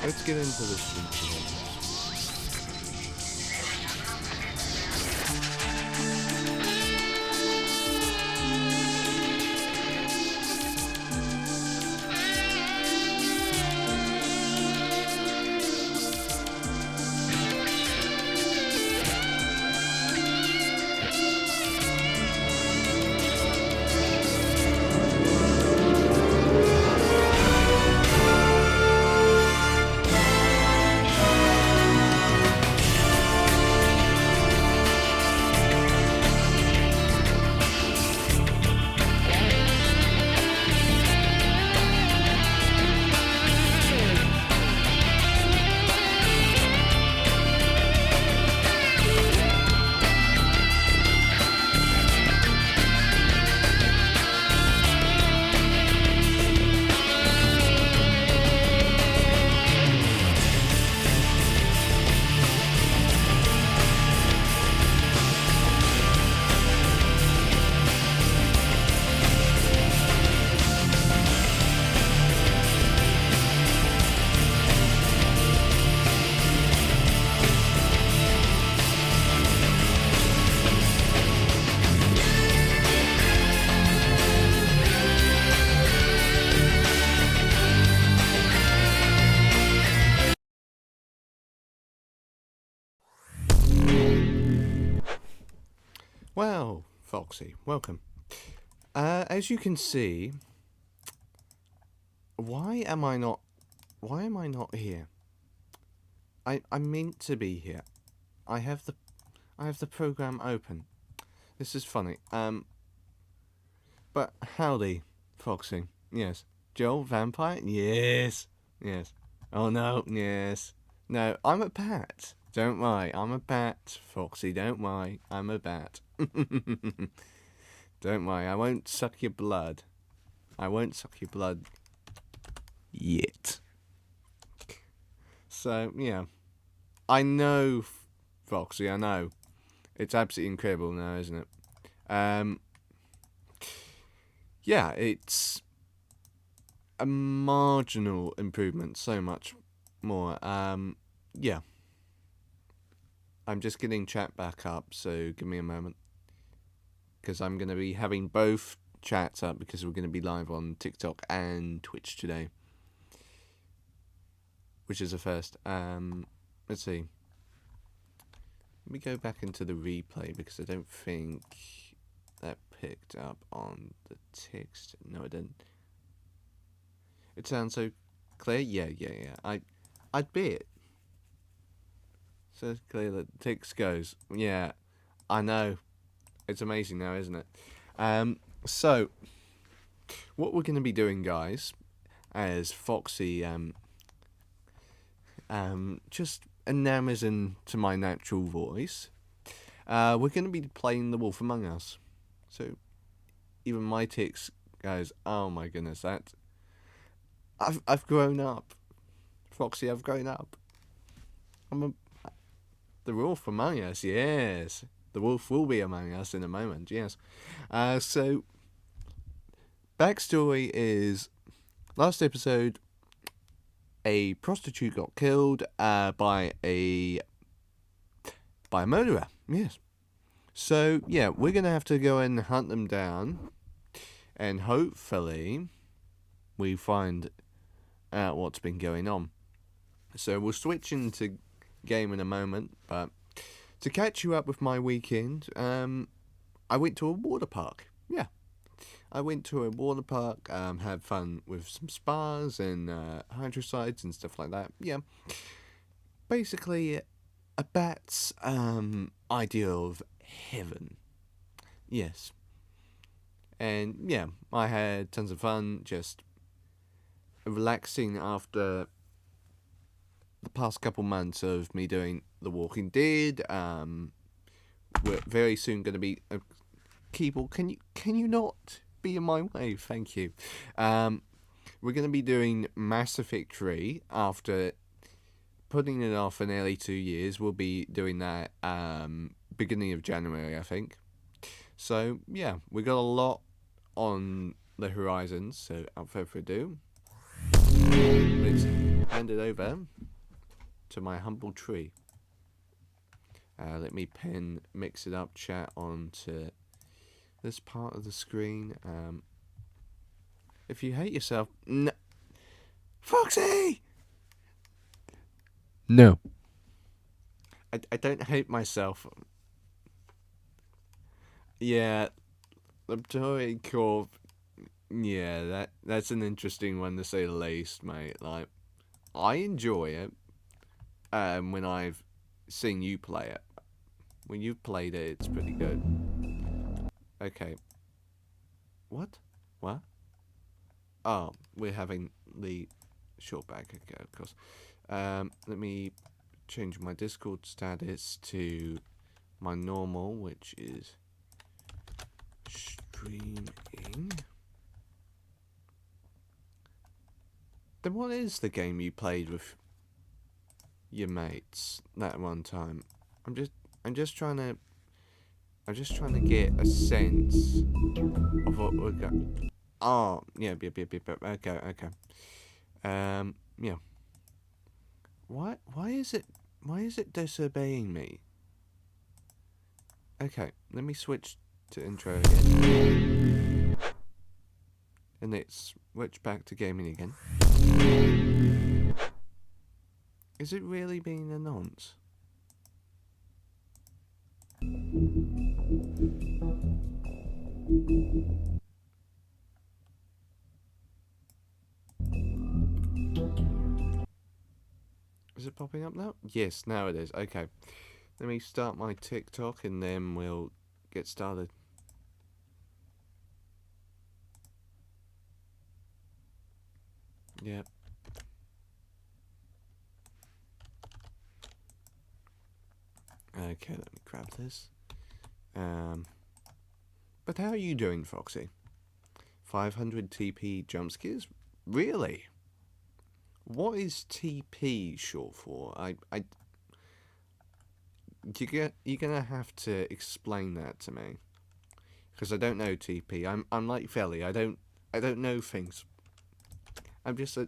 let's get into this stream. Well, Foxy, welcome. As you can see, why am I not here? I'm meant to be here. I have the program open. This is funny. But howdy, Foxy. Yes. Joel, vampire? Yes. Yes. Oh no, yes. No, I'm a bat. Don't worry, I'm a bat, Foxy, don't worry, I'm a bat. Don't worry, I won't suck your blood. I won't suck your blood yet. So, yeah. I know, Foxy, I know. It's absolutely incredible now, isn't it? Yeah, it's a marginal improvement, so much more. Yeah. I'm just getting chat back up, so give me a moment. Because I'm going to be having both chats up because we're going to be live on TikTok and Twitch today. Which is a first. Let's see. Let me go back into the replay because I don't think that picked up on the text. No, it didn't. It sounds so clear? Yeah. I'd bet. So clear that the text goes. Yeah, I know. It's amazing now, isn't it? So, what we're going to be doing, guys, as Foxy just enamors into my natural voice, we're going to be playing The Wolf Among Us. So, even my text goes, oh my goodness, I've grown up. Foxy, I've grown up. The Wolf Among Us, yes. The wolf will be among us in a moment, yes. So, backstory is, last episode, a prostitute got killed by a murderer, yes. So, yeah, we're going to have to go and hunt them down, and hopefully we find out what's been going on. So, we'll switch into game in a moment, but to catch you up with my weekend, I went to a water park. Yeah, I went to a water park, had fun with some spas and hydrosides and stuff like that. Yeah, basically a bat's idea of heaven. Yes, and yeah, I had tons of fun, just relaxing after the past couple months of me doing The Walking Dead. We're very soon going to be keyboard. Can you not be in my way? Thank you. We're going to be doing Mass Effect 3 after putting it off for nearly 2 years. We'll be doing that beginning of January, I think. So yeah, we got a lot on the horizon. So without further ado, let's hand it over to my humble tree. Let me mix it up, chat onto this part of the screen. If you hate yourself, no. Foxy! No. I don't hate myself. Yeah, the toy corp. Yeah, that's an interesting one to say the least, mate. Like, I enjoy it. When I've seen you play it. When you've played it, it's pretty good. Okay. What? What? Oh, we're having the short bag. Okay, of course. Let me change my Discord status to my normal, which is streaming. Then what is the game you played with your mates that one time? I'm just trying to get a sense of what we're going. Oh, yeah. Okay. Yeah. Why is it disobeying me? Okay, let me switch to intro again. And it's switch back to gaming again. Is it really being a nonce? Is it popping up now? Yes, now it is. Okay. Let me start my TikTok and then we'll get started. Yep. Okay, let me grab this. But how are you doing, Foxy? 500 TP jump scares? Really? What is TP short for? You're gonna have to explain that to me, because I don't know TP. I'm like Felly. I don't know things. I'm just a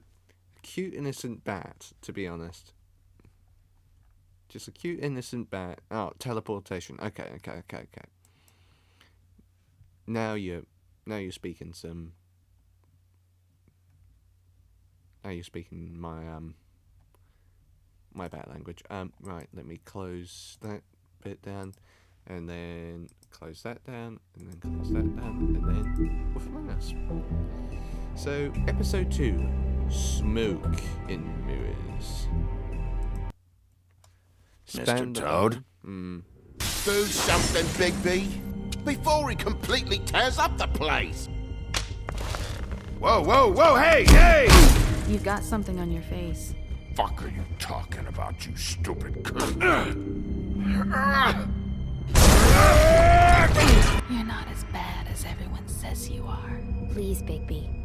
cute innocent bat, to be honest. Just a cute innocent bat. Oh, teleportation. Okay. Now you're speaking some. Now you're speaking my my bat language. Right, let me close that bit down, and then close that down, and then close that down, and then WolfAmongUs. So, episode 2, Smoke in Mirrors. Mr. Toad? Do something, Bigby, before he completely tears up the place! Whoa, hey! You've got something on your face. Fuck are you talking about, you stupid cunt? You're not as bad as everyone says you are. Please, Bigby.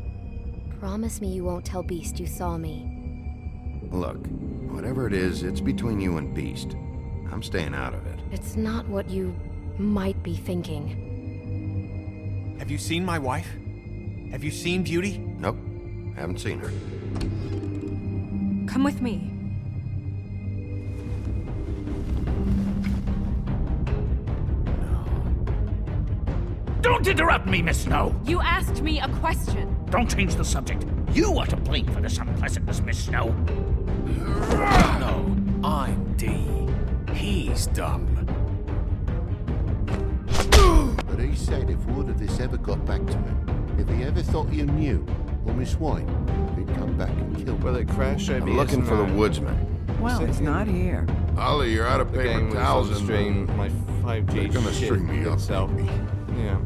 Promise me you won't tell Beast you saw me. Look, whatever it is, it's between you and Beast. I'm staying out of it. It's not what you might be thinking. Have you seen my wife? Have you seen Beauty? Nope, haven't seen her. Come with me. Don't interrupt me, Miss Snow! You asked me a question. Don't change the subject. You are to blame for this unpleasantness, Miss Snow. No, I'm D. He's dumb. But he said if word of this ever got back to him, if he ever thought you knew, or Miss White, he'd come back and kill Will it crash? I'm looking for the woodsman. Well, he's not here. Ollie, you're out of The game paper was towels on and stream. My 5G They're gonna shit string me up, itself. baby. Yeah.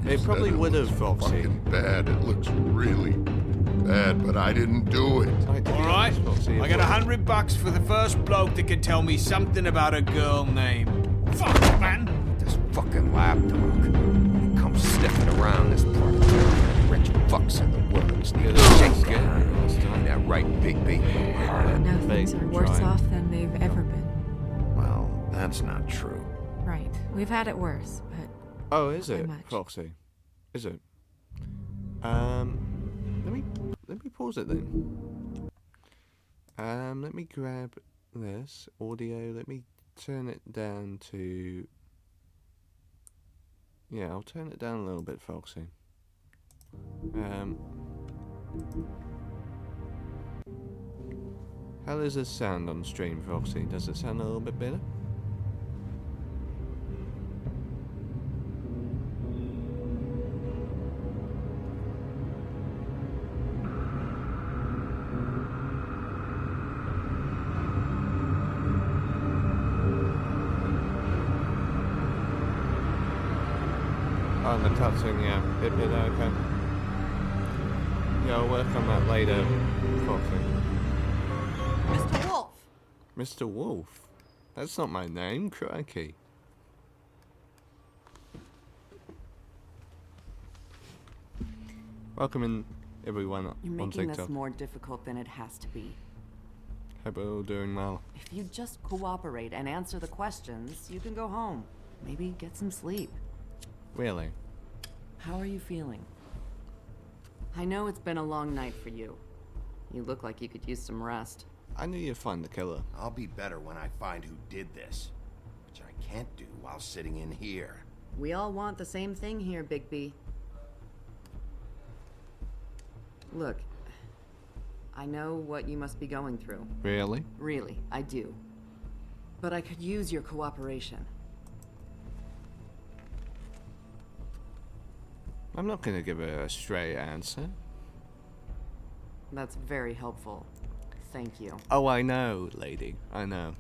It probably would have, Foxy. Fucking bad. It looks really bad, but I didn't do it. Alright, I got $100 for the first bloke that can tell me something about a girl name. Fuck, man! This fucking lapdog. He comes sniffing around this part of town. Rich fucks in the woods. Need to shake down. Ain't that right, Bigby? Now things are worse off than they've ever been. Well, that's not true. Right. We've had it worse, but... Oh, is not it, much. Foxy? Is it? Let me pause it then. Let me grab this audio. Let me turn it down to... Yeah, I'll turn it down a little bit, Foxy. How does this sound on stream, Foxy? Does it sound a little bit better? Oh, the cutscene, yeah. Bit okay. Yeah, I'll work on that later, Foxy. Mr. Wolf! Mr. Wolf? That's not my name, crikey. Welcome in, everyone, You're on making TikTok. this more difficult than it has to be. Hope we're all doing well. If you just cooperate and answer the questions, you can go home. Maybe get some sleep. Really? How are you feeling? I know it's been a long night for you. You look like you could use some rest. I knew you'd find the killer. I'll be better when I find who did this, which I can't do while sitting in here. We all want the same thing here, Bigby. Look, I know what you must be going through. Really? Really, I do. But I could use your cooperation. I'm not gonna give her a straight answer. That's very helpful. Thank you. Oh, I know, lady. I know.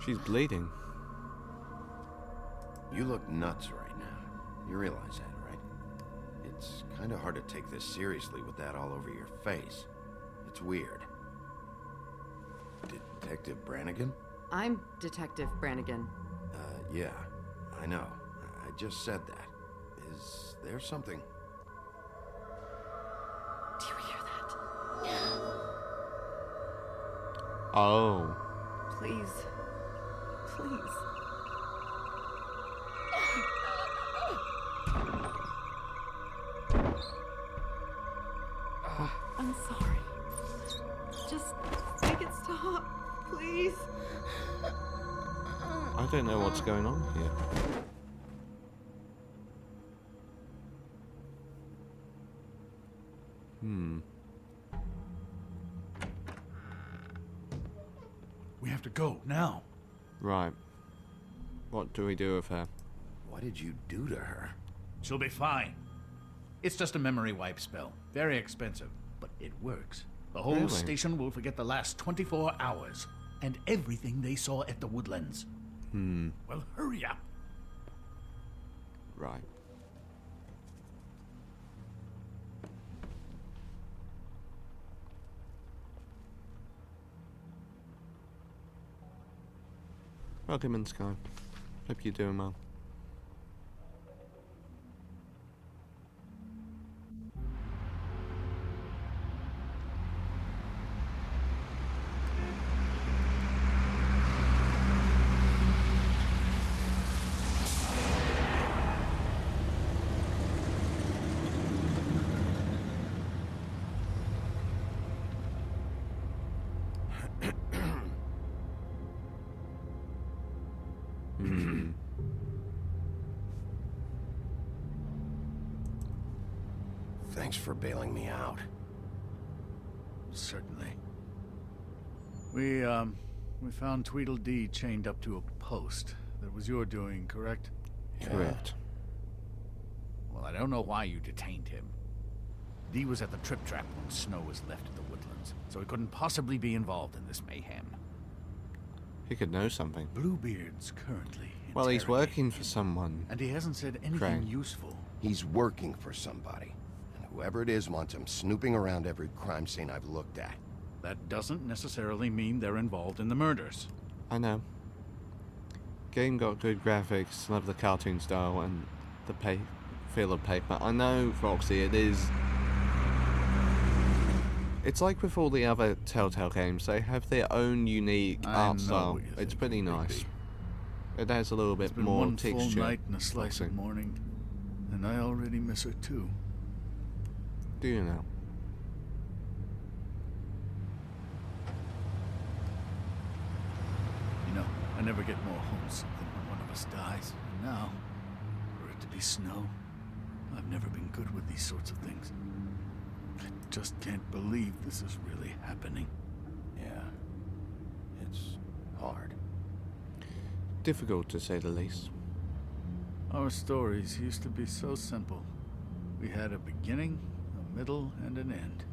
She's bleeding. You look nuts right now. You realize that, right? It's kind of hard to take this seriously with that all over your face. It's weird. Detective Brannigan? I'm Detective Brannigan. Yeah, I know. I just said that. Is there something? Do you hear that? Oh. Please. Please. I'm sorry. Just make it stop, please. I don't know what's going on here. We have to go, now. Right. What do we do with her? What did you do to her? She'll be fine. It's just a memory wipe spell. Very expensive, but it works. The whole Really? station will forget the last 24 hours and everything they saw at the Woodlands. Well, hurry up. Right. Welcome in, Sky. Hope you're doing well. Thanks for bailing me out. Certainly. We found Tweedledee chained up to a post. That was your doing, correct? Correct. Well, I don't know why you detained him. Dee was at the Trip Trap when Snow was left at the Woodlands, so he couldn't possibly be involved in this mayhem. He could know something. Bluebeard's currently Well, he's working for someone. and he hasn't said anything Crane. useful. He's working for somebody. And whoever it is wants him snooping around every crime scene I've looked at. That doesn't necessarily mean they're involved in the murders. I know. Game got good graphics, love the cartoon style, and the feel of paper. I know, Roxy, it is... It's like with all the other Telltale games, they have their own unique art style. It's pretty nice. It has a little bit more texture. It's been one full night and a slice of morning, and I already miss her too. Do you now? You know, I never get more homesick than when one of us dies. And now, for it to be snow, I've never been good with these sorts of things. I just can't believe this is really happening. Yeah. It's hard. Difficult, to say the least. Our stories used to be so simple. We had a beginning, a middle, and an end.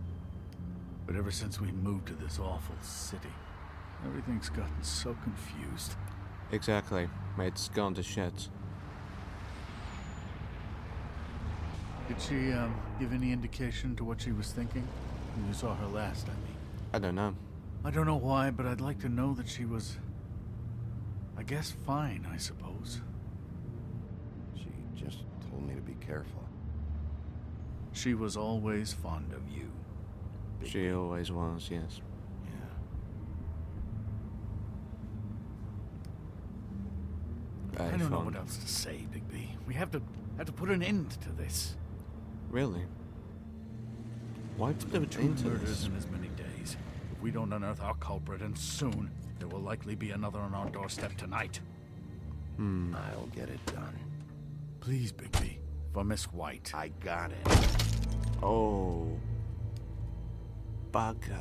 But ever since we moved to this awful city, everything's gotten so confused. Exactly. It's gone to shit. Did she, give any indication to what she was thinking? When you saw her last, I mean. I don't know. I don't know why, but I'd like to know that she was... I guess fine, I suppose. She just told me to be careful. She was always fond of you. She always was, yes. Yeah. I don't know what else to say, Bigby. We have to put an end to this. Really? Why put an Two end to murders this? in as many days. If we don't unearth our culprit, and soon, there will likely be another on our doorstep tonight. I'll get it done. Please, Bigby. For Miss White. I got it. Oh. Bugger.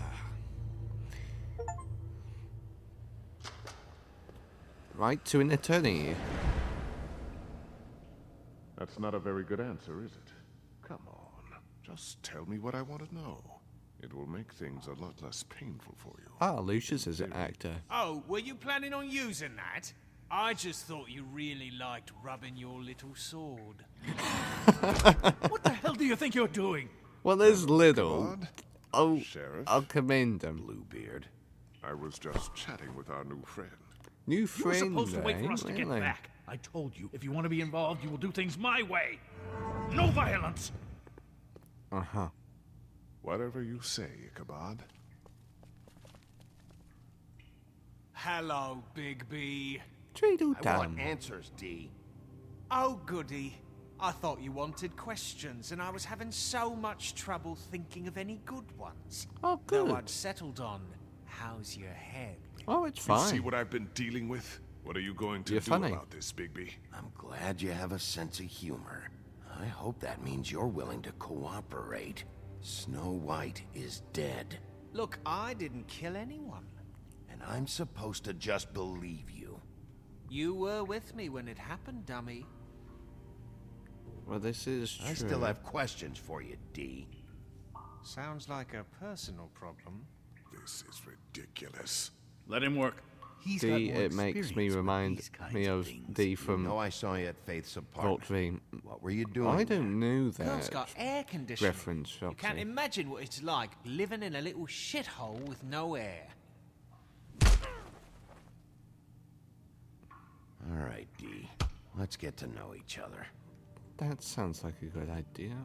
Right to an attorney. That's not a very good answer, is it? Come on. Just tell me what I want to know. It will make things a lot less painful for you. Ah, Lucius is an actor. Oh, were you planning on using that? I just thought you really liked rubbing your little sword. What the hell do you think you're doing? Well, there's little. Vod? Oh, Sheriff? I'll commend him. Bluebeard. I was just chatting with our new friend. New You were friend, supposed to wait for us to get really? back. I told you, if you want to be involved, you will do things my way. No violence. Uh-huh. Whatever you say, Ichabod. Hello, Bigby. I want answers, D. Oh, goody. I thought you wanted questions, and I was having so much trouble thinking of any good ones. Oh, good. Though I'd settled on, how's your head? Oh, it's You fine. see what I've been dealing with? What are you going to You're do funny. about this, Bigby? I'm glad you have a sense of humor. I hope that means you're willing to cooperate. Snow White is dead. Look, I didn't kill anyone. And I'm supposed to just believe you. You were with me when it happened, dummy. Well, this is true. I still have questions for you, D. Sounds like a personal problem. This is ridiculous. Let him work. He's D, got more it makes me experience with remind these kinds me of things. D from You know I saw you at Faith's Vod apartment. Stream. What were you doing? I don't know Girl's that got air conditioning. reference, You can't Roxy. imagine what it's like living in a little shithole with no air. All right, D. Let's get to know each other. That sounds like a good idea.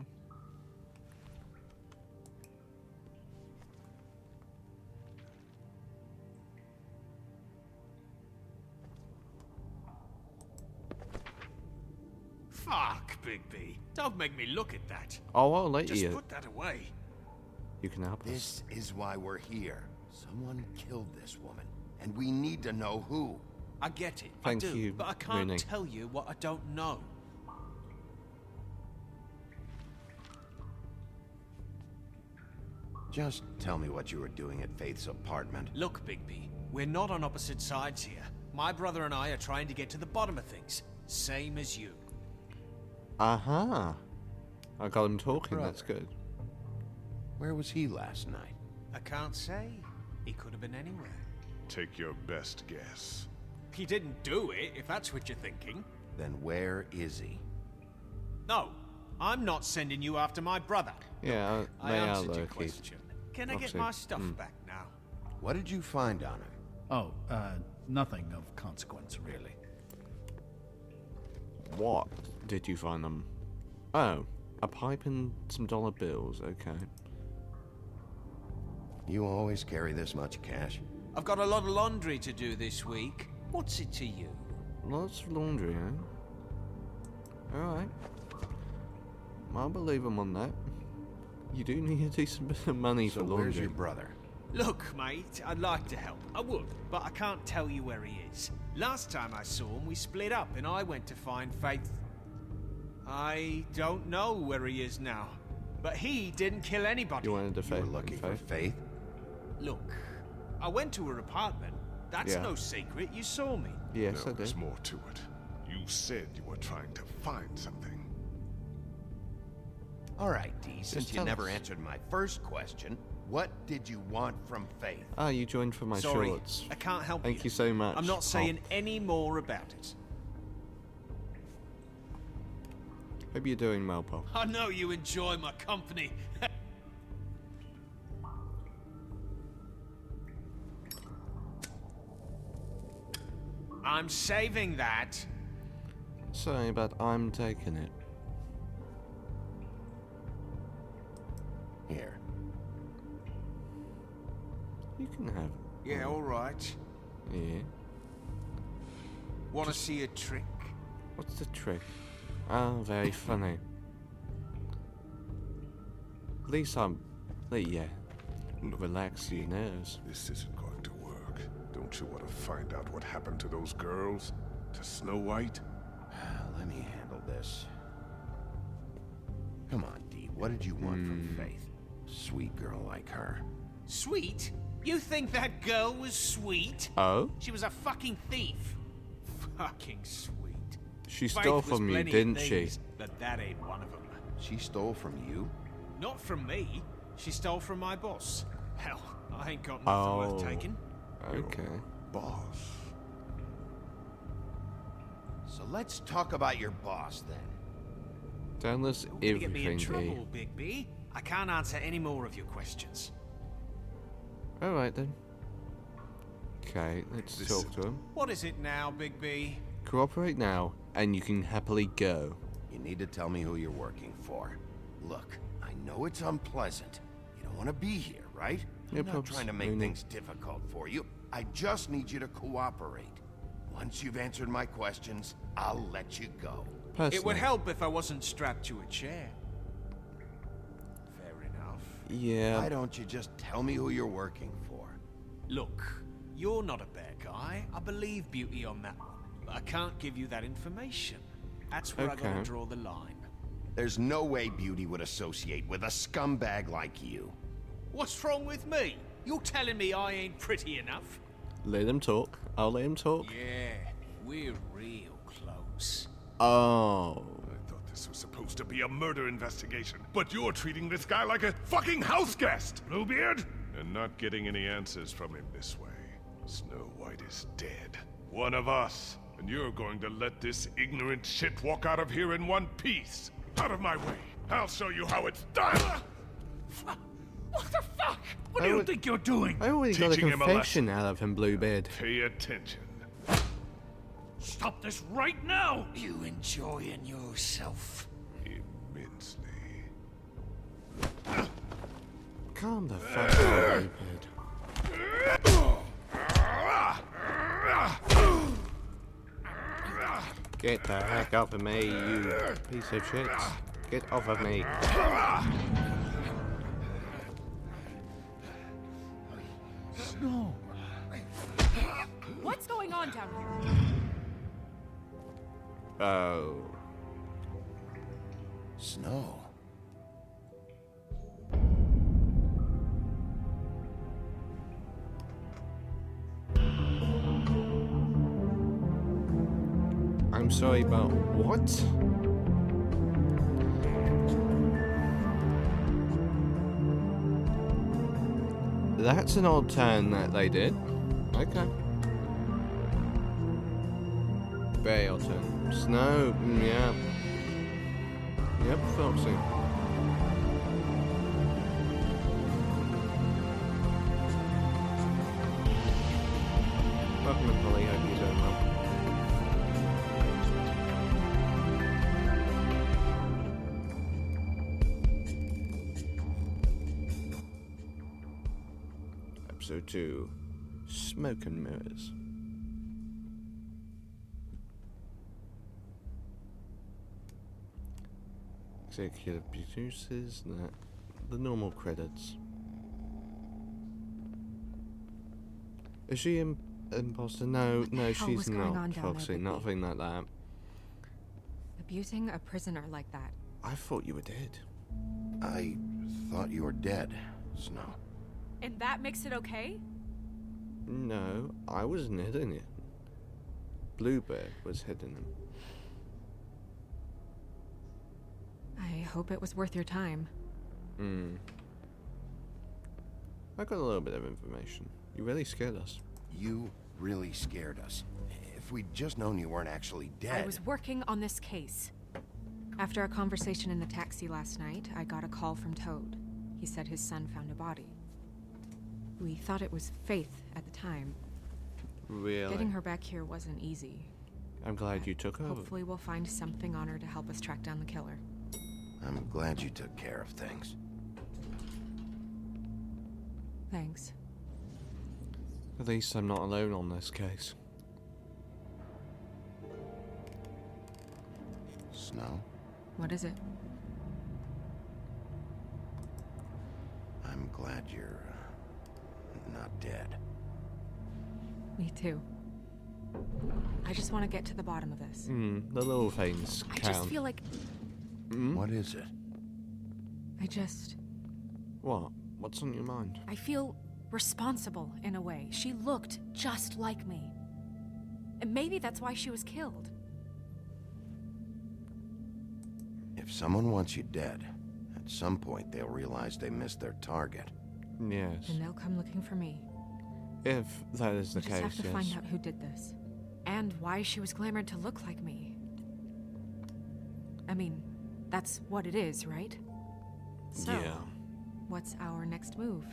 Fuck, Bigby. Don't make me look at that. Oh, I'll let Just you. put that away. You can help us. This is why we're here. Someone killed this woman, and we need to know who. I get it. Thank I do, you, but I can't Rooney. tell you what I don't know. Just tell me what you were doing at Faith's apartment. Look, Bigby, we're not on opposite sides here. My brother and I are trying to get to the bottom of things. Same as you. Uh-huh. I got him talking, Brother. that's good. Where was he last night? I can't say. He could have been anywhere. Take your best guess. He didn't do it, if that's what you're thinking. Then where is he? No, I'm not sending you after my brother. Yeah, I they are answered your low-key. question. Can I get Roxy, my stuff mm. back now? What did you find on him? Oh, nothing of consequence, really. What did you find them? Oh, a pipe and some dollar bills. Okay. You always carry this much cash? I've got a lot of laundry to do this week. What's it to you? Lots of laundry, eh? Alright. I'll believe him on that. You do need a decent bit of money for laundry. Where's your brother? Look, mate, I'd like to help. I would, but I can't tell you where he is. Last time I saw him, we split up and I went to find Faith. I don't know where he is now, but he didn't kill anybody. You wanted to You were looking for Faith? Look, I went to her apartment. That's no secret. You saw me. Yes, I did. There's more to it. You said you were trying to find something. All right, Dee, since you never answered my first question, what did you want from Faith? Ah, you joined for my Sorry, shorts. I can't help Thank you so much. I'm not saying any more about it. Hope you're doing well, Pop. I know you enjoy my company. I'm saving that. Sorry, but I'm taking it. Here. You can have it. Yeah, all right. Yeah. Want to see a trick? What's the trick? Oh, very funny. At least yeah. Relax your nerves. This isn't going to work. Don't you want to find out what happened to those girls? To Snow White? Let me handle this. Come on, Dee. What did you want from Faith? Sweet girl like her. Sweet? You think that girl was sweet? Oh? She was a fucking thief. Fucking sweet. She stole from you, didn't she? But that ain't one of them. She stole from you? Not from me. She stole from my boss. Hell, I ain't got nothing worth taking. Okay. Boss. So let's talk about your boss then. Tell us You're gonna get me in everything, trouble, Big B. I can't answer any more of your questions. Alright then. Okay, let's talk to him. What is it now, Big B? Cooperate now, and you can happily go. You need to tell me who you're working for. Look, I know it's unpleasant. You don't want to be here, right? I'm not trying to make things difficult for you. I just need you to cooperate. Once you've answered my questions, I'll let you go. It would help if I wasn't strapped to a chair. Fair enough. Yeah. Why don't you just tell me who you're working for? Look, you're not a bad guy. I believe Beauty on that one. But I can't give you that information. That's where I gotta draw the line. There's no way Beauty would associate with a scumbag like you. What's wrong with me? You're telling me I ain't pretty enough? Let him talk. I'll let him talk. Yeah, we're real close. Oh. I thought this was supposed to be a murder investigation, but you're treating this guy like a fucking house guest, Bluebeard! And not getting any answers from him this way. Snow White is dead. One of us. And you're going to let this ignorant shit walk out of here in one piece. Out of my way. I'll show you how it's done! What the fuck? What do you think you're doing? I already got a confession out of him, Bluebeard. Pay attention. Stop this right now! You enjoying yourself? Immensely. Calm the fuck down, Bluebeard. Get the heck off of me, you piece of shit. Get off of me. Snow. What's going on down here? Oh. Snow. I'm sorry, but what? That's an odd turn that they did. Okay. Very odd turn. Snow, yeah. Yep, thought so. Welcome to Polly, hope you're doing well. Episode 2, Smoke and Mirrors. Executive producers, the normal credits. Is she an imposter? No, she's not. Foxy, nothing like that. Abusing a prisoner like that. I thought you were dead. I thought you were dead, Snow. And that makes it okay? No, I wasn't hitting it. Bluebird was hitting him. I hope it was worth your time. I got a little bit of information. You really scared us. You really scared us. If we'd just known you weren't actually dead... I was working on this case. After a conversation in the taxi last night, I got a call from Toad. He said his son found a body. We thought it was Faith at the time. Really? Getting her back here wasn't easy. I'm glad you took her. Hopefully we'll find something on her to help us track down the killer. I'm glad you took care of things. Thanks. At least I'm not alone on this case. Snow? What is it? I'm glad you're not dead. Me too. I just want to get to the bottom of this. The little things count. I just feel like... What is it? What? What's on your mind? I feel responsible in a way. She looked just like me. And maybe that's why she was killed. If someone wants you dead, at some point they'll realize they missed their target. Yes. And they'll come looking for me. If that is the We case, just have to yes. find out who did this. And why she was glamored to look like me. I mean, that's what it is, right? So, yeah. What's our next move?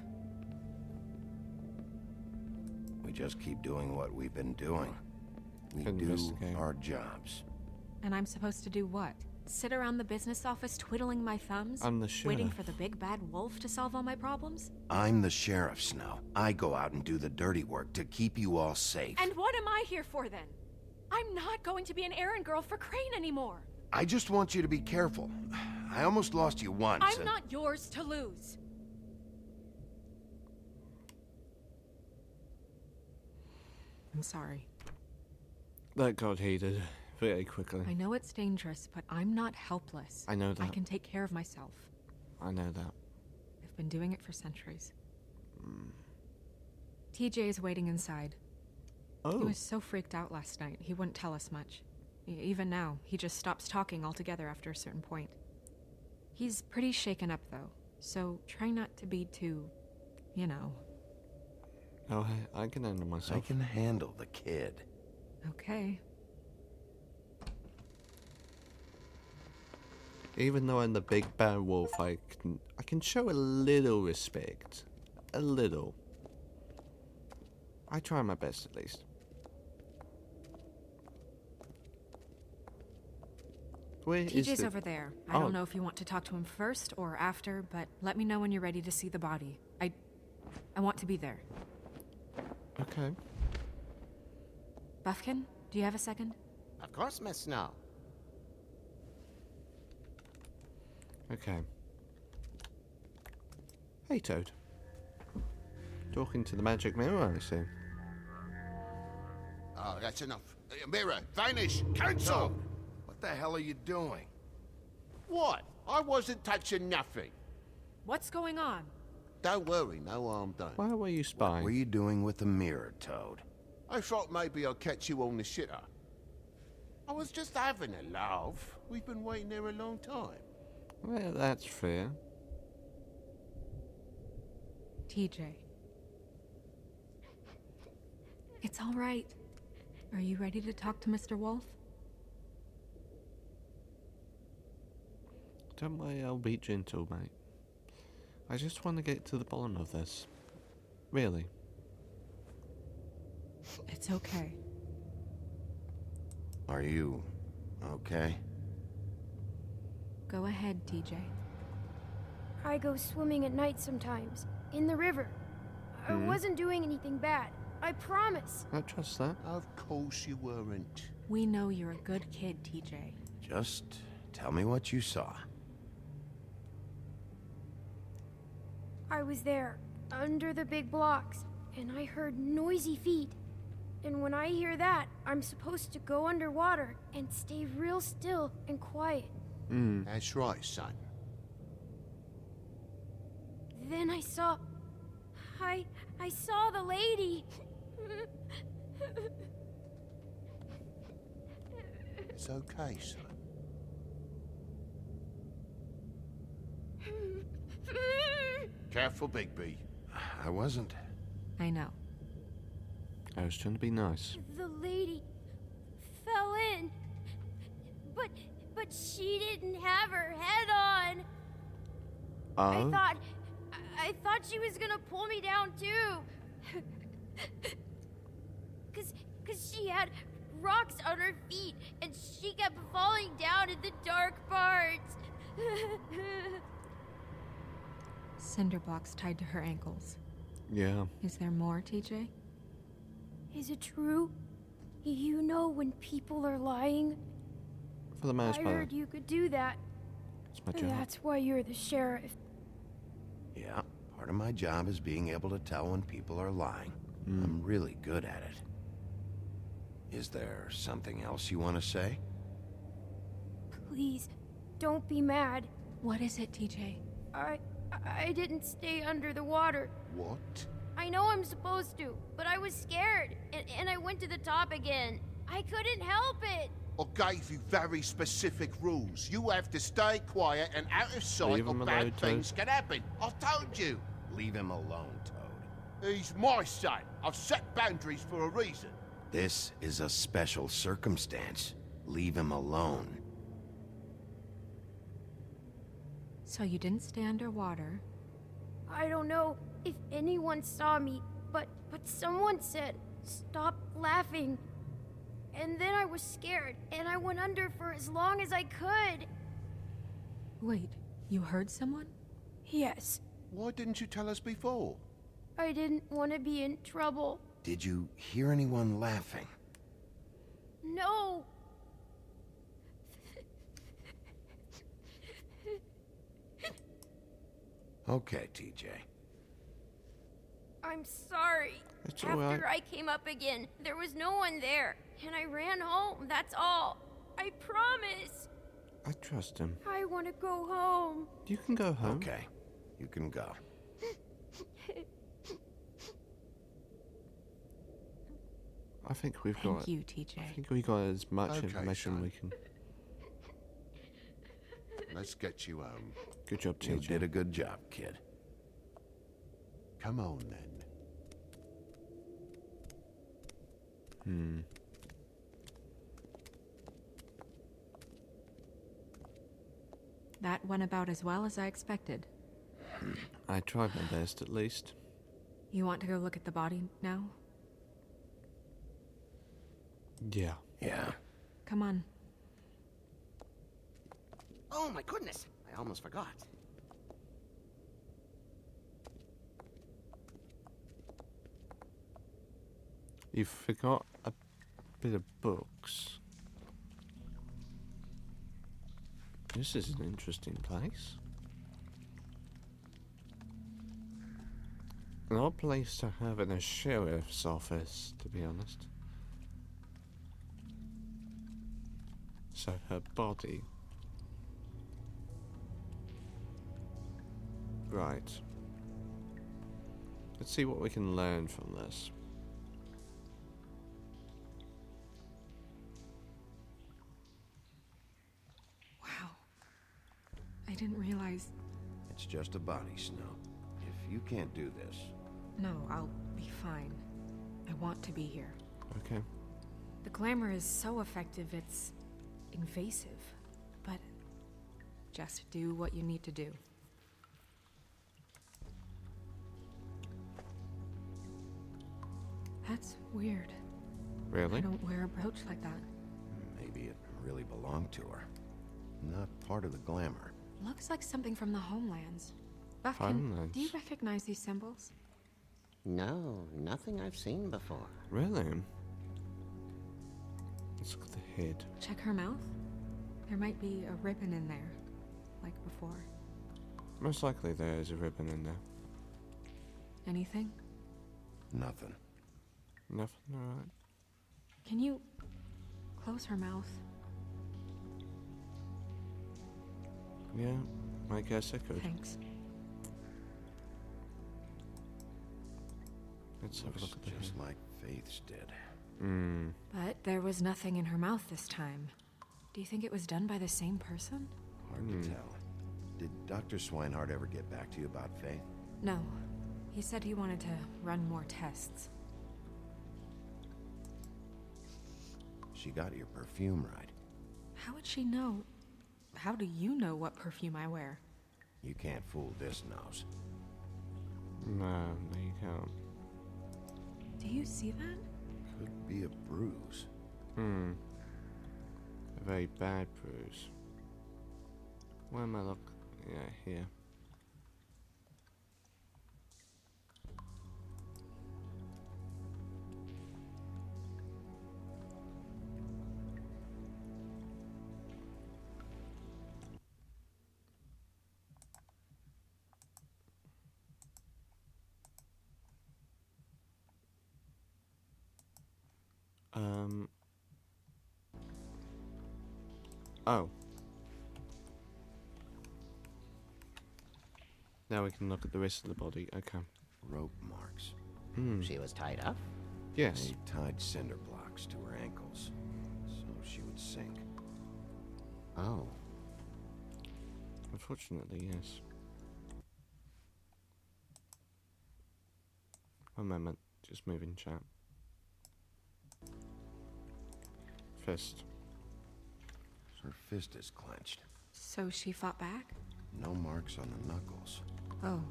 We just keep doing what we've been doing. We do our jobs. And I'm supposed to do what? Sit around the business office twiddling my thumbs? I'm the sheriff. Waiting for the big bad wolf to solve all my problems? I'm the sheriff, Snow. I go out and do the dirty work to keep you all safe. And what am I here for then? I'm not going to be an errand girl for Crane anymore. I just want you to be careful. I almost lost you once. I'm not yours to lose. I'm sorry. That got heated very quickly. I know it's dangerous, but I'm not helpless. I know that. I can take care of myself. I know that. I've been doing it for centuries. TJ is waiting inside. Oh. He was so freaked out last night, he wouldn't tell us much. Even now, he just stops talking altogether after a certain point. He's pretty shaken up, though, so try not to be too, you know. Oh, hey, I can handle myself. I can handle the kid. Okay. Even though I'm the big bad wolf, I can show a little respect. A little. I try my best, at least. Where is TJ's the... over there. I don't know if you want to talk to him first or after, but let me know when you're ready to see the body. I want to be there. Okay. Buffkin, do you have a second? Of course, Miss Snow. Okay. Hey, Toad. Talking to the magic mirror, I see. Oh, that's enough. Mirror, vanish! Cancel! What the hell are you doing? What? I wasn't touching nothing. What's going on? Don't worry, no harm done. Why were you spying? What were you doing with the mirror, Toad? I thought maybe I'd catch you on the shitter. I was just having a laugh. We've been waiting there a long time. Well, that's fair. TJ. It's all right. Are you ready to talk to Mr. Wolf? Don't worry, I'll be gentle, mate. I just want to get to the bottom of this. Really. It's okay. Are you okay? Go ahead, TJ. I go swimming at night sometimes, in the river. I wasn't doing anything bad. I promise. I trust that. Of course you weren't. We know you're a good kid, TJ. Just tell me what you saw. I was there, under the big blocks, and I heard noisy feet. And when I hear that, I'm supposed to go underwater and stay real still and quiet. That's right, son. Then I saw the lady. It's okay, son. Careful, Bigby. I wasn't. I know. I was trying to be nice. The lady fell in. But she didn't have her head on. Oh? I thought she was gonna pull me down too. Cause she had rocks on her feet and she kept falling down in the dark parts. Cinder blocks tied to her ankles. Yeah. Is there more, TJ? Is it true? You know when people are lying? For the most I part. heard you could do that. It's my job. That's why you're the sheriff. Yeah, part of my job is being able to tell when people are lying. I'm really good at it. Is there something else you want to say? Please, don't be mad. What is it, TJ? I didn't stay under the water. What? I know I'm supposed to, but I was scared, and I went to the top again. I couldn't help it. I gave you very specific rules. You have to stay quiet and out of sight Leave or him bad alone, things Toad. can happen. I've told you. Leave him alone, Toad. He's my son. I've set boundaries for a reason. This is a special circumstance. Leave him alone. So you didn't stay underwater. I don't know if anyone saw me, but someone said, "Stop laughing." And then I was scared, and I went under for as long as I could. Wait, you heard someone? Yes. Why didn't you tell us before? I didn't want to be in trouble. Did you hear anyone laughing? No. Okay, TJ. I'm sorry. It's all After right. I came up again, there was no one there, and I ran home, that's all. I promise. I trust him. I want to go home. You can go home. Okay, you can go. I think we've got. Thank you, TJ. I think we got as much Okay, information son. we can. Let's get you home. Good job, You TJ. did a good job, kid. Come on, then. That went about as well as I expected. I tried my best, at least. You want to go look at the body now? Yeah. Yeah. Come on. Oh my goodness, I almost forgot. You forgot a bit of books. This is an interesting place. An odd place to have in a sheriff's office, to be honest. So her body. Right. Let's see what we can learn from this. Wow. I didn't realize. It's just a body, Snow. If you can't do this... No, I'll be fine. I want to be here. Okay. The glamour is so effective, it's invasive. But just do what you need to do. That's weird. Really? I don't wear a brooch like that. Maybe it really belonged to her. Not part of the glamour. Looks like something from the Homelands. Buffkin, Homelands. do you recognize these symbols? No, nothing I've seen before. Really? Let's look at the head. Check her mouth. There might be a ribbon in there, like before. Most likely there is a ribbon in there. Anything? Nothing. Nothing, alright. Can you close her mouth? Yeah, I guess I could. Thanks. Let's have a look at the just like Faith's did. But there was nothing in her mouth this time. Do you think it was done by the same person? Hard to tell. Did Dr. Swinehart ever get back to you about Faith? No. He said he wanted to run more tests. She got your perfume right. How would she know? How do you know what perfume I wear? You can't fool this nose. No, you can't. Do you see that? Could be a bruise. A very bad bruise. Where am I look? Yeah, here. Oh. Now we can look at the rest of the body. Okay. Rope marks. She was tied up? Yes. They tied cinder blocks to her ankles, so she would sink. Oh. Unfortunately, yes. One moment. Just moving chat. Fist. Her fist is clenched. So she fought back? No marks on the knuckles. Oh.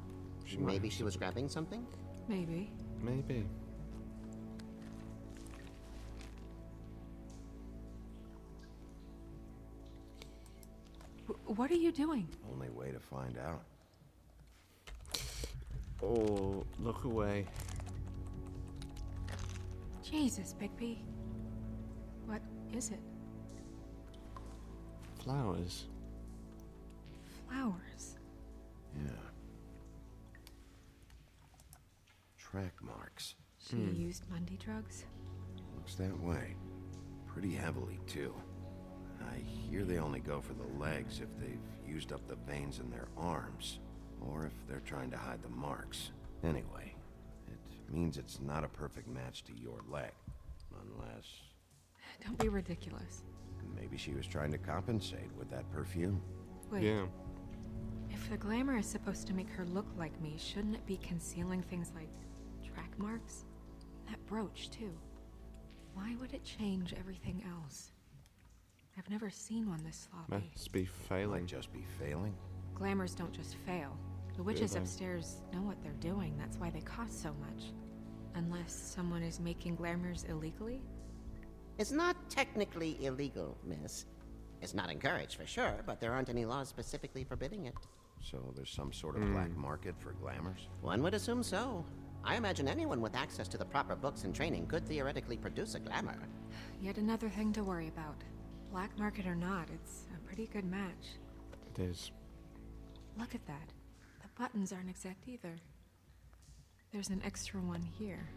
Maybe she was grabbing something? Maybe. Maybe. What are you doing? Only way to find out. Oh, look away. Jesus, Bigby. What is it? Flowers. Flowers? Yeah. Track marks. She used Mundy drugs? Looks that way. Pretty heavily, too. I hear they only go for the legs if they've used up the veins in their arms, or if they're trying to hide the marks. Anyway, it means it's not a perfect match to your leg, unless... Don't be ridiculous. Maybe she was trying to compensate with that perfume. Wait. Yeah. If the glamour is supposed to make her look like me, shouldn't it be concealing things like track marks? That brooch, too. Why would it change everything else? I've never seen one this sloppy. Must be failing. Might just be failing. Glamours don't just fail. The witches upstairs know what they're doing. That's why they cost so much. Unless someone is making glamours illegally? It's not technically illegal, miss. It's not encouraged for sure, but there aren't any laws specifically forbidding it. So there's some sort of black market for glamours? One would assume so. I imagine anyone with access to the proper books and training could theoretically produce a glamour. Yet another thing to worry about. Black market or not, it's a pretty good match. It is. Look at that. The buttons aren't exact either. There's an extra one here.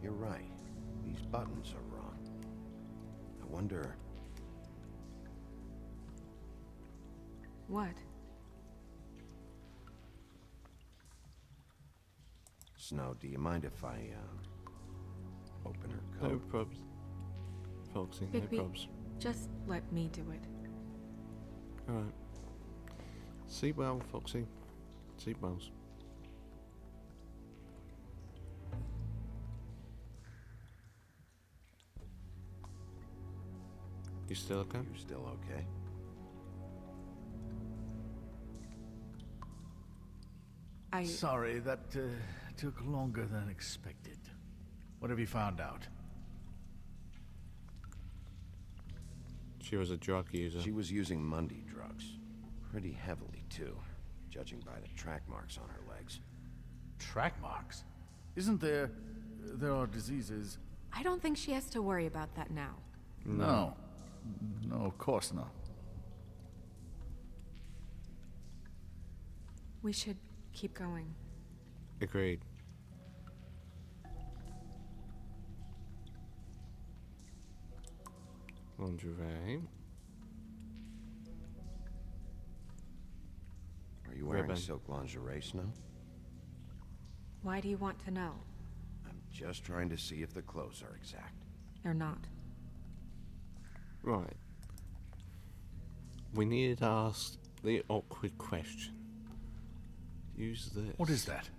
You're right. These buttons are wrong. I wonder... What? Snow, do you mind if I, open her coat? No probs. Foxy, no Bigby, probs. just let me do it. Alright. Sleep well, Foxy. Sleep well. You still okay? You still okay? Sorry, that took longer than expected. What have you found out? She was a drug user. She was using Mundy drugs. Pretty heavily, too. judging by the track marks on her legs. Track marks? Isn't there... there are diseases... I don't think she has to worry about that now. No. No, of course not. We should keep going. Agreed. Lingerie. Are you wearing Ribbon. silk lingerie, Snow? Why do you want to know? I'm just trying to see if the clothes are exact. They're not. Right. We need to ask the awkward question. Use this. What is that?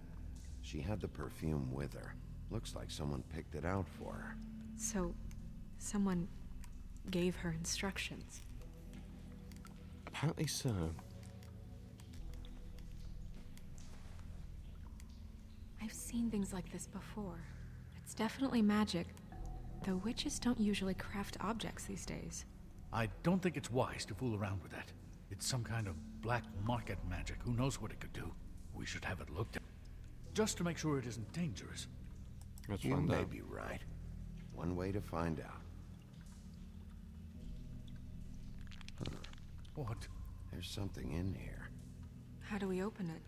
She had the perfume with her. Looks like someone picked it out for her. So, someone gave her instructions. Apparently so. I've seen things like this before. It's definitely magic, though witches don't usually craft objects these days. I don't think it's wise to fool around with that. It's some kind of black market magic. Who knows what it could do? We should have it looked at. Just to make sure it isn't dangerous. Let's You find may out. be right. One way to find out. What? There's something in here. How do we open it?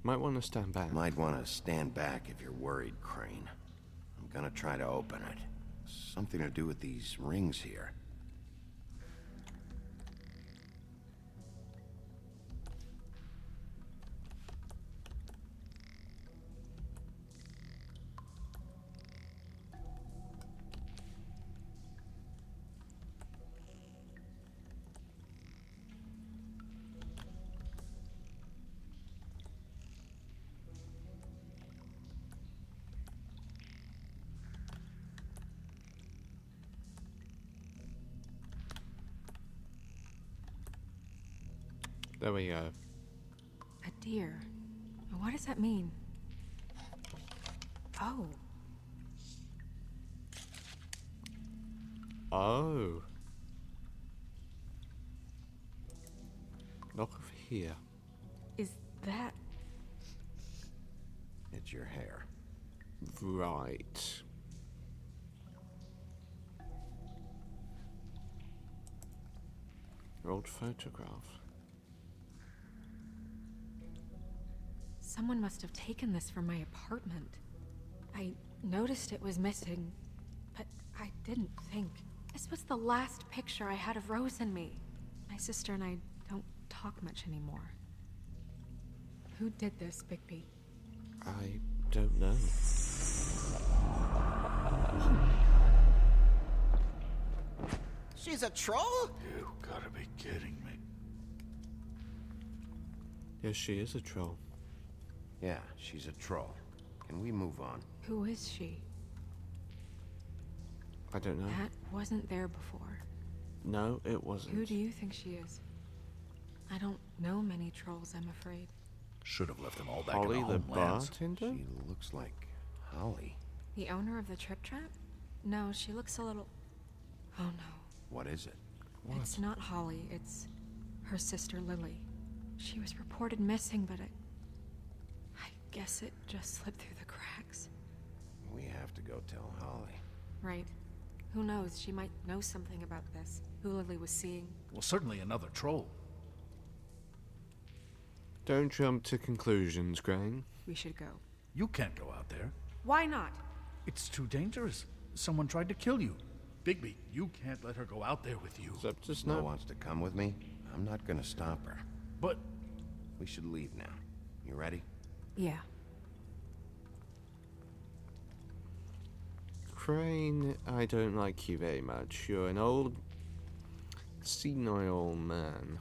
Might want to stand back. Might want to stand back if you're worried, Crane. I'm gonna try to open it. Something to do with these rings here. There we go. A deer. What does that mean? Oh. Oh. Look over here. Is that... It's your hair. Right. Old photograph. Someone must have taken this from my apartment. I noticed it was missing, but I didn't think. This was the last picture I had of Rose and me. My sister and I don't talk much anymore. Who did this, Bigby? I don't know. She's a troll? You gotta be kidding me. Yes, she is a troll. Yeah, she's a troll. Can we move on? Who is she? I don't know. That wasn't there before. No, it wasn't. Who do you think she is? I don't know many trolls, I'm afraid. Should have left them all back Holly in the the homelands. bartender? She looks like Holly. The owner of the Trip Trap? No, she looks a little... Oh no. What is it? What? It's not Holly, it's her sister Lily. She was reported missing, but I guess it just slipped through the cracks. We have to go tell Holly. Right. Who knows, she might know something about this. Who Lily was seeing. Well, certainly another troll. Don't jump to conclusions, Crane. We should go. You can't go out there. Why not? It's too dangerous. Someone tried to kill you. Bigby, you can't let her go out there with you. It's up to Snow Snow. wants to come with me. I'm not gonna stop her. But... We should leave now. You ready? Yeah. Crane, I don't like you very much. You're an old, senile man.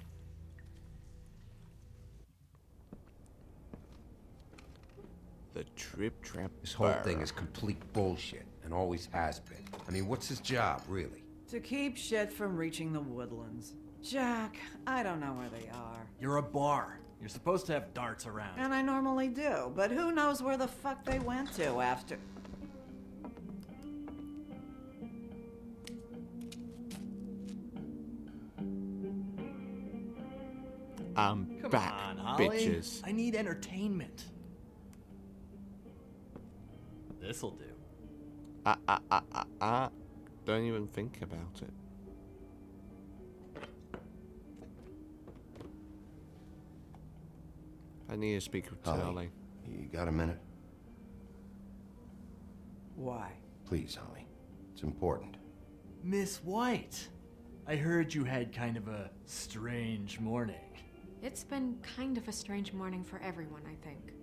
The Trip Trap. This whole Bar. thing is complete bullshit, and always has been. I mean, what's his job, really? To keep shit from reaching the woodlands. Jack, I don't know where they are. You're a bar. You're supposed to have darts around. And I normally do, but who knows where the fuck they went to after... I'm Come back, on, Holly. bitches. I need entertainment. This'll do. Don't even think about it. I need to speak with Holly, Charlie. you got a minute? Why? Please, Holly. It's important. Miss White, I heard you had kind of a strange morning. It's been kind of a strange morning for everyone, I think.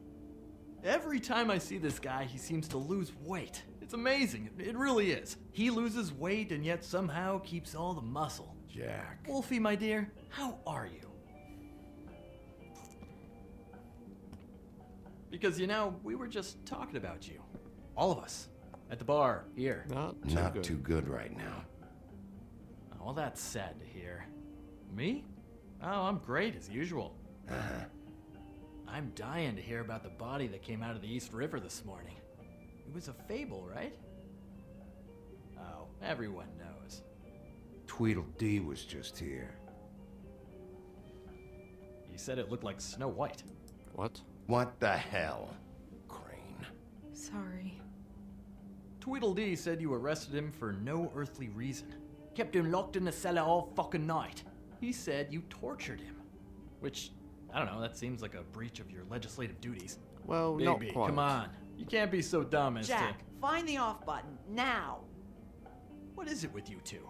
Every time I see this guy, he seems to lose weight. It's amazing. It really is. He loses weight and yet somehow keeps all the muscle. Jack. Wolfie, my dear, how are you? Because, you know, we were just talking about you. All of us. At the bar, here. Not too good right now. Oh, well, that's sad to hear. Me? Oh, I'm great, as usual. Uh-huh. I'm dying to hear about the body that came out of the East River this morning. It was a fable, right? Oh, everyone knows. Tweedledee was just here. He said it looked like Snow White. What? What the hell? Crane. Sorry. Tweedledee said you arrested him for no earthly reason. Kept him locked in the cellar all fucking night. He said you tortured him. Which, I don't know, that seems like a breach of your legislative duties. Well, Bigby, not quite. Come on. You can't be so dumb as Jack, find the off button, now! What is it with you two?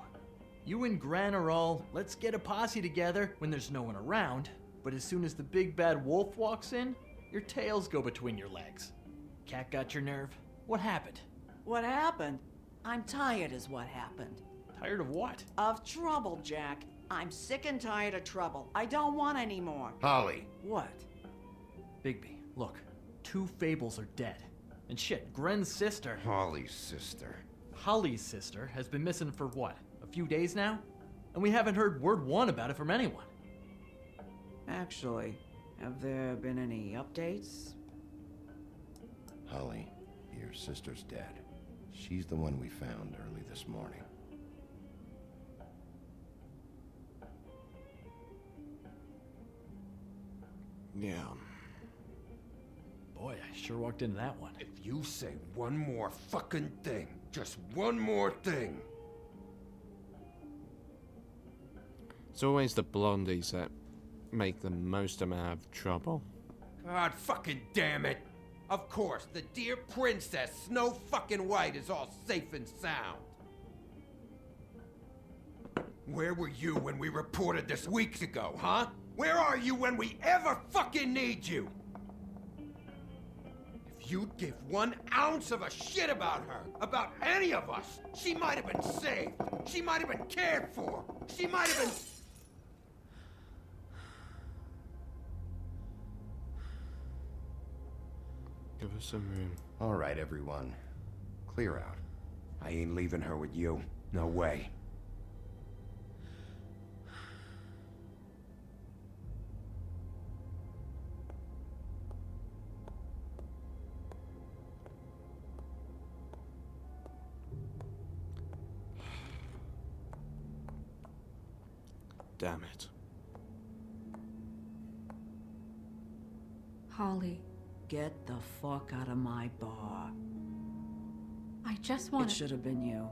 You and Gran are all, let's get a posse together when there's no one around, but as soon as the big bad wolf walks in, your tails go between your legs. Cat got your nerve? What happened? What happened? I'm tired is what happened. Tired of what? Of trouble, Jack. I'm sick and tired of trouble. I don't want any more. Holly. What? Bigby, look. 2 fables are dead. And shit, Gren's sister... Holly's sister. Holly's sister has been missing for what? A few days now? And we haven't heard word one about it from anyone. Actually, have there been any updates? Holly, your sister's dead. She's the one we found early this morning. Yeah. Boy, I sure walked into that one. If you say one more fucking thing, just one more thing. It's always the blondies that make the most amount of trouble. God fucking damn it! Of course, the dear princess Snow fucking White is all safe and sound. Where were you when we reported this weeks ago, huh? Where are you when we ever fucking need you? If you'd give 1 ounce of a shit about her, about any of us, she might have been saved. She might have been cared for. She might have been... Give us some room. All right, everyone. Clear out. I ain't leaving her with you. No way. Damn it. Holly, Get the fuck out of my bar. I just want It should have been you.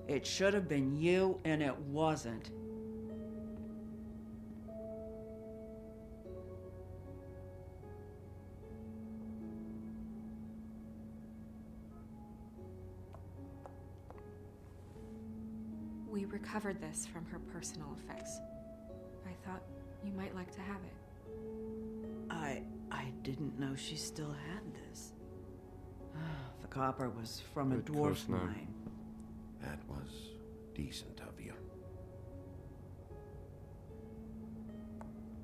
It should have been you, and it wasn't. We recovered this from her personal effects. I thought you might like to have it. I didn't know she still had this. The copper was from a Good dwarf first name. mine. That was decent of you.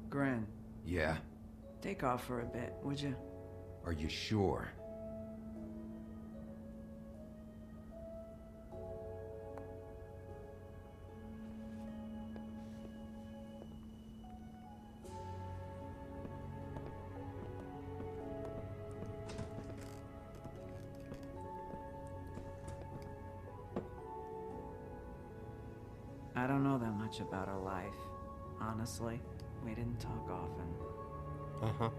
Gren, Yeah? take off for a bit, would you? Are you sure? I don't know that much about her life, honestly. We didn't talk often. Uh-huh.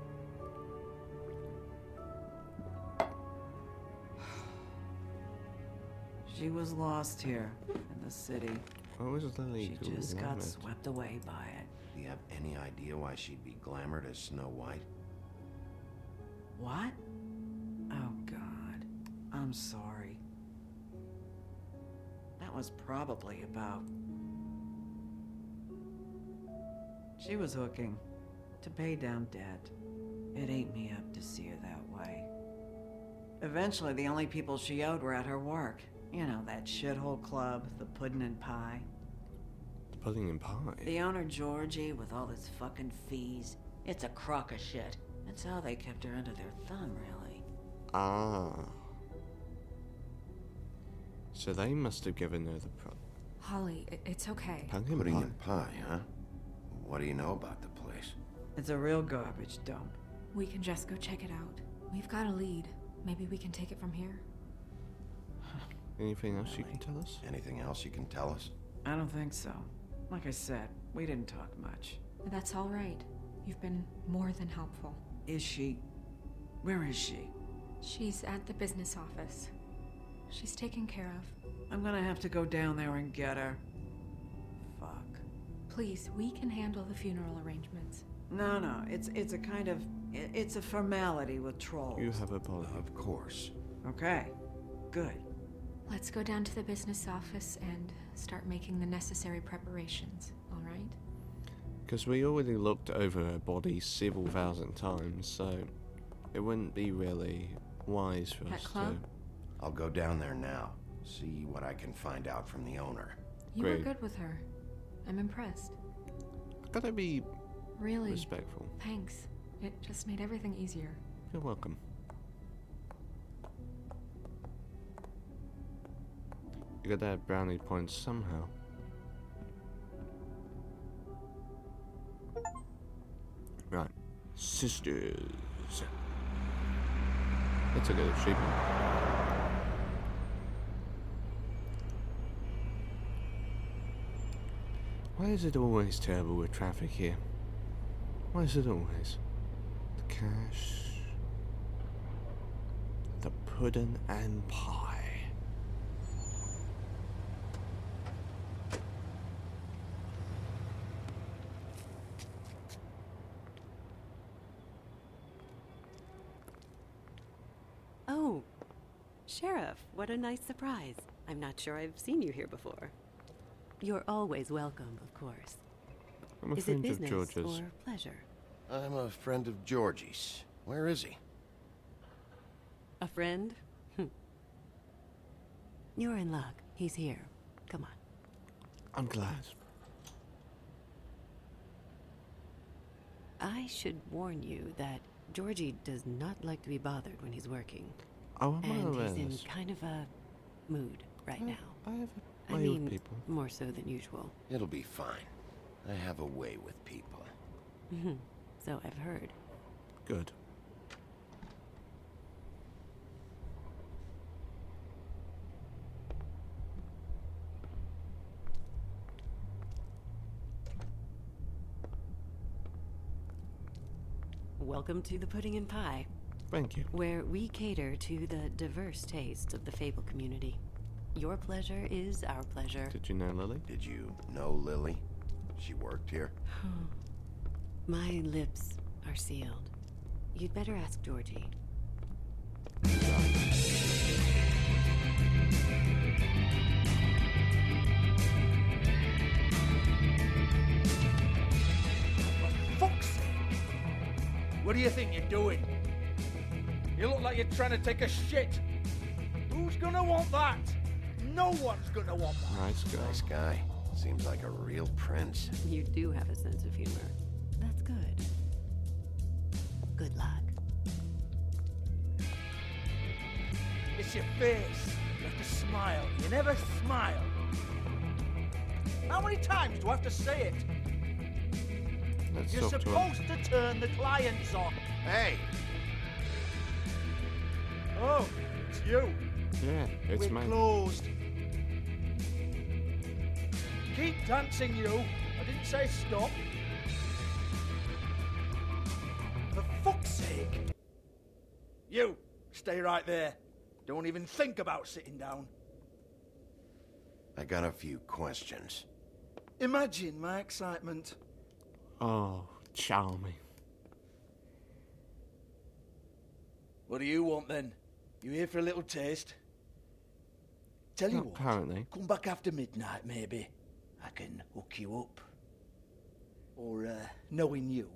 She was lost here in the city. What was Lily? She just got swept away by it. Do you have any idea why she'd be glamored as Snow White? What? Oh, God. I'm sorry. That was probably about... She was hooking to pay down debt. It ate me up to see her that way. Eventually, the only people she owed were at her work. You know, that shithole club, the Puddin' and Pie. The Pudding and Pie? The owner, Georgie, with all his fucking fees. It's a crock of shit. That's how they kept her under their thumb, really. Ah. So they must have given her the Holly, it's okay. Pudding and pie, huh? What do you know about the place? It's a real garbage dump. We can just go check it out. We've got a lead. Maybe we can take it from here. Anything else you can tell us? Anything else you can tell us? I don't think so. Like I said, we didn't talk much. That's all right. You've been more than helpful. Is she? Where is she? She's at the business office. She's taken care of. I'm gonna have to go down there and get her. Fuck. Please, we can handle the funeral arrangements. No, it's a kind of... It's a formality with trolls. You have a body. Of course. Okay, good. Let's go down to the business office and start making the necessary preparations, all right? Because we already looked over her body several thousand times, so it wouldn't be really wise for us to... I'll go down there now, see what I can find out from the owner. You were good with her. I'm impressed. I gotta be really respectful. Thanks. It just made everything easier. You're welcome. You gotta have brownie points somehow. Right. Sisters. That's a good achievement. Why is it always terrible with traffic here? Why is it always? The cash... The pudding and pie. Oh, Sheriff, what a nice surprise. I'm not sure I've seen you here before. You're always welcome, of course. I'm a Is friend it of business George's. or pleasure? I'm a friend of Georgie's. Where is he? A friend? You're in luck. He's here. Come on. I'm glad. I should warn you that Georgie does not like to be bothered when he's working. Oh, I'm and aware he's of in this. kind of a mood right now. I have a I way mean, with people. more so than usual. It'll be fine. I have a way with people. So I've heard. Good. Welcome to the Pudding and Pie. Thank you. Where we cater to the diverse tastes of the Fable community. Your pleasure is our pleasure. Did you know Lily? Did you know Lily? She worked here? My lips are sealed. You'd better ask Georgie. Fuck's sake! What do you think you're doing? You look like you're trying to take a shit. Who's gonna want that? No one's gonna want that. Nice guy. Nice guy. Seems like a real prince. You do have a sense of humor. That's good. Good luck. It's your face. You have to smile. You never smile. How many times do I have to say it? Let's You're talk to him. supposed to turn the clients on. Hey! Oh, it's you. Yeah, it's We're me. closed. Keep dancing, you. I didn't say stop. For fuck's sake! You, stay right there. Don't even think about sitting down. I got a few questions. Imagine my excitement. Oh, charming. What do you want then? You here for a little taste? Tell you what, Apparently. come back after midnight maybe. I can hook you up. Or, knowing you,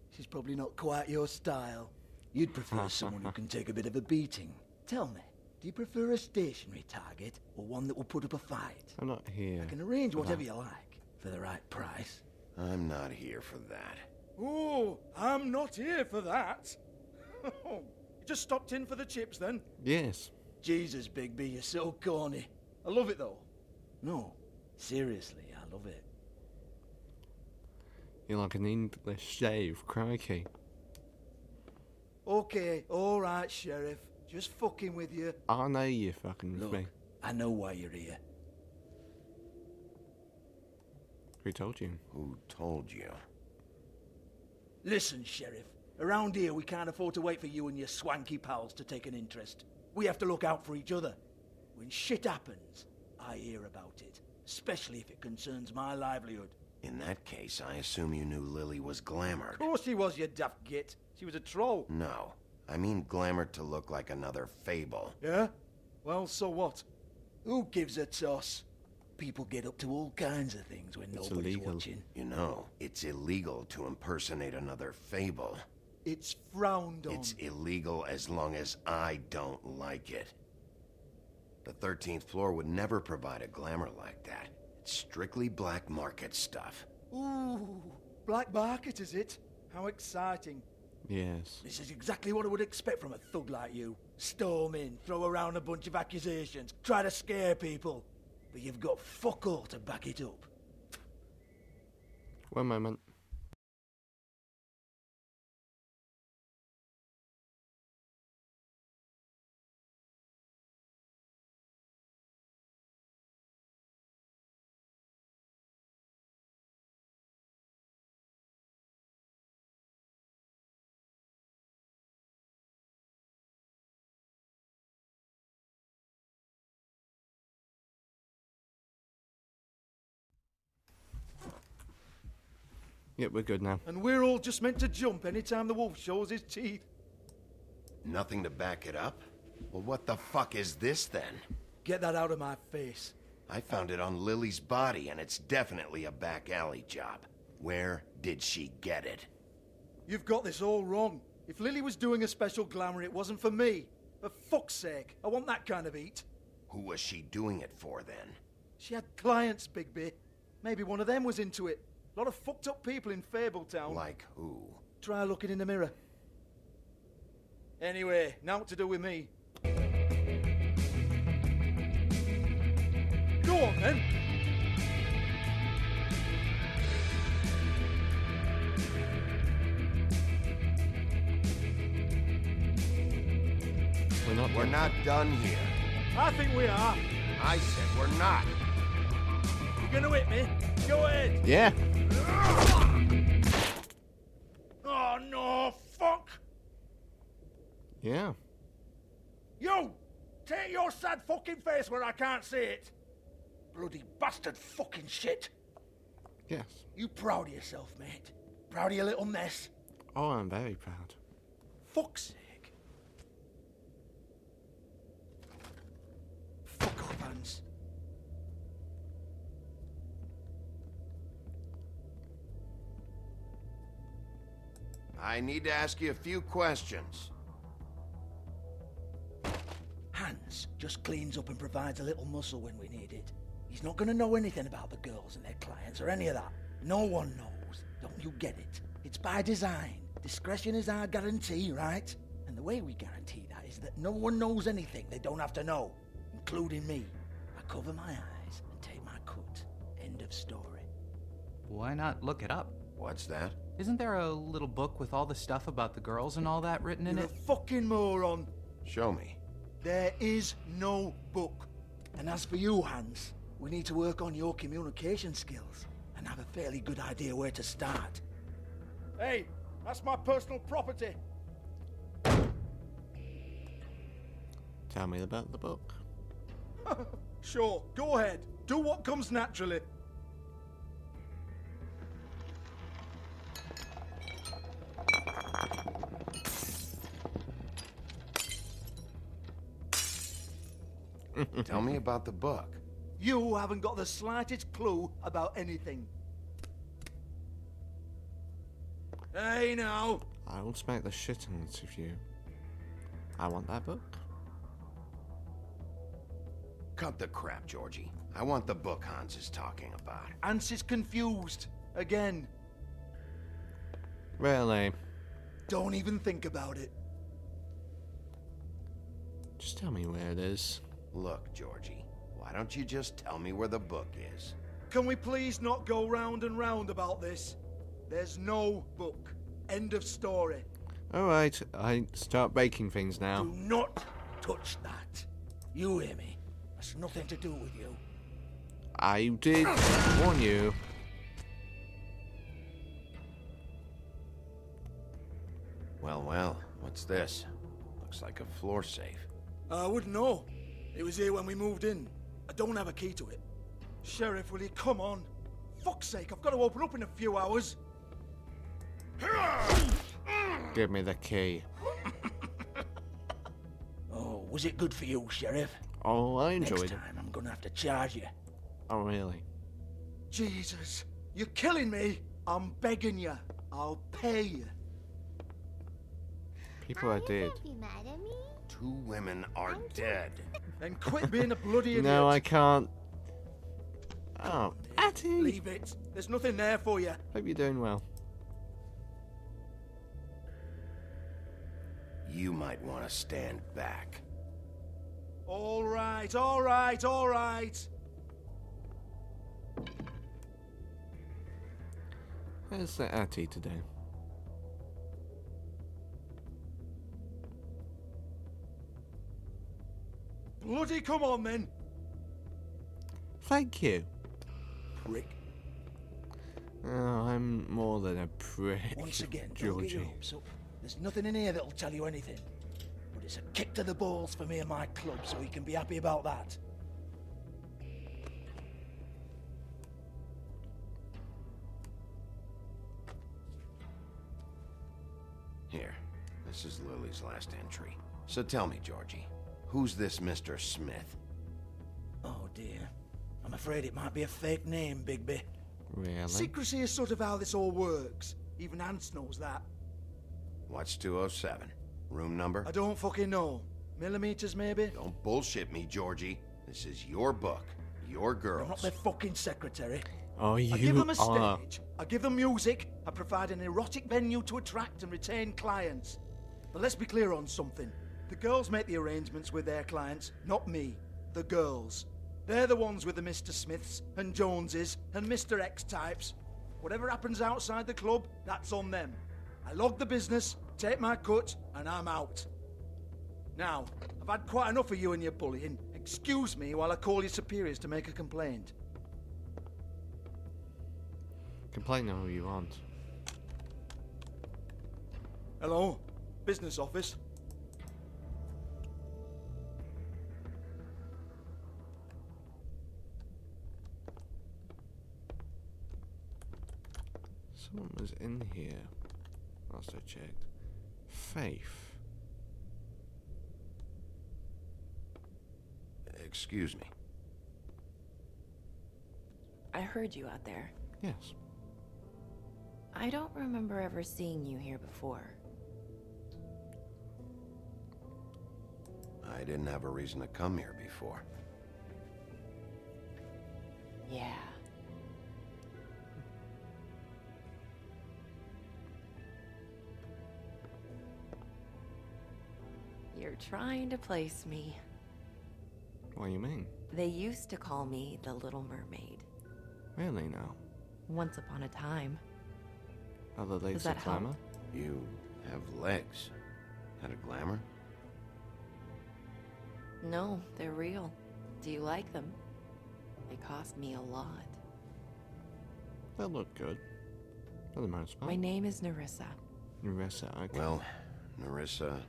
she's probably not quite your style. You'd prefer someone who can take a bit of a beating. Tell me, do you prefer a stationary target or one that will put up a fight? I'm not here. I can arrange whatever you like for the right price. I'm not here for that. Oh, I'm not here for that. You just stopped in for the chips then? Yes. Jesus, Bigby, you're so corny. I love it though. No, seriously, I love it. You're like an English shave, crikey. Okay, alright, Sheriff. Just fucking with you. I know you're fucking with Look, me. I know why you're here. Who told you? Who told you? Listen, Sheriff. Around here, we can't afford to wait for you and your swanky pals to take an interest. We have to look out for each other. When shit happens, I hear about it. Especially if it concerns my livelihood. In that case, I assume you knew Lily was glamored. Of course she was, you daft git. She was a troll. No. I mean glamored to look like another fable. Yeah? Well, so what? Who gives a toss? People get up to all kinds of things when It's nobody's illegal. watching. You know, it's illegal to impersonate another fable. It's frowned on. It's illegal as long as I don't like it. The 13th floor would never provide a glamour like that. It's strictly black market stuff. Ooh, black market is it? How exciting. Yes. This is exactly what I would expect from a thug like you. Storm in, throw around a bunch of accusations, try to scare people. But you've got fuck all to back it up. One moment. Yep, we're good now. And we're all just meant to jump anytime the wolf shows his teeth. Nothing to back it up? Well, what the fuck is this then? Get that out of my face. I found it on Lily's body, and it's definitely a back alley job. Where did she get it? You've got this all wrong. If Lily was doing a special glamour, it wasn't for me. For fuck's sake, I want that kind of eat. Who was she doing it for then? She had clients, Bigby. Maybe one of them was into it. A lot of fucked up people in Fabletown. Like who? Try looking in the mirror. Anyway, now what to do with me. Go on then. We're not done here. I think we are. I said we're not. You gonna hit me? Go ahead. Yeah. Oh no, fuck! Yeah. You! Take your sad fucking face where I can't see it! Bloody bastard fucking shit! Yes. You proud of yourself, mate? Proud of your little mess? Oh, I'm very proud. Fuck's sake. Fuck off, Hans. I need to ask you a few questions. Hans just cleans up and provides a little muscle when we need it. He's not gonna know anything about the girls and their clients or any of that. No one knows. Don't you get it? It's by design. Discretion is our guarantee, right? And the way we guarantee that is that no one knows anything they don't have to know, including me. I cover my eyes and take my cut. End of story. Why not look it up? What's that? Isn't there a little book with all the stuff about the girls and all that written in You're it? a fucking moron. Show me. There is no book. And as for you, Hans, we need to work on your communication skills and have a fairly good idea where to start. Hey, That's my personal property. Tell me about the book. Sure, go ahead. Do what comes naturally. Tell me about the book. You haven't got the slightest clue about anything. Hey, now. I will smack the shit out of you. I want that book. Cut the crap, Georgie. I want the book Hans is talking about. Hans is confused. Again. Really? Don't even think about it. Just tell me where it is. Look, Georgie, why don't you just tell me where the book is? Can we please not go round and round about this? There's no book. End of story. Alright, I start breaking things now. Do not touch that. You hear me? That's nothing to do with you. I did warn you. Well, well, what's this? Looks like a floor safe. I wouldn't know. It was here when we moved in. I don't have a key to it. Sheriff, will you come on? Fuck's sake, I've got to open up in a few hours. Give me the key. Oh, was it good for you, Sheriff? Oh, I enjoyed Next it. time I'm gonna have to charge you. Oh, really? Jesus, you're killing me. I'm begging you. I'll pay you. People are dead. Two women are dead. Then quit being a bloody idiot. No, I can't. Oh, Atty! Leave it. There's nothing there for you. Hope you're doing well. You might want to stand back. All right, all right, all right. Where's the Atty today? Bloody come on, then. Thank you. Prick. Oh, I'm more than a prick. Once again, don't get your Georgie. hopes up. There's nothing in here that'll tell you anything. But it's a kick to the balls for me and my club, so you can be happy about that. Here, this is Lily's last entry. So tell me, Georgie, who's this Mr. Smith? Oh dear. I'm afraid it might be a fake name, Bigby. Really? Secrecy is sort of how this all works. Even Hans knows that. What's 207? Room number? I don't fucking know. Millimeters, maybe? Don't bullshit me, Georgie. This is your book. Your girls. I'm not their fucking secretary. Oh, you I give them a are. stage. I give them music. I provide an erotic venue to attract and retain clients. But let's be clear on something. The girls make the arrangements with their clients, not me. The girls. They're the ones with the Mr. Smiths and Joneses and Mr. X types. Whatever happens outside the club, that's on them. I log the business, take my cut, and I'm out. Now, I've had quite enough of you and your bullying. Excuse me while I call your superiors to make a complaint. Complain all you want. Hello? Business office? Someone was in here last I checked. Faith. Excuse me. I heard you out there. Yes. I don't remember ever seeing you here before. I didn't have a reason to come here before. Yeah. You're trying to place me. What do you mean? They used to call me the Little Mermaid. Really now? Once upon a time. Are the legs Does that a glamour? help? You have legs. Had a glamour? No, they're real. Do you like them? They cost me a lot. They look good. For the most part. My name is Nerissa. Nerissa, okay. Well, Nerissa,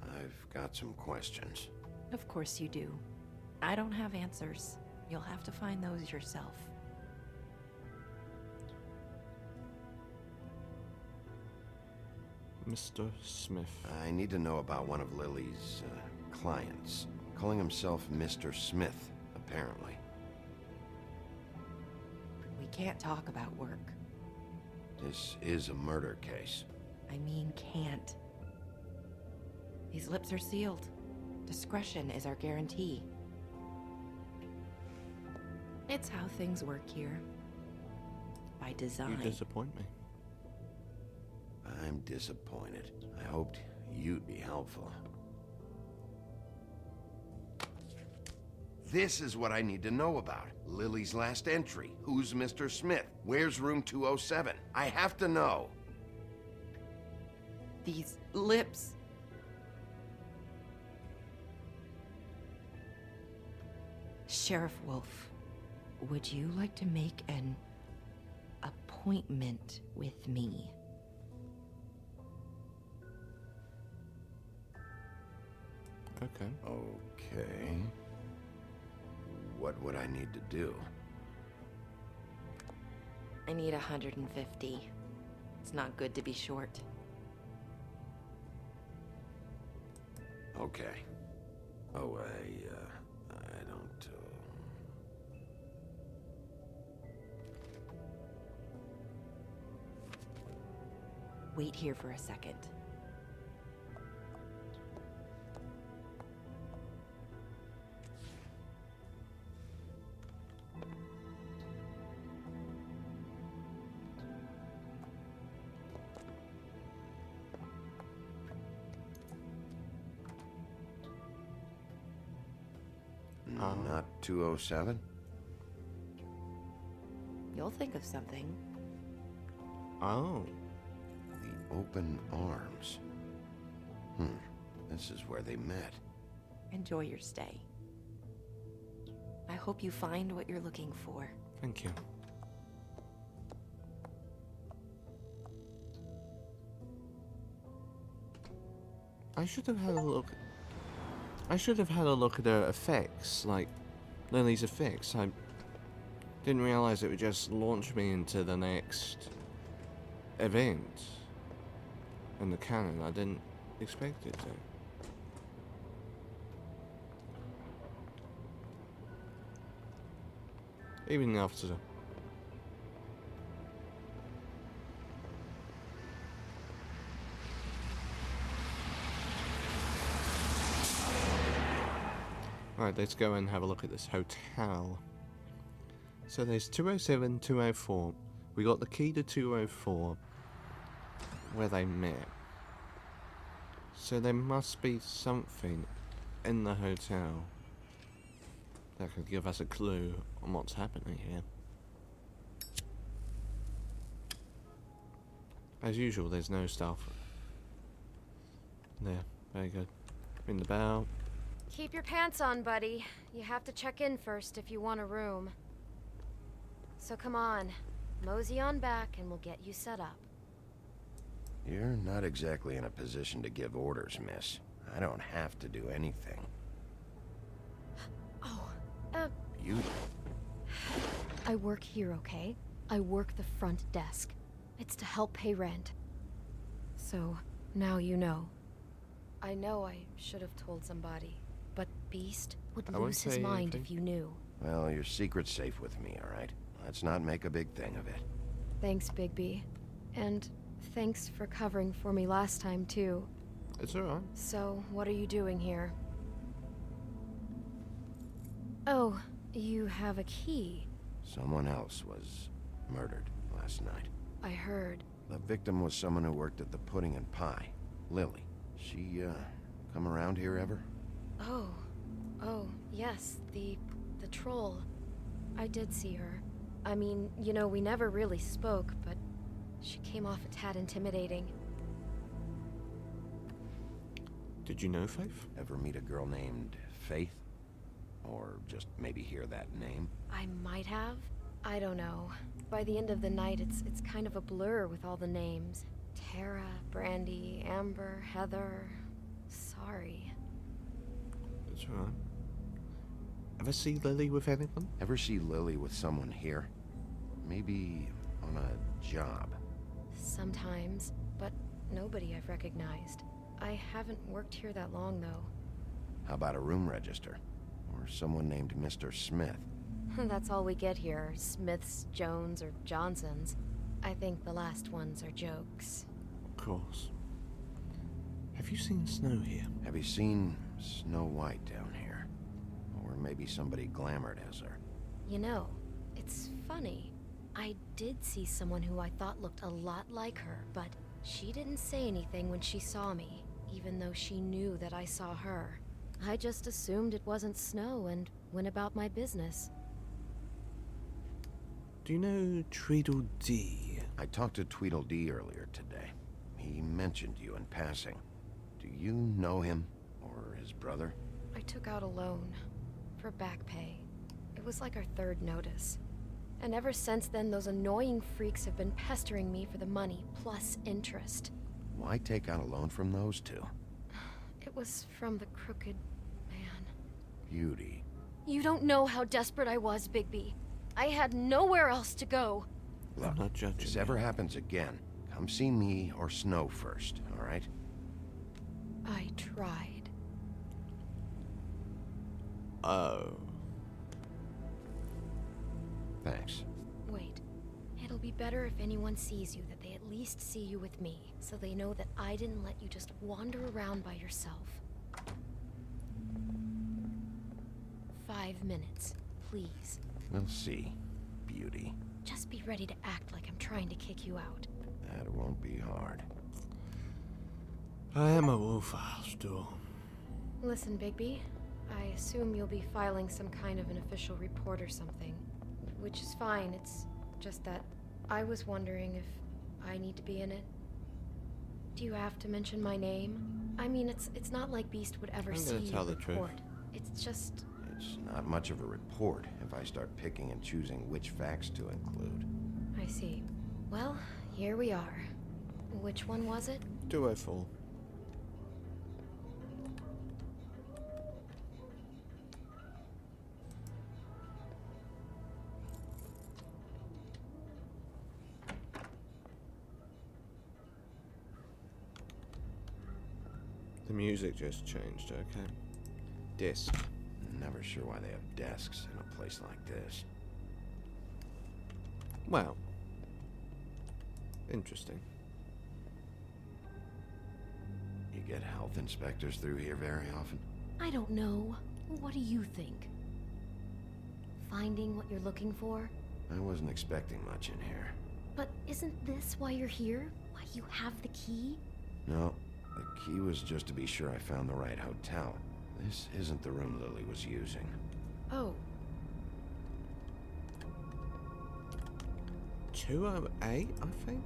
I've got some questions. Of course you do. I don't have answers. You'll have to find those yourself. Mr. Smith. I need to know about one of Lily's clients. Calling himself Mr. Smith, apparently. We can't talk about work. This is a murder case. I mean, can't. These lips are sealed. Discretion is our guarantee. It's how things work here. By design. You disappoint me. I'm disappointed. I hoped you'd be helpful. This is what I need to know about. Lily's last entry. Who's Mr. Smith? Where's room 207? I have to know. These lips. Sheriff Wolf, would you like to make an appointment with me? Okay. Okay. What would I need to do? I need 150. It's not good to be short. Okay. Oh, I don't, Wait here for a second. Not 207? You'll think of something. Oh. The open arms. This is where they met. Enjoy your stay. I hope you find what you're looking for. Thank you. I should have had a look. I should have had a look at her effects, like Lily's effects. I didn't realize it would just launch me into the next event in the canon. I didn't expect it to. Even after. Alright, let's go and have a look at this hotel. So there's 207, 204. We got the key to 204, where they met. So there must be something in the hotel that could give us a clue on what's happening here. As usual, there's no stuff. There, very good. Ring the bell. Keep your pants on, buddy. You have to check in first if you want a room. So come on, mosey on back and we'll get you set up. You're not exactly in a position to give orders, miss. I don't have to do anything. Oh, You... I work here, okay? I work the front desk. It's to help pay rent. So, now you know. I know I should have told somebody, but Beast would lose his mind if you knew. Well, your secret's safe with me, alright? Let's not make a big thing of it. Thanks, Bigby. And thanks for covering for me last time, too. It's alright. So, what are you doing here? Oh, you have a key. Someone else was murdered last night. I heard. The victim was someone who worked at the Pudding and Pie. Lily. She, come around here ever? Oh, yes, the troll. I did see her. I mean, you know, we never really spoke, but she came off a tad intimidating. Did you know Faith? Ever meet a girl named Faith? Or just maybe hear that name? I might have. I don't know. By the end of the night, it's kind of a blur with all the names. Kara, Brandy, Amber, Heather. Sorry. That's alright. Ever see Lily with anyone? Ever see Lily with someone here? Maybe on a job. Sometimes, but nobody I've recognized. I haven't worked here that long, though. How about a room register? Or someone named Mr. Smith? That's all we get here. Smiths, Jones, or Johnsons. I think the last ones are jokes. Of course. Have you seen Snow here? Have you seen Snow White down here? Or maybe somebody glamored as her? You know, it's funny. I did see someone who I thought looked a lot like her, but she didn't say anything when she saw me, even though she knew that I saw her. I just assumed it wasn't Snow and went about my business. Do you know Tweedledee? I talked to Tweedledee earlier today. He mentioned you in passing. Do you know him? Or his brother? I took out a loan for back pay. It was like our third notice. And ever since then, those annoying freaks have been pestering me for the money, plus interest. Why take out a loan from those two? It was from the crooked man. Beauty. You don't know how desperate I was, Bigby. I had nowhere else to go. Look, I'm not judging if this you. ever happens again, come see me or Snow first, all right? I tried. Oh. Thanks. Wait. It'll be better if anyone sees you that they at least see you with me, so they know that I didn't let you just wander around by yourself. 5 minutes, please. We'll see, Beauty. Just be ready to act like I'm trying to kick you out. That won't be hard. I am a wolf after all. Listen, Bigby. I assume you'll be filing some kind of an official report or something. Which is fine, it's just that I was wondering if I need to be in it. Do you have to mention my name? I mean, it's not like Beast would ever see you report. It's just... It's not much of a report if I start picking and choosing which facts to include. I see. Well, here we are. Which one was it? 204. The music just changed, okay. Disc. Never sure why they have desks in a place like this. Well. Interesting. You get health inspectors through here very often? I don't know. What do you think? Finding what you're looking for? I wasn't expecting much in here. But isn't this why you're here? Why you have the key? No, the key was just to be sure I found the right hotel. This isn't the room Lily was using. Oh. 208, I think?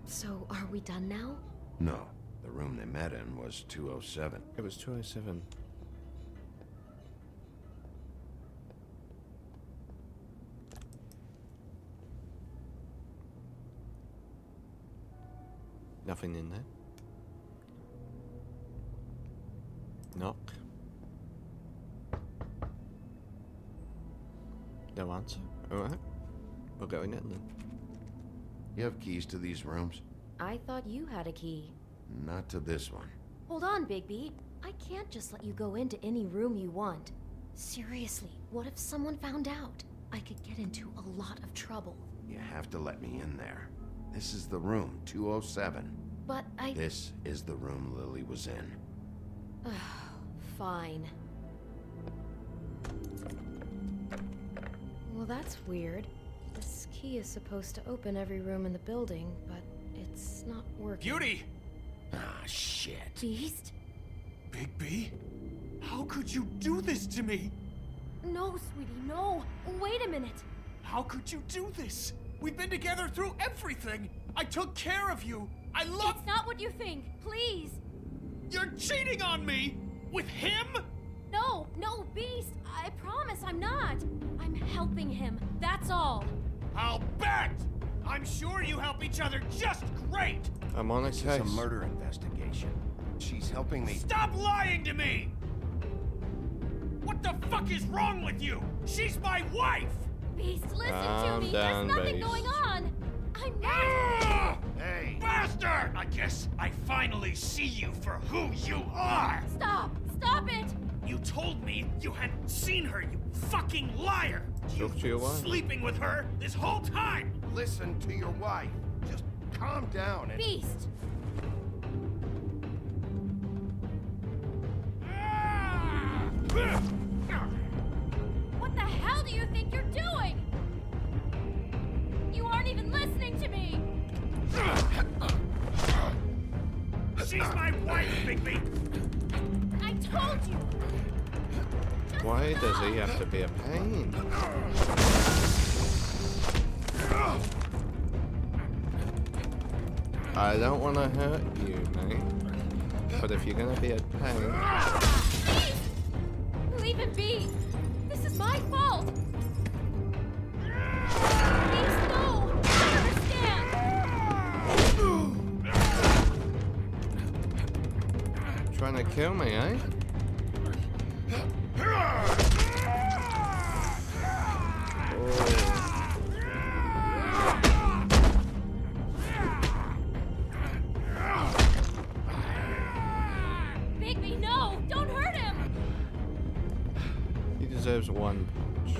So, are we done now? No, the room they met in was 207. It was 207. Nothing in there. Knock. No answer. Alright. We'll go in then. You have keys to these rooms? I thought you had a key. Not to this one. Hold on, Bigby. I can't just let you go into any room you want. Seriously, what if someone found out? I could get into a lot of trouble. You have to let me in there. This is the room, 207. But I... This is the room Lily was in. Fine. Well, that's weird. This key is supposed to open every room in the building, but it's not working. Beauty! Ah, shit. Beast? Bigby? How could you do this to me? No, sweetie, no. Wait a minute. How could you do this? We've been together through everything. I took care of you. I love... It's not what you think. Please. You're cheating on me! With him? No, Beast. I promise I'm not. I'm helping him. That's all. I'll bet! I'm sure you help each other just great! I'm on a This case. is a murder investigation. She's helping me. Stop lying to me! What the fuck is wrong with you? She's my wife! Beast, listen Calm to me. down, There's nothing Beast. going on. I'm not. Hey! Bastard! I guess I finally see you for who you are! Stop! Stop it! You told me you hadn't seen her, you fucking liar! Talk to your wife. Sleeping with her this whole time! Listen to your wife. Just calm down and... Beast! What the hell do you think you're doing? You aren't even listening to me! She's my wife, Bigby! I told you! Why does he have to be a pain? I don't want to hurt you, mate. But if you're gonna be a pain... Beast! Leave him be! This is my fault! Beast, no! I understand! Trying to kill me, eh? Bigby, no! Don't hurt him! He deserves one punch.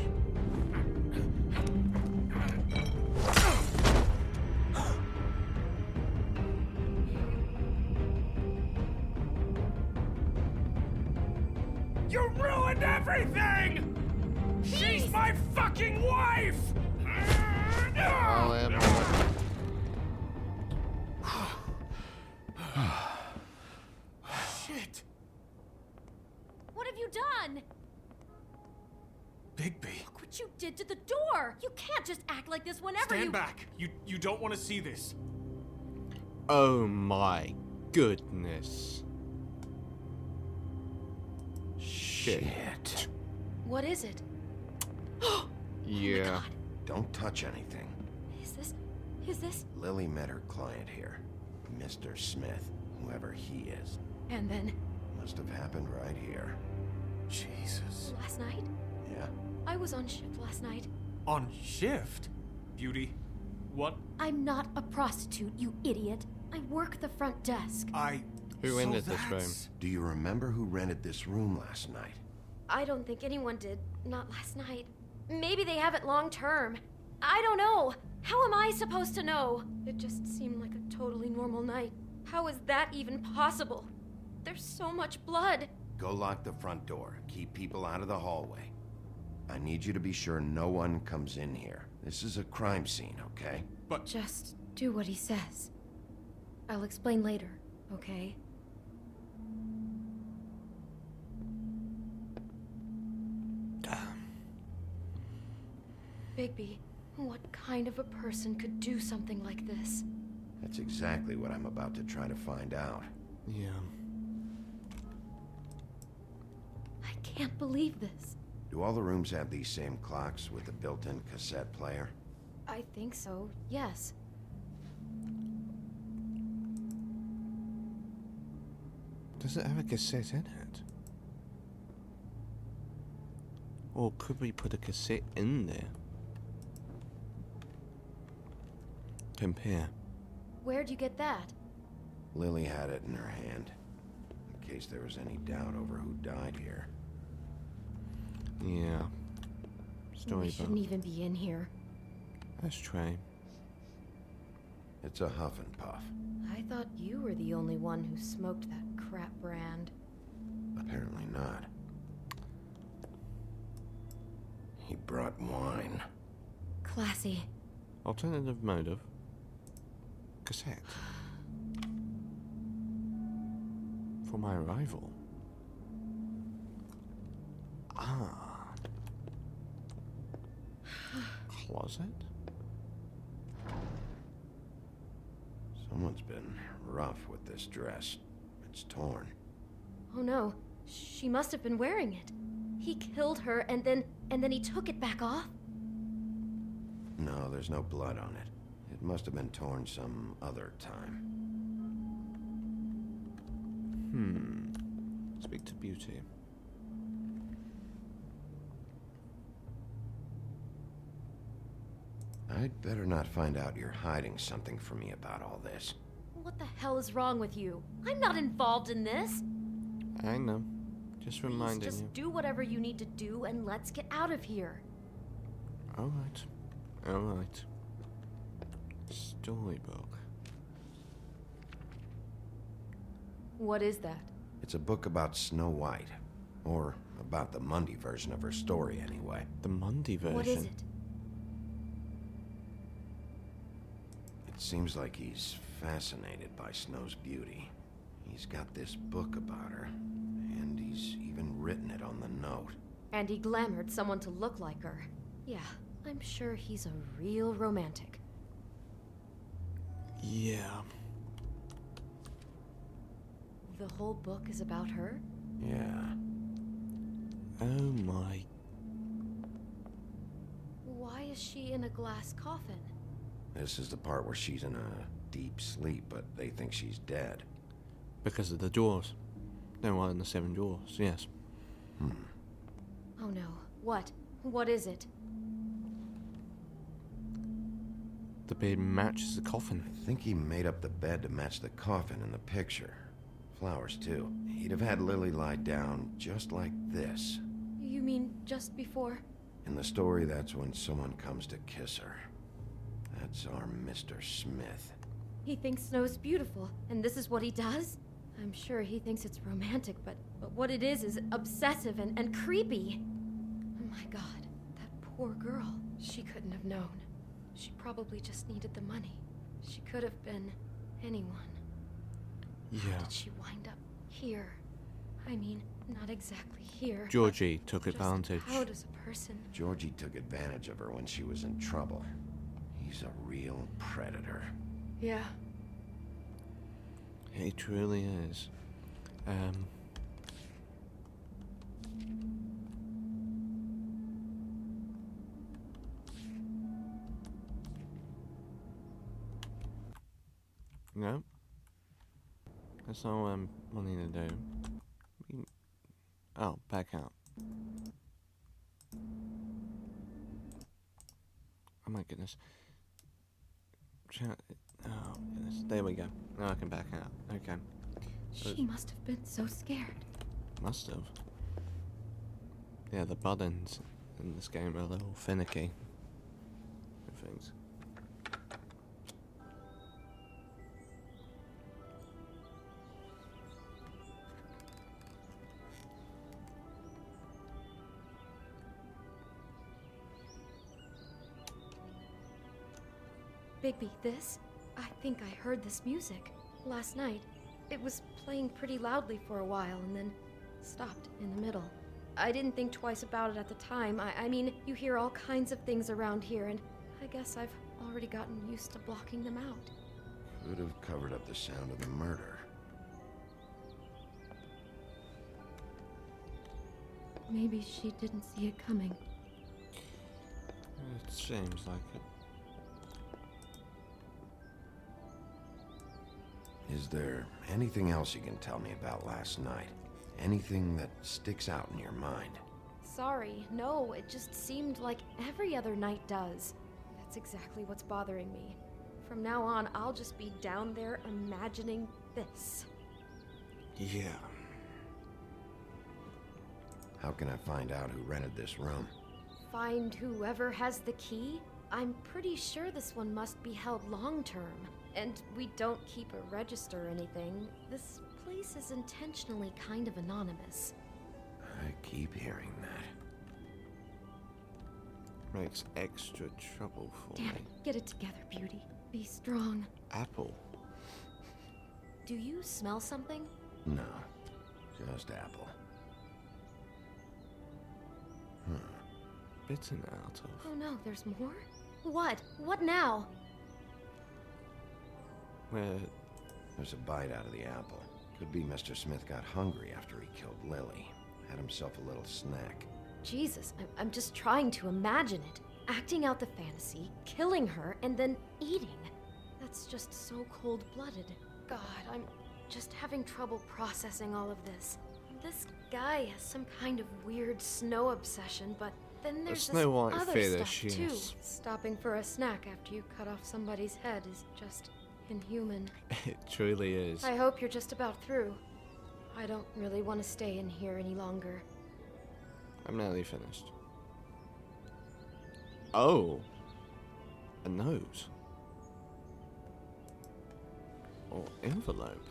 You ruined everything! She's my fucking wife! I'll have Shit! What have you done? Bigby. Look what you did to the door! You can't just act like this whenever you— Stand back. You don't want to see this. Oh my goodness. Shit. What is it? Yeah. Don't touch anything. Is this? Lily met her client here. Mr. Smith, whoever he is. And then? Must have happened right here. Jesus. Last night? Yeah. I was on shift last night. On shift? Beauty, what? I'm not a prostitute, you idiot. I work the front desk. Who rented this room? Do you remember who rented this room last night? I don't think anyone did. Not last night. Maybe they have it long term. I don't know. How am I supposed to know? It just seemed like a totally normal night. How is that even possible? There's so much blood. Go lock the front door. Keep people out of the hallway. I need you to be sure no one comes in here. This is a crime scene, okay? But just do what he says. I'll explain later, okay? Bigby, what kind of a person could do something like this? That's exactly what I'm about to try to find out. Yeah. I can't believe this. Do all the rooms have these same clocks with a built-in cassette player? I think so, yes. Does it have a cassette in it? Or could we put a cassette in there? Compare. Where'd you get that? Lily had it in her hand, in case there was any doubt over who died here. Yeah. We shouldn't even be in here. That's true. It's a huff and puff. I thought you were the only one who smoked that crap brand. Apparently not. He brought wine. Classy. Alternative motive. Cassette. For my rival. Ah. Closet? Someone's been rough with this dress. It's torn. Oh no, she must have been wearing it. He killed her and then he took it back off? No, there's no blood on it. It must have been torn some other time. Speak to Beauty. I'd better not find out you're hiding something from me about all this. What the hell is wrong with you? I'm not involved in this. I know. Just reminding Just you. do whatever you need to do and let's get out of here. Alright. Alright. Storybook. What is that? It's a book about Snow White. Or about the Mundy version of her story, anyway. The Mundy version? What is it? It seems like he's fascinated by Snow's beauty. He's got this book about her, and he's even written it on the note. And he glamoured someone to look like her. Yeah, I'm sure he's a real romantic. Yeah. The whole book is about her? Yeah. Oh my. Why is she in a glass coffin? This is the part where she's in a deep sleep, but they think she's dead. Because of the dwarves. No one in the 7 dwarves, yes. Oh no. What? What is it? The bed matches the coffin. I think he made up the bed to match the coffin in the picture. Flowers, too. He'd have had Lily lie down just like this. You mean just before? In the story, that's when someone comes to kiss her. That's our Mr. Smith. He thinks Snow's beautiful, and this is what he does? I'm sure he thinks it's romantic, but what it is obsessive and creepy. Oh my god, that poor girl. She couldn't have known. She probably just needed the money. She could have been anyone. Yeah. How did she wind up here? I mean, not exactly here. Georgie took advantage. How does a person... Georgie took advantage of her when she was in trouble. He's a real predator. Yeah. He truly is. No. That's not what I'm wanting to do. Oh, back out. Oh my goodness. Oh goodness. There we go. Now I can back out. Okay. She must have been so scared. Must have. Yeah, the buttons in this game are a little finicky. Things. Bigby, this? I think I heard this music last night. It was playing pretty loudly for a while and then stopped in the middle. I didn't think twice about it at the time. I mean, you hear all kinds of things around here, and I guess I've already gotten used to blocking them out. Could have covered up the sound of the murder. Maybe she didn't see it coming. It seems like it. Is there anything else you can tell me about last night? Anything that sticks out in your mind? Sorry, no, it just seemed like every other night does. That's exactly what's bothering me. From now on, I'll just be down there imagining this. Yeah. How can I find out who rented this room? Find whoever has the key? I'm pretty sure this one must be held long-term. And we don't keep a register or anything. This place is intentionally kind of anonymous. I keep hearing that. Makes extra trouble for Damn me. it, get it together, Beauty. Be strong. Apple. Do you smell something? No, just apple. Bitten out of. Oh no, there's more? What? What now? Where? There's a bite out of the apple. Could be Mr. Smith got hungry after he killed Lily. Had himself a little snack. Jesus, I'm just trying to imagine it. acting out the fantasy, killing her, and then eating. That's just so cold-blooded. God, I'm just having trouble processing all of this. This guy has some kind of weird snow obsession, but then there's this Snow White other fetish, stuff too. yes. Stopping for a snack after you cut off somebody's head is just inhuman. It truly is. I hope you're just about through. I don't really want to stay in here any longer. I'm nearly finished. Oh. A note. Or envelope.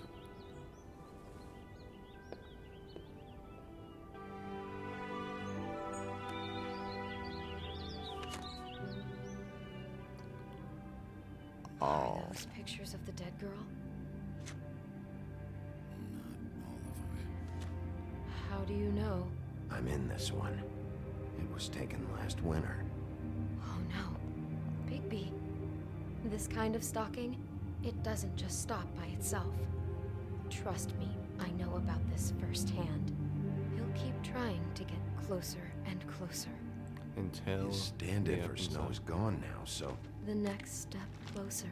Are those pictures of the dead girl? How do you know? I'm in this one. It was taken last winter. Oh no. Bigby. This kind of stalking, it doesn't just stop by itself. Trust me, I know about this firsthand. He'll keep trying to get closer and closer. Until His stand-in for snow is gone now, so... The next step closer.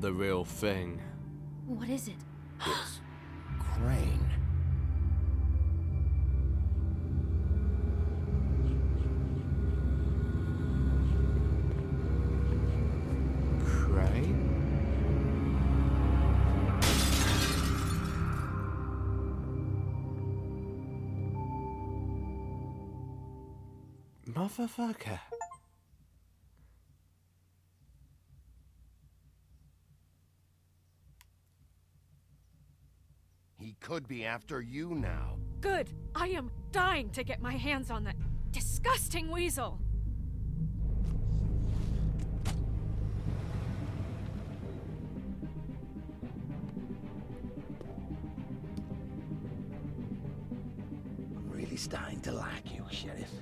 the real thing. What is it? It's Crane. Crane? Motherfucker. He could be after you now. Good. I am dying to get my hands on that disgusting weasel. I'm really starting to like you, Sheriff.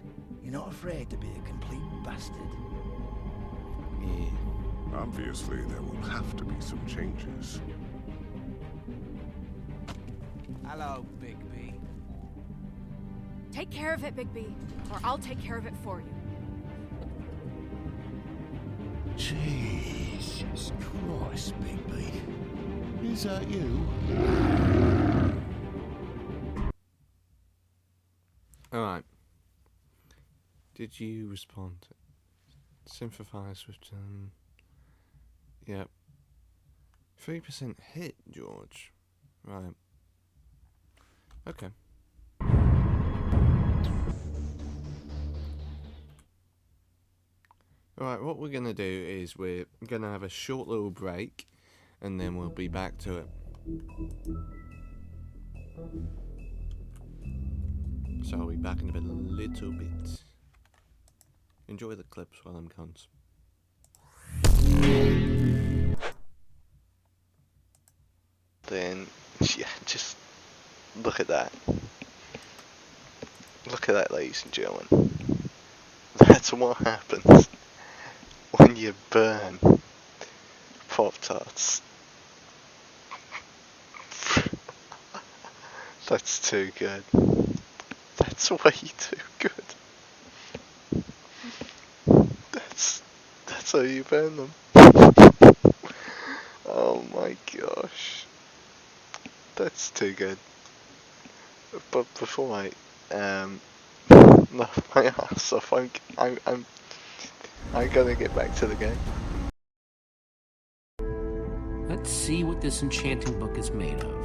You're not afraid to be a complete bastard. Yeah. Obviously, there will have to be some changes. Hello, Bigby. Take care of it, Bigby, or I'll take care of it for you. Jesus Christ, Bigby. Is that you? Alright. Did you respond? Sympathize with them. Yep. 3% hit, George. Right. Okay. Alright, what we're going to do is we're going to have a short little break and then we'll be back to it. So I'll be back in a little bit. Enjoy the clips while I'm cons. Then, yeah, just look at that. Look at that, ladies and gentlemen. That's what happens when you burn Pop-Tarts. That's too good. That's way too good. That's how you burn them. Oh my gosh. That's too good. But before I knock my ass off, I'm gonna get back to the game. Let's see what this enchanting book is made of.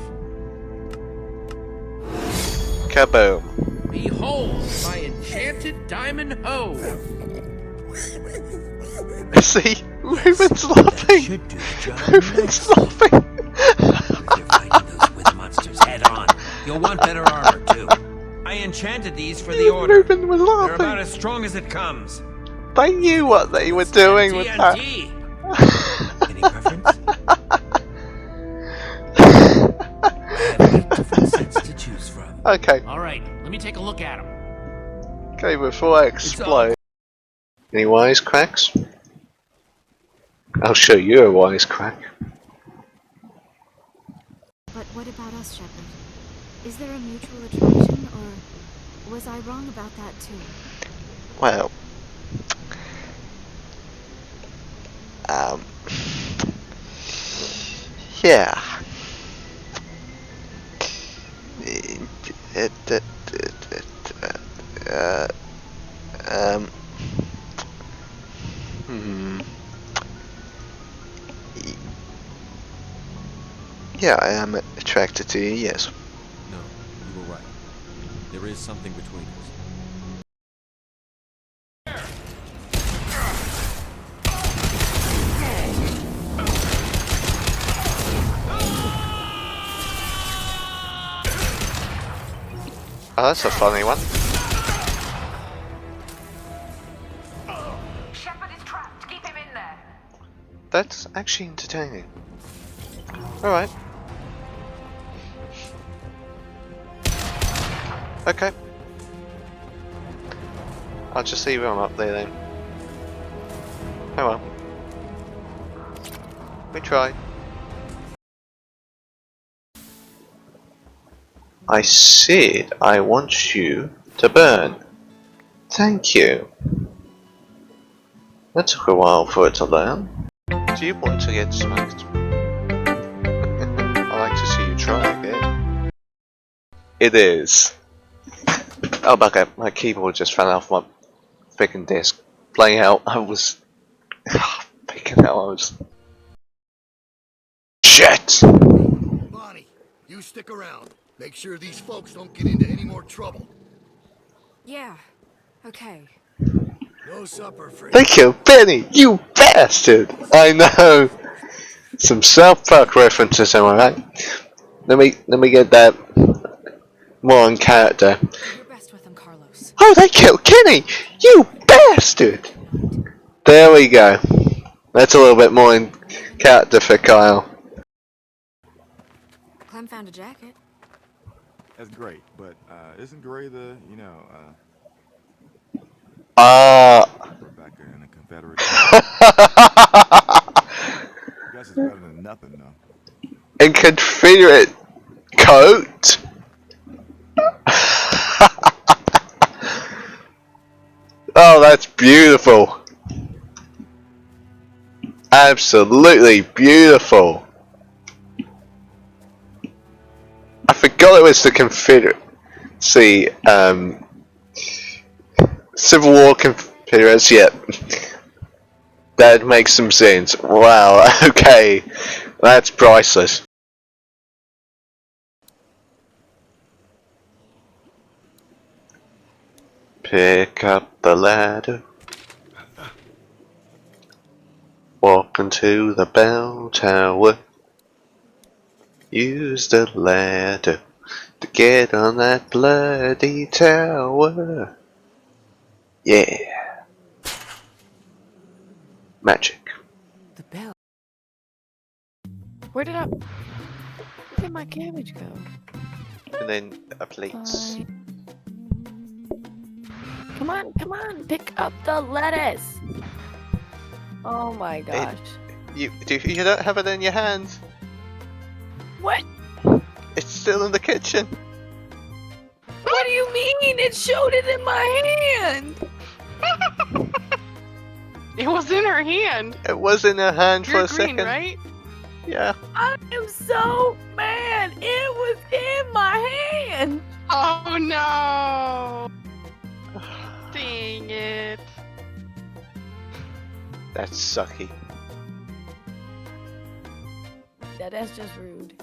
Kaboom. Behold, my enchanted diamond hoe! See? Ruben's laughing! Ruben's laughing! With monsters head on. You'll want better armor, too. I enchanted these for the order. Ruben was laughing. They're about as strong as it comes. They knew what they were doing with that. Any preference? I have 8 different sets to choose from. Okay. Alright, let me take a look at them. Okay, before I explode. Any wisecracks? I'll show you a wisecrack. But what about us, Shepard? Is there a mutual attraction, or was I wrong about that too? Well, Yeah. Yeah, I am attracted to you, yes. No, you were right. There is something between us. Oh, that's a funny one. Shepard is trapped. Keep him in there. That's actually entertaining. Alright. Okay. I'll just leave him up there then. Oh well. We tried. I said I want you to burn. Thank you. That took a while for it to learn. Do you want to get smoked? I like to see you try again. It is. Oh bugger, my keyboard just fell off my freaking desk. Playing out, I was... Picking out, I was... Shit! Bonnie, you stick around. Make sure these folks don't get into any more trouble. Yeah. Okay. No supper for Thank you, Benny, you bastard! I know! Some South Park references, am I right? Let me get that more on character. Oh, they killed Kenny! You bastard! There we go. That's a little bit more in character for Kyle. Clem found a jacket. That's great, but isn't Gray the, Rebecca in a Confederate? I guess it's better than nothing, though. In Confederate coat? Oh, that's beautiful. Absolutely beautiful. I forgot it was the Confederacy, Civil War Confederacy, yeah. That makes some sense. Wow, okay. That's priceless. Pick up the ladder. Walk into the bell tower. Use the ladder to get on that bloody tower. Yeah. Magic. The bell. Where did my cabbage go? And then a plates. Come on, pick up the lettuce. Oh my gosh. You don't have it in your hands. What? It's still in the kitchen. What do you mean? It showed it in my hand. It was in her hand. It was in her hand for You're a green, second. right? Yeah. I am so mad. It was in my hand. Oh no. Dang it. That's sucky. Yeah, that's just rude.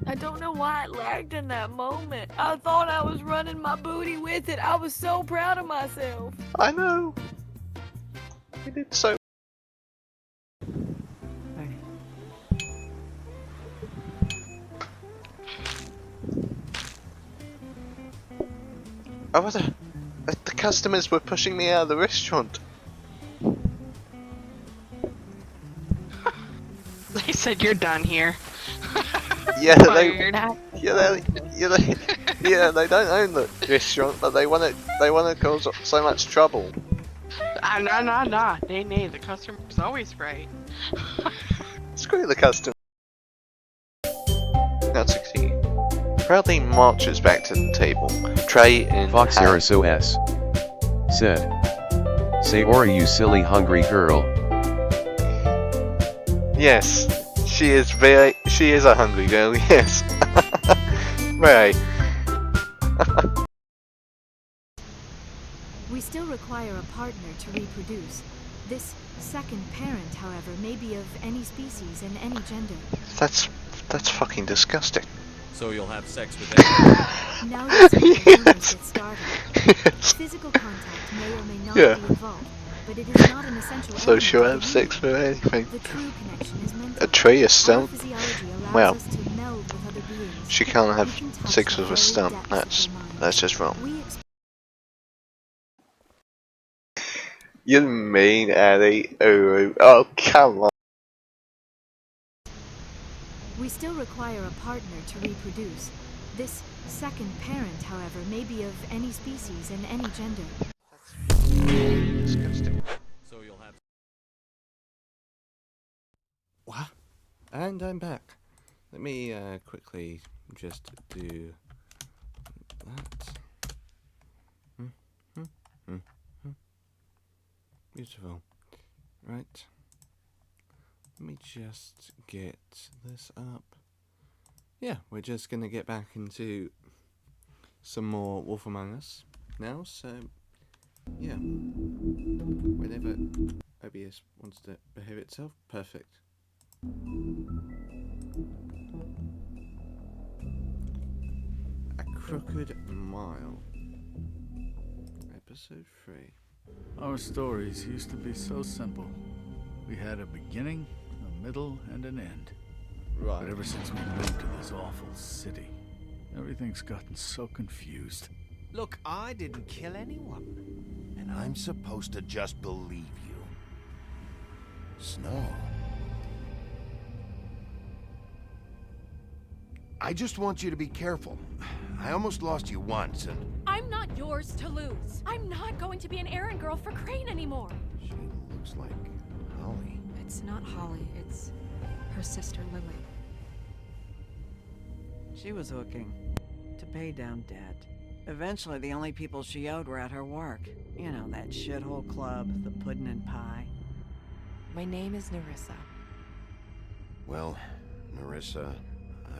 I don't know why it lagged in that moment. I thought I was running my booty with it. I was so proud of myself. I know. We did so. Oh, the customers were pushing me out of the restaurant. They said you're done here. Yeah, they don't own the restaurant, but they want to cause so much trouble. Nah. Nay, the customer's always right. Screw the customer. Now 16. Proudly marches back to the table, tray in Fox hand. Ariso S. said, Say Ori, you silly hungry girl. Yes, she is a hungry girl, yes. Right. We still require a partner to reproduce. This second parent, however, may be of any species and any gender. That's fucking disgusting. So you'll have sex with them? Now you see how rumors get started. Physical contact may or may not be involved, but it is not an essential So element she'll of have the sex with anything. The true connection is mental. A tree, a Our stump. physiology allows Well, us to meld with other beings. she can't have We can touch sex the with a very stump. depths of That's their just wrong. mind. You mean Addy? Oh, come on. We still require a partner to reproduce. This second parent, however, may be of any species and any gender. Disgusting. So you'll have... What? And I'm back. Let me quickly just do that. Beautiful. Right. Let me just get this up. Yeah, we're just gonna get back into some more Wolf Among Us now, so yeah. Whenever OBS wants to behave itself, perfect. A Crooked Mile. Episode 3. Our stories used to be so simple. We had a beginning, a middle, and an end. Right. But ever since we moved to this awful city, everything's gotten so confused. Look, I didn't kill anyone. And I'm supposed to just believe you. Snow. I just want you to be careful. I almost lost you once, and... I'm not yours to lose. I'm not going to be an errand girl for Crane anymore. She looks like Holly. It's not Holly, it's her sister Lily. She was hooking to pay down debt. Eventually, the only people she owed were at her work. You know, that shithole club, the Puddin' and Pie. My name is Nerissa. Well, Nerissa,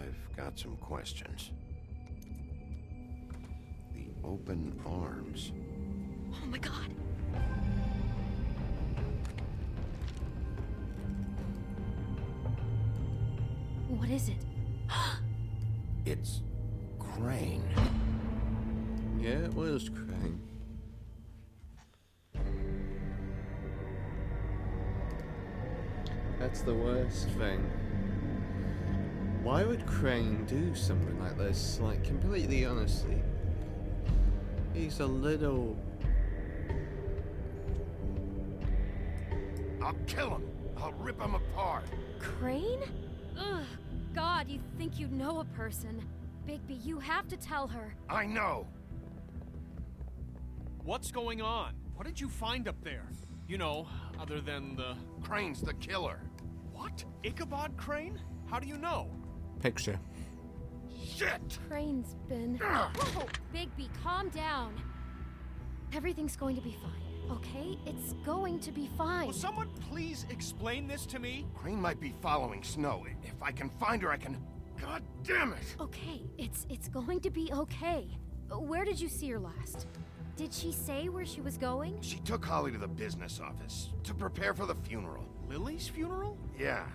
I've got some questions. The open arms. Oh my god. What is it? It's Crane. Yeah, it was Crane. That's the worst thing. Why would Crane do something like this? Like, completely honestly. He's a little... I'll kill him. I'll rip him apart. Crane? Ugh, God, you think you know a person. Bigby, you have to tell her. I know. What's going on? What did you find up there? You know, other than the... Crane's the killer. What? Ichabod Crane? How do you know? Picture. Shit! Crane's been... Whoa, Bigby, calm down. Everything's going to be fine, okay? It's going to be fine. Will someone please explain this to me? Crane might be following Snow. If I can find her, I can... God damn it! Okay, it's going to be okay. Where did you see her last? Did she say where she was going? She took Holly to the business office to prepare for the funeral. Lily's funeral? Yeah.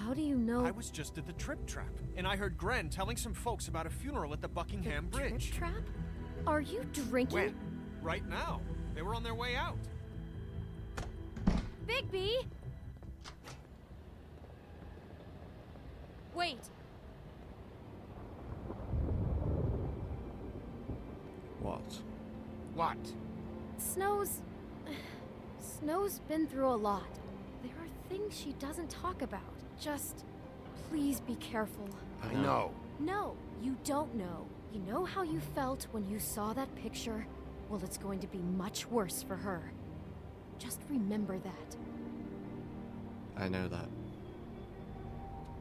How do you know? I was just at the Trip Trap, and I heard Gren telling some folks about a funeral at the Buckingham Bridge. Trip Trap? Are you drinking? When? Right now. They were on their way out. Bigby! Wait. What? What? Snow's been through a lot. There are things she doesn't talk about. Just, please be careful. I know. No, you don't know. You know how you felt when you saw that picture? Well, it's going to be much worse for her. Just remember that. I know that.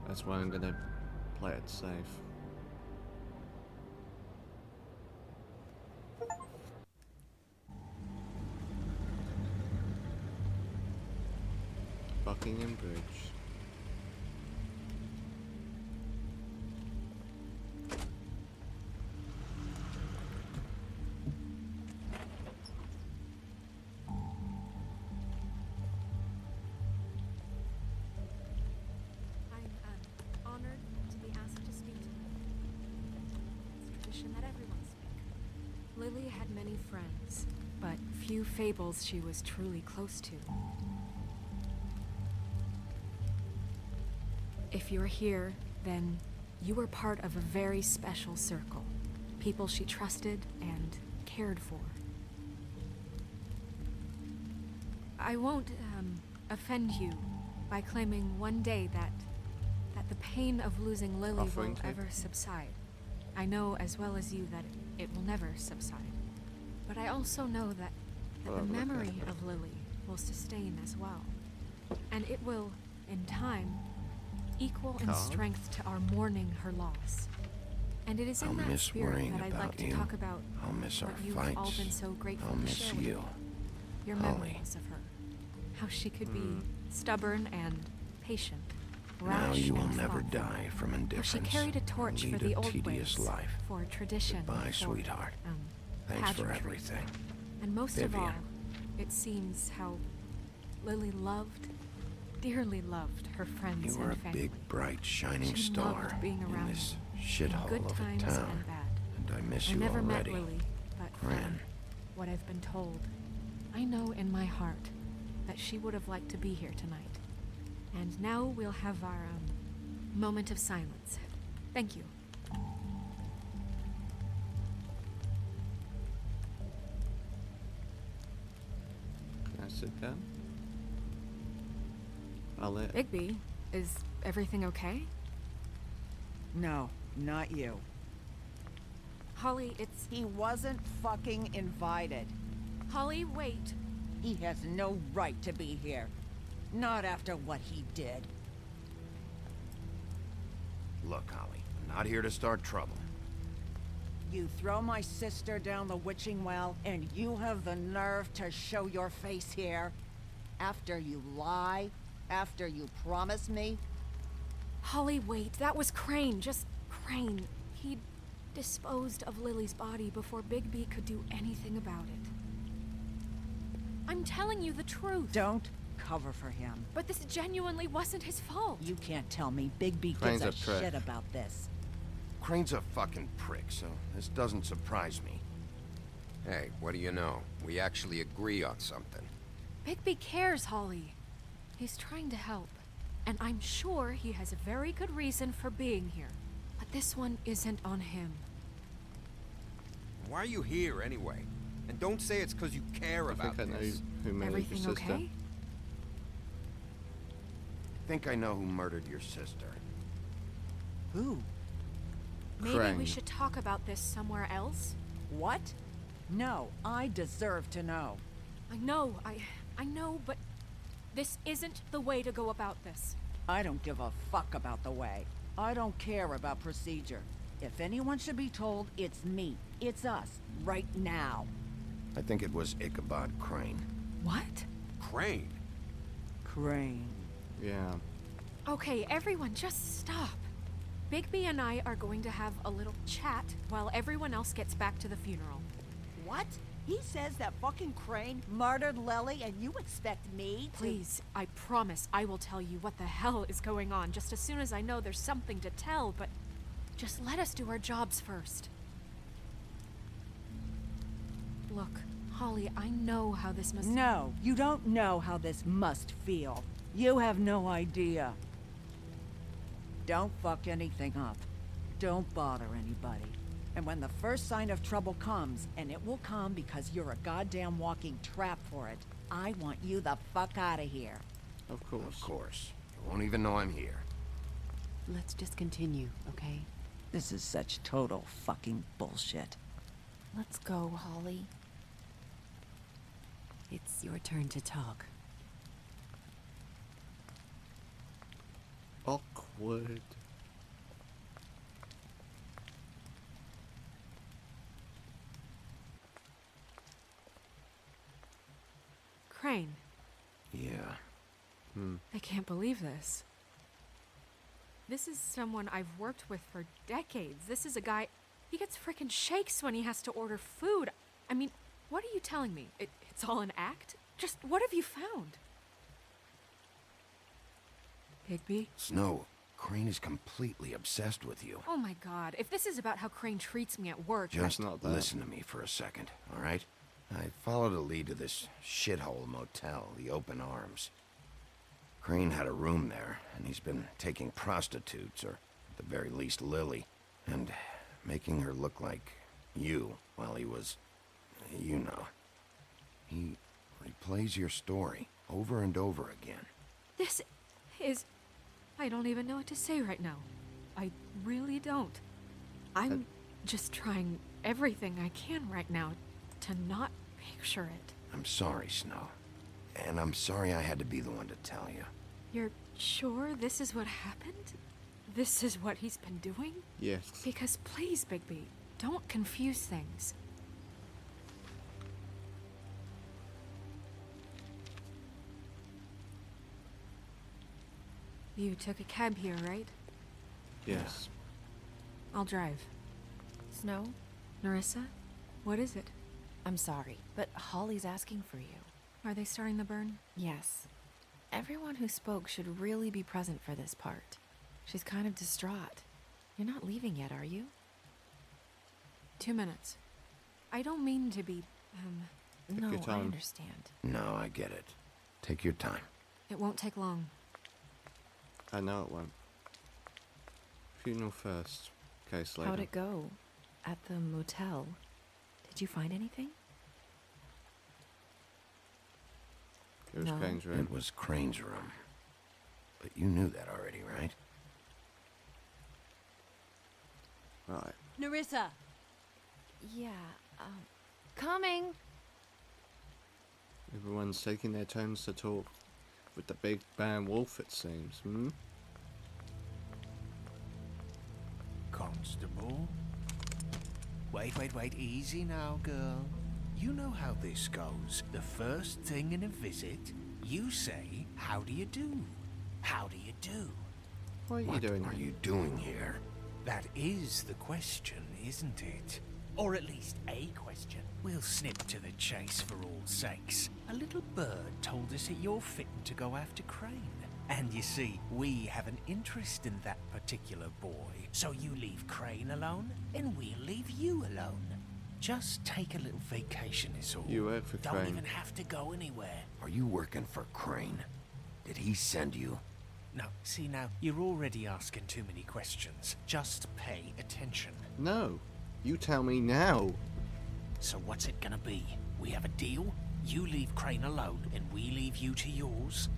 That's why I'm gonna play it safe. Buckingham Bridge. I'm honored to be asked to speak to you. It's tradition that everyone speak. Lily had many friends, but few fables she was truly close to. If you're here, then you were part of a very special circle. People she trusted and cared for. I won't offend you by claiming one day that the pain of losing Lily will ever subside. I know as well as you that it will never subside. But I also know that the memory of Lily will sustain as well. And it will, in time, equal in strength to our mourning her loss. And it is in that spirit that I'd like to talk about what you've all been so grateful to share with me. Your memories of her. How she could be stubborn and patient. Now you will never die from indifference. She carried a torch for the old ways, for tradition. Goodbye, sweetheart. Thanks for everything. And most of all, it seems how Lily loved, dearly loved her friends and family. You were a big, bright, shining star being around in this shithole of a town, and I miss you already. I never met Lily, but from what I've been told, I know in my heart that she would have liked to be here tonight. And now we'll have our moment of silence. Thank you. Can I sit down? I'll let... Bigby, is everything okay? No, not you. Holly, it's... He wasn't fucking invited. Holly, wait. He has no right to be here. Not after what he did. Look, Holly, I'm not here to start trouble. You throw my sister down the witching well, and you have the nerve to show your face here? After you lie? After you promise me? Holly, wait. That was Crane. Just Crane. He disposed of Lily's body before Bigby could do anything about it. I'm telling you the truth. Don't cover for him. But this genuinely wasn't his fault. You can't tell me Bigby gives a shit about this. Crane's a fucking prick, so this doesn't surprise me. Hey, what do you know? We actually agree on something. Bigby cares, Holly. He's trying to help. And I'm sure he has a very good reason for being here. But this one isn't on him. Why are you here, anyway? And don't say it's because you care about this. I know who murdered your sister. Everything okay? I think I know who murdered your sister. Who? Maybe we should talk about this somewhere else? What? No, I deserve to know. I know, but this isn't the way to go about this. I don't give a fuck about the way. I don't care about procedure. If anyone should be told, it's me. It's us, right now. I think it was Ichabod Crane. What? Crane? Crane. Yeah. Okay, everyone, just stop. Bigby and I are going to have a little chat while everyone else gets back to the funeral. What? He says that fucking Crane murdered Lily and you expect me to— Please, I promise I will tell you what the hell is going on just as soon as I know there's something to tell, but just let us do our jobs first. Look, Holly, I know how this must— No, you don't know how this must feel. You have no idea. Don't fuck anything up. Don't bother anybody. And when the first sign of trouble comes, and it will come because you're a goddamn walking trap for it, I want you the fuck out of here. Of course. Of course. You won't even know I'm here. Let's just continue, okay? This is such total fucking bullshit. Let's go, Holly. It's your turn to talk. Awkward. Crane. Yeah. I can't believe this. This is someone I've worked with for decades. This is a guy... He gets frickin' shakes when he has to order food. I mean, what are you telling me? It's all an act? Just what have you found? Bigby? Snow, Crane is completely obsessed with you. Oh my god, if this is about how Crane treats me at work... Just listen to me for a second, all right? I followed a lead to this shithole motel, the Open Arms. Crane had a room there, and he's been taking prostitutes, or at the very least Lily, and making her look like you while he was, you know. He replays your story over and over again. This is... I don't even know what to say right now. I really don't. I'm just trying everything I can right now to not picture it. I'm sorry, Snow. And I'm sorry I had to be the one to tell you. You're sure this is what happened? This is what he's been doing? Yes. Because please, Bigby, don't confuse things. You took a cab here, right? Yes. I'll drive. Snow? Nerissa? What is it? I'm sorry, but Holly's asking for you. Are they starting the burn? Yes. Everyone who spoke should really be present for this part. She's kind of distraught. You're not leaving yet, are you? 2 minutes. I don't mean to be, No, I understand. No, I get it. Take your time. It won't take long. I know it won't. Funeral first. Case later. How'd it go? At the motel? Did you find anything? It was Crane's room. It was Crane's room. But you knew that already, right? Right. Nerissa! Yeah, coming! Everyone's taking their turns to talk. With the big bad wolf, it seems. Constable? Wait. Easy now, girl. You know how this goes. The first thing in a visit, you say, how do you do? How do you do? What are you doing here? That is the question, isn't it? Or at least a question. We'll snip to the chase for all sakes. A little bird told us that you're fitting to go after Crane. And you see, we have an interest in that particular boy. So you leave Crane alone, and we'll leave you alone. Just take a little vacation is all. You work for Crane. Don't even have to go anywhere. Are you working for Crane? Did he send you? No, see now, you're already asking too many questions. Just pay attention. No, you tell me now. So what's it gonna be? We have a deal? You leave Crane alone, and we leave you to yours?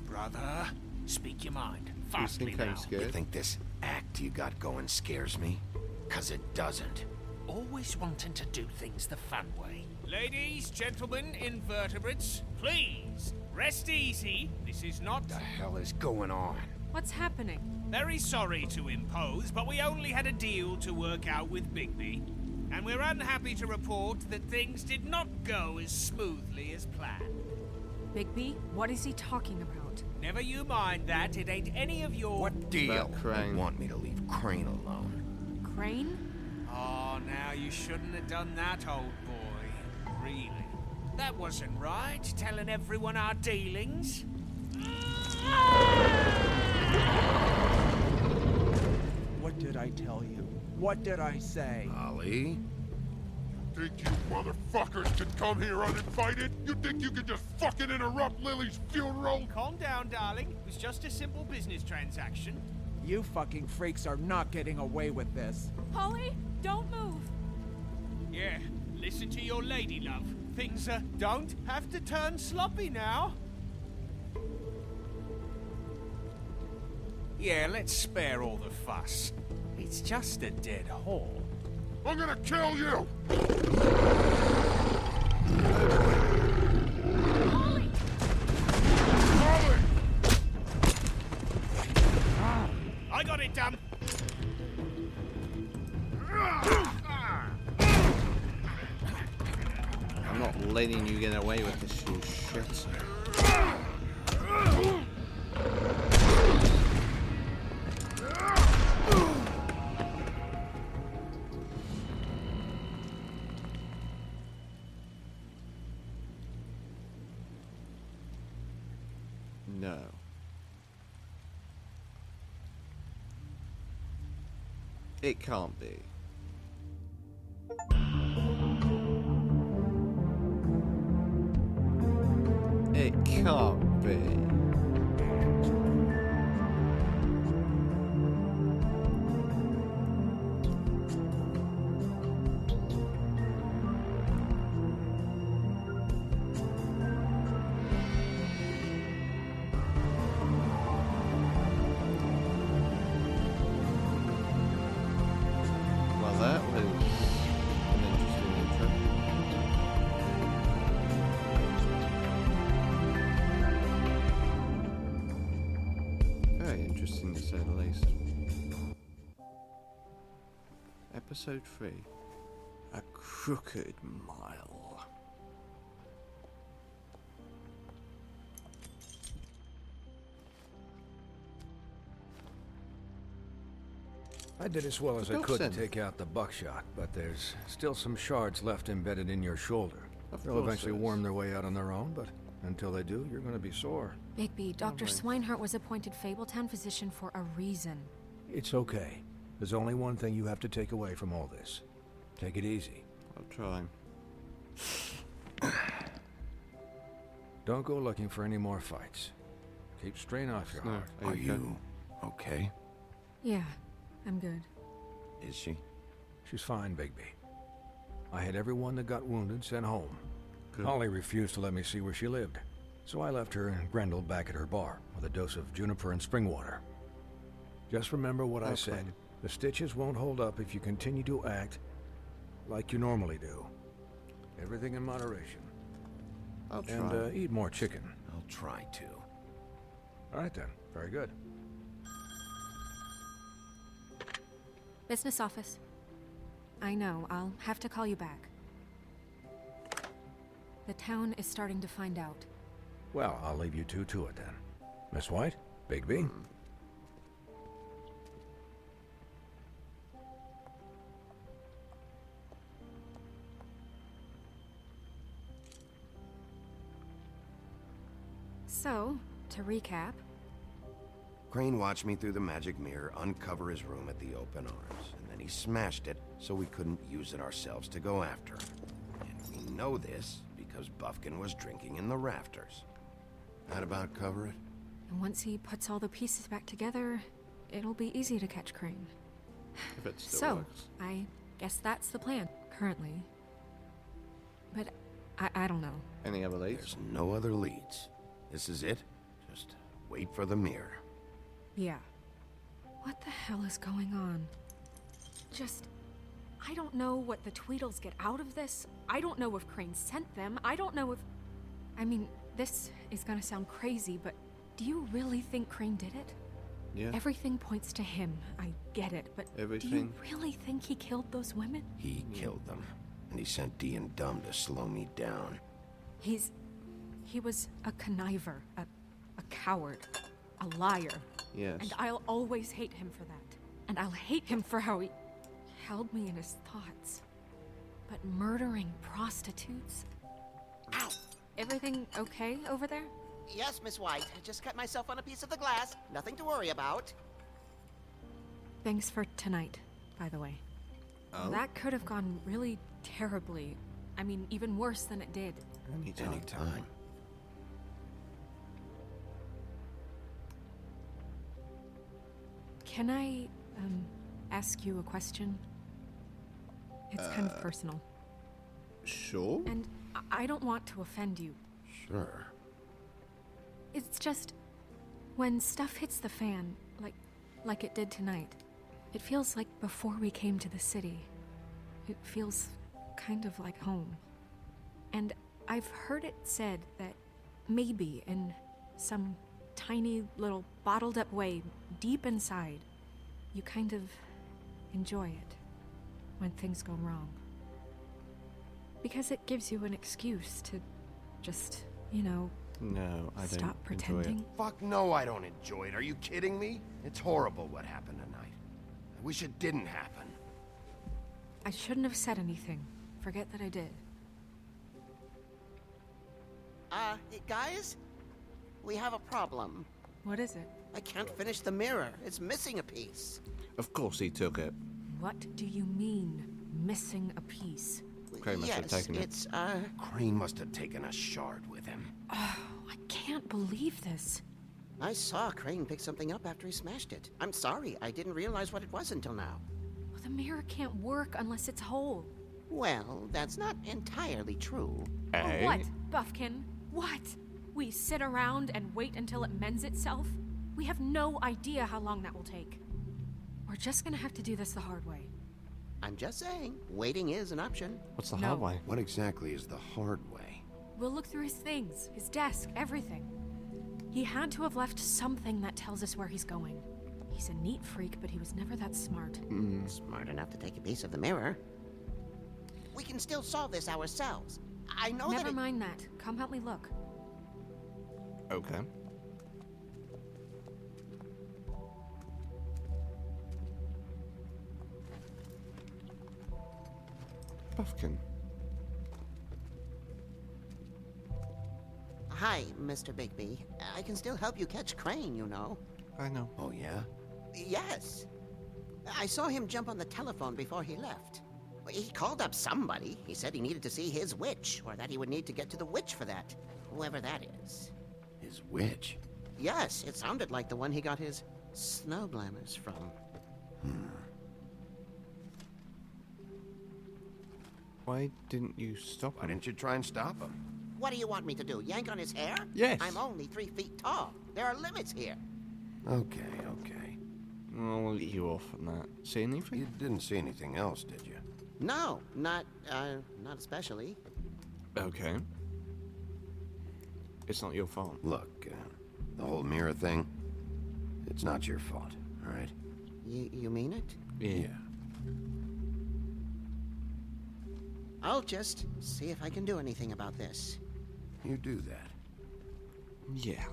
Brother, speak your mind. Fastly now. You think this act you got going scares me? 'Cause it doesn't. Always wanting to do things the fun way. Ladies, gentlemen, invertebrates, please, rest easy. This is not... What the hell is going on? What's happening? Very sorry to impose, but we only had a deal to work out with Bigby. And we're unhappy to report that things did not go as smoothly as planned. Bigby, what is he talking about? Never you mind that, it ain't any of your... What deal? You want me to leave Crane alone? Crane? Oh, now you shouldn't have done that, old boy. Really. That wasn't right, telling everyone our dealings. What did I tell you? What did I say? Ollie? Think you motherfuckers could come here uninvited? You think you could just fucking interrupt Lily's funeral? Calm down, darling. It was just a simple business transaction. You fucking freaks are not getting away with this. Holly, don't move. Yeah, listen to your lady, love. Things don't have to turn sloppy now. Yeah, let's spare all the fuss. It's just a dead whore. I'm gonna kill you! Holly! Holly! I got it done. I'm not letting you get away with this, you shit. No. It can't be. It can't be. Well, that was an interesting intro. Very interesting to say the least. Episode 3. A Crooked Mile. I did as well as I could to take out the buckshot, but there's still some shards left embedded in your shoulder. They'll eventually worm their way out on their own, but until they do, you're going to be sore. Bigby, Dr. Swinehart was appointed Fabletown physician for a reason. It's okay. There's only one thing you have to take away from all this. Take it easy. I'll try. Don't go looking for any more fights. Keep strain off your heart. Are you okay? Yeah, I'm good. Is she? She's fine, Bigby. I had everyone that got wounded sent home. Good. Holly refused to let me see where she lived, so I left her and Grendel back at her bar with a dose of juniper and spring water. Just remember what I said. The stitches won't hold up if you continue to act like you normally do. Everything in moderation. I'll try. And eat more chicken. I'll try to. All right then. Very good. Business office. I know, I'll have to call you back. The town is starting to find out. Well, I'll leave you two to it then. Miss White? Bigby? So, to recap... Crane watched me through the magic mirror uncover his room at the open arms, and then he smashed it so we couldn't use it ourselves to go after him. And we know this because Buffkin was drinking in the rafters. That about cover it? And once he puts all the pieces back together, it'll be easy to catch Crane. If it still works. I guess that's the plan, currently. But I don't know. Any other leads? There's no other leads. This is it. Just wait for the mirror. Yeah. What the hell is going on? I don't know what the Tweedles get out of this. I don't know if Crane sent them. I don't know if... I mean, this is gonna sound crazy, but do you really think Crane did it? Yeah. Everything points to him. I get it, but do you really think he killed those women? He killed them. And he sent D and Dumb to slow me down. He was a conniver, a coward, a liar. Yes. And I'll always hate him for that. And I'll hate him for how he held me in his thoughts. But murdering prostitutes? Ow! Everything okay over there? Yes, Miss White. I just cut myself on a piece of the glass. Nothing to worry about. Thanks for tonight, by the way. Oh? That could have gone really terribly. I mean, even worse than it did. Anytime. Can I, ask you a question? It's kind of personal. Sure. And I don't want to offend you. Sure. It's just, when stuff hits the fan, like it did tonight, it feels like before we came to the city. It feels kind of like home. And I've heard it said that maybe in some tiny little bottled up way deep inside, you kind of enjoy it when things go wrong. Because it gives you an excuse to just, you know, no, I stop don't pretending. enjoy it. Fuck no, I don't enjoy it. Are you kidding me? It's horrible what happened tonight. I wish it didn't happen. I shouldn't have said anything. Forget that I did. Guys? We have a problem. What is it? I can't finish the mirror. It's missing a piece. Of course he took it. What do you mean, missing a piece? Crane must have taken it. Crane must have taken a shard with him. Oh, I can't believe this. I saw Crane pick something up after he smashed it. I'm sorry, I didn't realize what it was until now. Well, the mirror can't work unless it's whole. Well, that's not entirely true. Oh, what, Buffkin? What? We sit around and wait until it mends itself? We have no idea how long that will take. We're just gonna have to do this the hard way. I'm just saying, waiting is an option. What's the hard way? What exactly is the hard way? We'll look through his things, his desk, everything. He had to have left something that tells us where he's going. He's a neat freak, but he was never that smart. Smart enough to take a piece of the mirror. We can still solve this ourselves. I know Never mind that. Come help me look. Okay. Buffkin. Hi, Mr. Bigby. I can still help you catch Crane, you know. I know. Oh, yeah? Yes. I saw him jump on the telephone before he left. He called up somebody. He said he needed to see his witch, or that he would need to get to the witch for that. Whoever that is. His witch? Yes, it sounded like the one he got his snow glamours from. Why didn't you stop him? Why didn't you try and stop him? What do you want me to do? Yank on his hair? Yes. I'm only 3 feet tall. There are limits here. Okay. I'll let you off on that. See anything? You didn't see anything else, did you? No, not especially. Okay. It's not your fault. Look, the whole mirror thing, it's not your fault, all right? You mean it? Yeah. I'll just see if I can do anything about this. You do that. Yeah.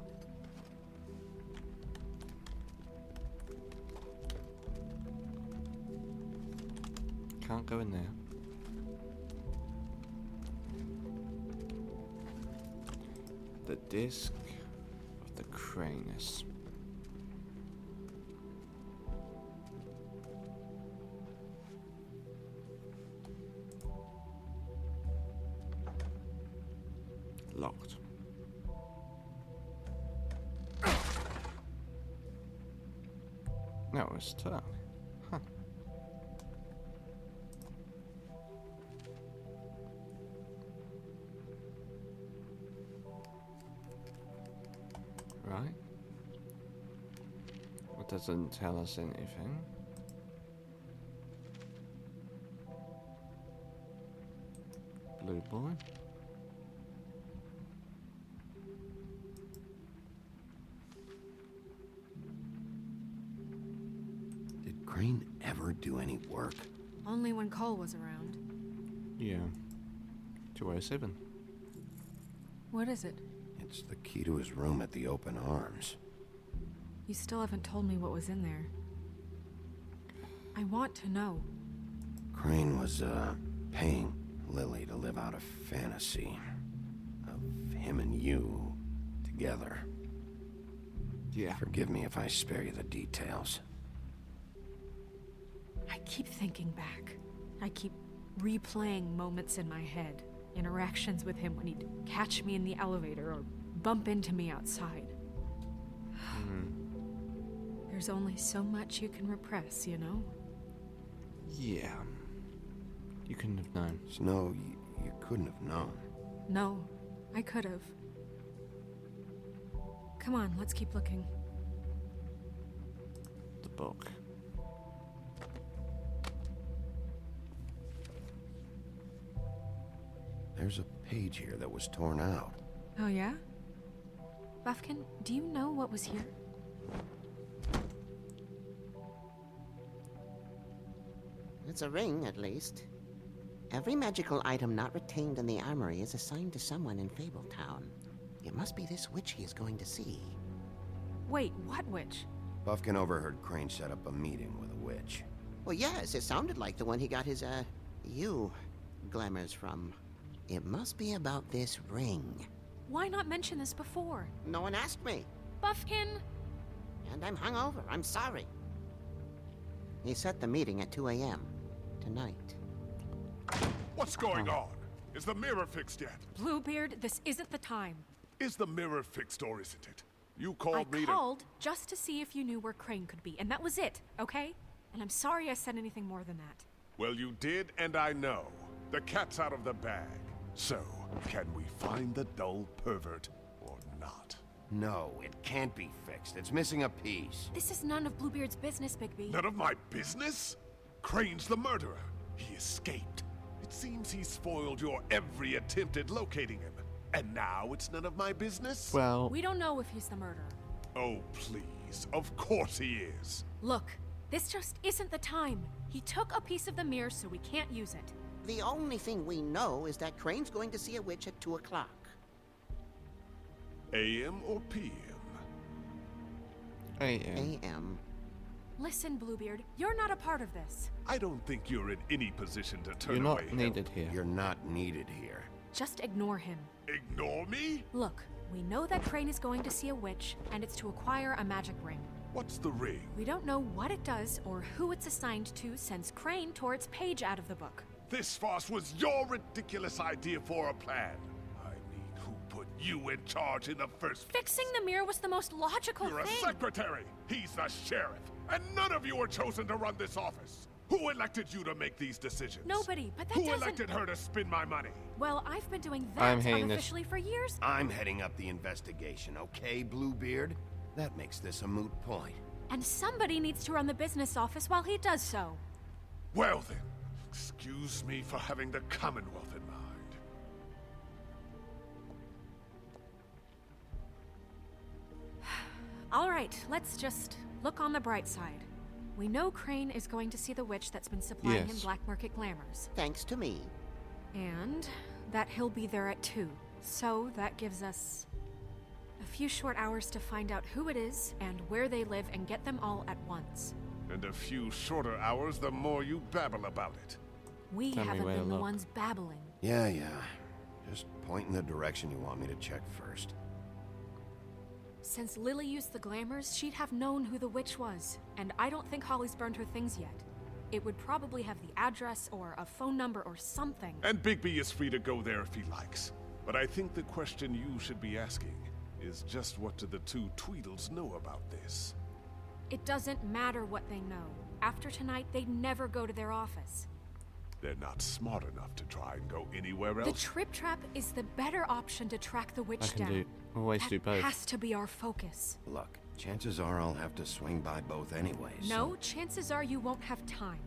Can't go in there. The disc of the Cranus. Locked. That was tough. Huh. Right. It doesn't tell us anything. Blue boy. Did Crane ever do any work? Only when Cole was around. Yeah. 207. What is it? It's the key to his room at the Open Arms. You still haven't told me what was in there. I want to know. Crane was, paying Lily to live out a fantasy of him and you together. Yeah. Forgive me if I spare you the details. I keep thinking back. I keep replaying moments in my head. Interactions with him when he'd catch me in the elevator or bump into me outside. There's only so much you can repress, you know? Yeah. You couldn't have known. Snow, you couldn't have known. No, I could have. Come on, let's keep looking. The book. There's a page here that was torn out. Oh, yeah? Buffkin, do you know what was here? It's a ring, at least. Every magical item not retained in the armory is assigned to someone in Fabletown. It must be this witch he is going to see. Wait, what witch? Buffkin overheard Crane set up a meeting with a witch. Well, yes, it sounded like the one he got his, glamours from. It must be about this ring. Why not mention this before? No one asked me. Buffkin! And I'm hungover. I'm sorry. He set the meeting at 2 a.m. tonight. What's going on? Is the mirror fixed yet? Bluebeard, this isn't the time. Is the mirror fixed or isn't it? You called me to... I called just to see if you knew where Crane could be, and that was it, okay? And I'm sorry I said anything more than that. Well, you did, and I know. The cat's out of the bag. So, can we find the dull pervert or not? No, it can't be fixed. It's missing a piece. This is none of Bluebeard's business, Bigby. None of my business? Crane's the murderer. He escaped. It seems he spoiled your every attempt at locating him. And now it's none of my business? Well... We don't know if he's the murderer. Oh, please. Of course he is. Look, this just isn't the time. He took a piece of the mirror, so we can't use it. The only thing we know is that Crane's going to see a witch at 2 o'clock. AM or PM? AM. Listen, Bluebeard, you're not a part of this. I don't think you're in any position to turn You're away not needed here. You're not needed here. Just ignore him. Ignore me? Look, we know that Crane is going to see a witch, and it's to acquire a magic ring. What's the ring? We don't know what it does or who it's assigned to since Crane tore its page out of the book. This farce was your ridiculous idea for a plan. I mean, who put you in charge in the first place? Fixing the mirror was the most logical You're thing. a secretary. He's the sheriff. And none of you were chosen to run this office. Who elected you to make these decisions? Nobody, but that Who doesn't... elected her to spend my money? Well, I've been doing that I'm hating unofficially for years. I'm heading up the investigation, okay, Bluebeard? That makes this a moot point. And somebody needs to run the business office while he does so. Well then, excuse me for having the Commonwealth in mind. All right, let's just look on the bright side. We know Crane is going to see the witch that's been supplying him black market glamours. Thanks to me. And that he'll be there at 2. So that gives us a few short hours to find out who it is and where they live and get them all at once. And a few shorter hours the more you babble about it. We haven't been the ones babbling. Yeah. Just point in the direction you want me to check first. Since Lily used the glamours, she'd have known who the witch was. And I don't think Holly's burned her things yet. It would probably have the address or a phone number or something. And Bigby is free to go there if he likes. But I think the question you should be asking is just what do the two Tweedles know about this? It doesn't matter what they know. After tonight, they'd never go to their office. They're not smart enough to try and go anywhere else. The Trip Trap is the better option to track the witch down. Always do both. That has to be our focus. Look, chances are I'll have to swing by both anyways. No, chances are you won't have time.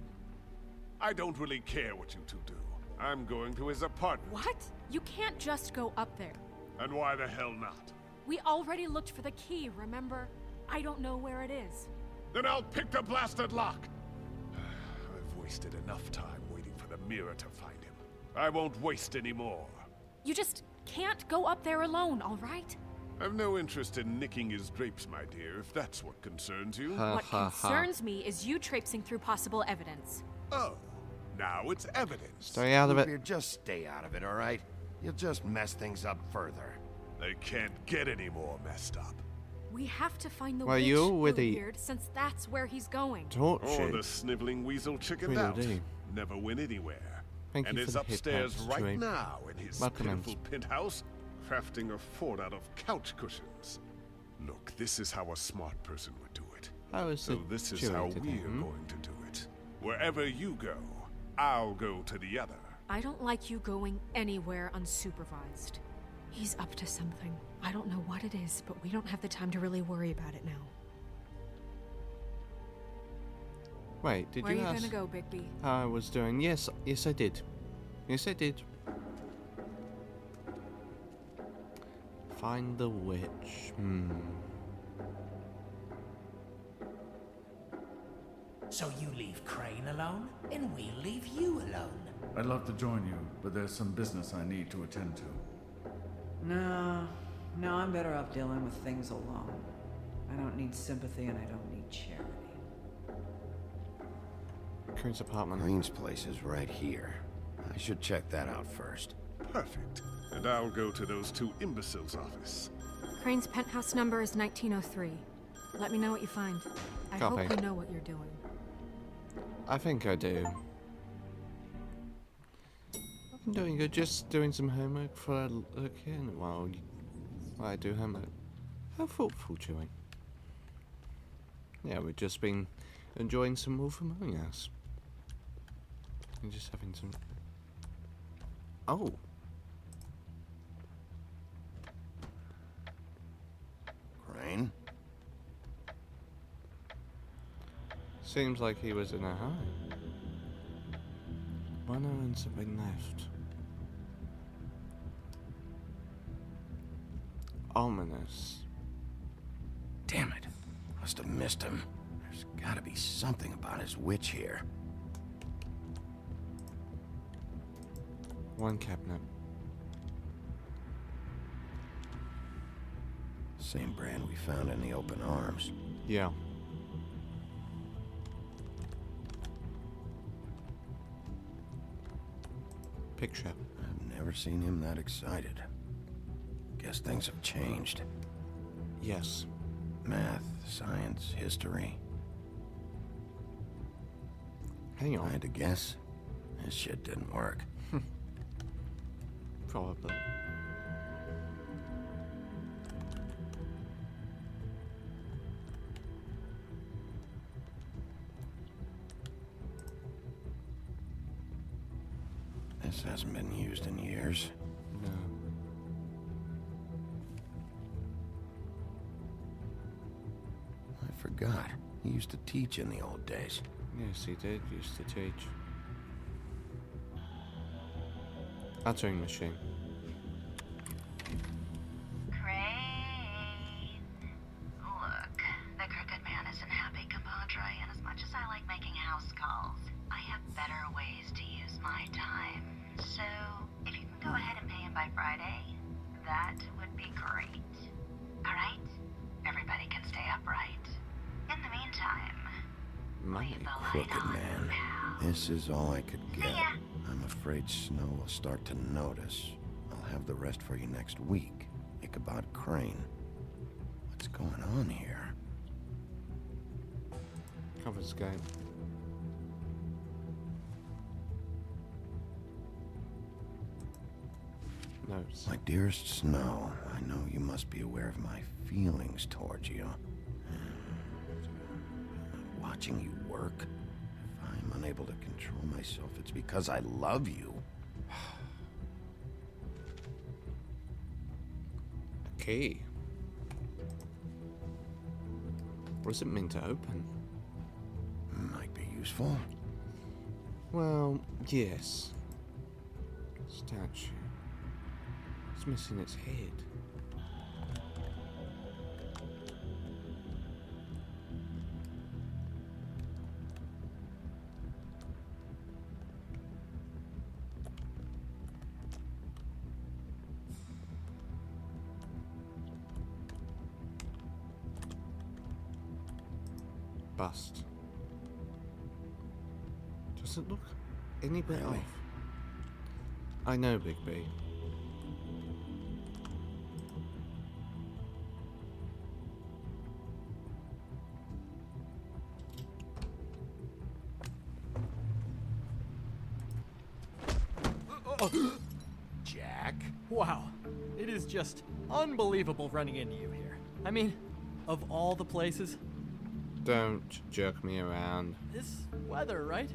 I don't really care what you two do. I'm going to his apartment. What? You can't just go up there. And why the hell not? We already looked for the key, remember? I don't know where it is. Then I'll pick the blasted lock. I've wasted enough time waiting for the mirror to find him. I won't waste any more. You just can't go up there alone, all right? I've no interest in nicking his drapes, my dear, if that's what concerns you. What concerns me is you traipsing through possible evidence. Oh, now it's evidence. Stay out of it. Just stay out of it, all right? You'll just mess things up further. They can't get any more messed up. We have to find the Well, witch, you already Bluebeard, since that's where he's going. taught Oh, you. the sniveling weasel chickened Really out. do. Never went anywhere. Thank and you is for the upstairs hip-hop right stream. now in his Welcome in. pitiful penthouse, crafting a fort out of couch cushions. Look, this is how a smart person would do it. How is So it this is Chewy how today, we're going to do it. Wherever you go, I'll go to the other. I don't like you going anywhere unsupervised. He's up to something. I don't know what it is, but we don't have the time to really worry about it now. Wait, did Where you are you ask gonna go, Bigby? how I was doing? Yes, I did. Yes, I did. Find the witch. So you leave Crane alone, and we'll leave you alone. I'd love to join you, but there's some business I need to attend to. No, I'm better off dealing with things alone. I don't need sympathy and I don't need charity. Crane's apartment. Crane's place is right here. I should check that out first. Perfect. And I'll go to those two imbeciles' office. Crane's penthouse number is 1903. Let me know what you find. I Copy. hope you know what you're doing. I think I do. I'm doing good, just doing some homework for a look in while I do homework. How thoughtful, Joey. Yeah, we've just been enjoying some Wolf Among Us. And just having some... Oh! Crane? Seems like he was in a hurry. One errands have been left. Ominous. Damn it. Must have missed him. There's gotta be something about his witch here. One cabinet. Same brand we found in the open arms. Yeah. Picture. I've never seen him that excited. Guess things have changed. Yes. Math, science, history. Hang on. I had to guess. This shit didn't work. Probably. This hasn't been used in years. No. I forgot. He used to teach in the old days. Yes, he did used to teach. Answering machine. Crane. Look, the crooked man isn't happy, compadre, and as much as I like making house calls, I have better ways to use my time. So, if you can go ahead and pay him by Friday, that would be great. Alright? Everybody can stay upright. In the meantime, Money. Crooked man. This is all I could get. I'm afraid Snow will start to notice. I'll have the rest for you next week. Ichabod Crane. What's going on here? Confiscate. Notes. My dearest Snow, I know you must be aware of my feelings towards you. Watching you work, if I'm unable to control myself, it's because I love you. Okay. Was it meant to open? Might be useful. Well, yes. Statue. It's missing its head. Bust. Doesn't look any bit off. I know, Big B. Jack? Wow. It is just unbelievable running into you here. I mean, of all the places. Don't jerk me around. This weather, right?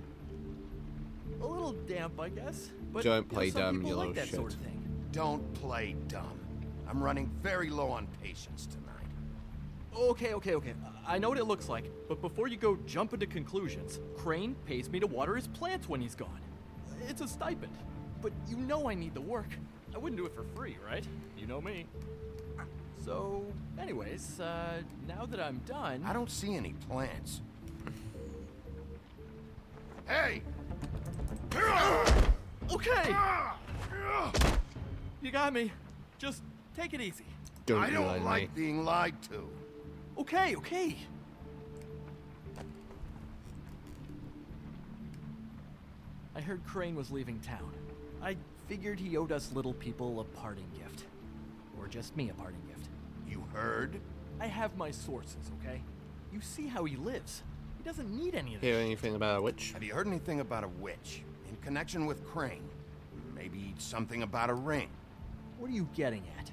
A little damp, I guess. But don't play some dumb, people you like little that shit. sort of thing. Don't play dumb. I'm running very low on patience tonight. Okay. I know what it looks like, but before you go jump into conclusions, Crane pays me to water his plants when he's gone. It's a stipend, but you know I need the work. I wouldn't do it for free, right? You know me. So, anyways, now that I'm done... I don't see any plants. Hey! Okay! You got me. Just take it easy. I don't like being lied to. Okay, okay. I heard Crane was leaving town. I figured he owed us little people a parting gift. Or just me a parting gift. You heard? I have my sources, okay? You see how he lives. He doesn't need any of this. Hear anything about a witch? Have you heard anything about a witch? In connection with Crane? Maybe something about a ring? What are you getting at?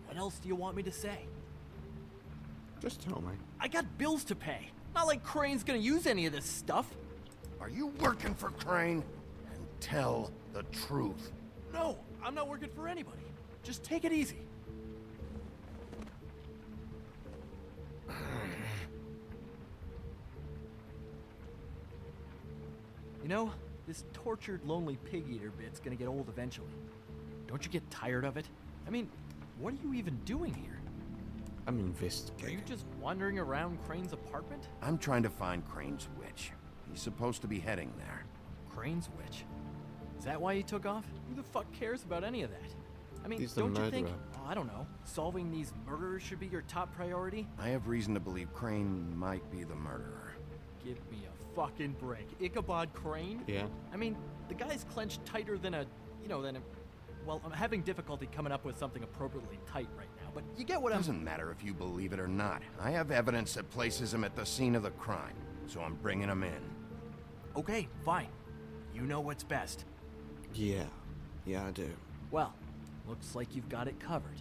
What else do you want me to say? Just tell me. I got bills to pay. Not like Crane's gonna use any of this stuff. Are you working for Crane? And tell the truth. No, I'm not working for anybody. Just take it easy. You know, this tortured, lonely pig-eater bit's gonna get old eventually. Don't you get tired of it? I mean, what are you even doing here? I'm Are investigating. you just wandering around Crane's apartment? I'm trying to find Crane's witch. He's supposed to be heading there. Crane's witch? Is that why you took off? Who the fuck cares about any of that? I mean, He's the don't you think, murderer. I don't know, solving these murderers should be your top priority? I have reason to believe Crane might be the murderer. Give me a fucking break. Ichabod Crane? Yeah. I mean, the guy's clenched tighter than a, well, I'm having difficulty coming up with something appropriately tight right now, but you get what I'm... Doesn't matter if you believe it or not. I have evidence that places him at the scene of the crime, so I'm bringing him in. Okay, fine. You know what's best. Yeah. Yeah, I do. Well, looks like you've got it covered.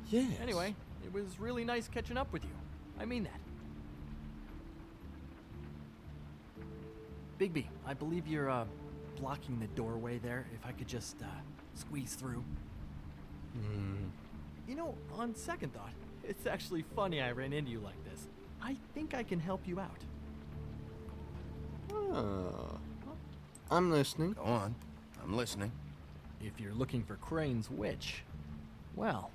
Yes. Anyway, it was really nice catching up with you. I mean that. Bigby, I believe you're, blocking the doorway there. If I could just, squeeze through. You know, on second thought, it's actually funny I ran into you like this. I think I can help you out. Oh. I'm listening. Go on. I'm listening. If you're looking for Crane's witch, well,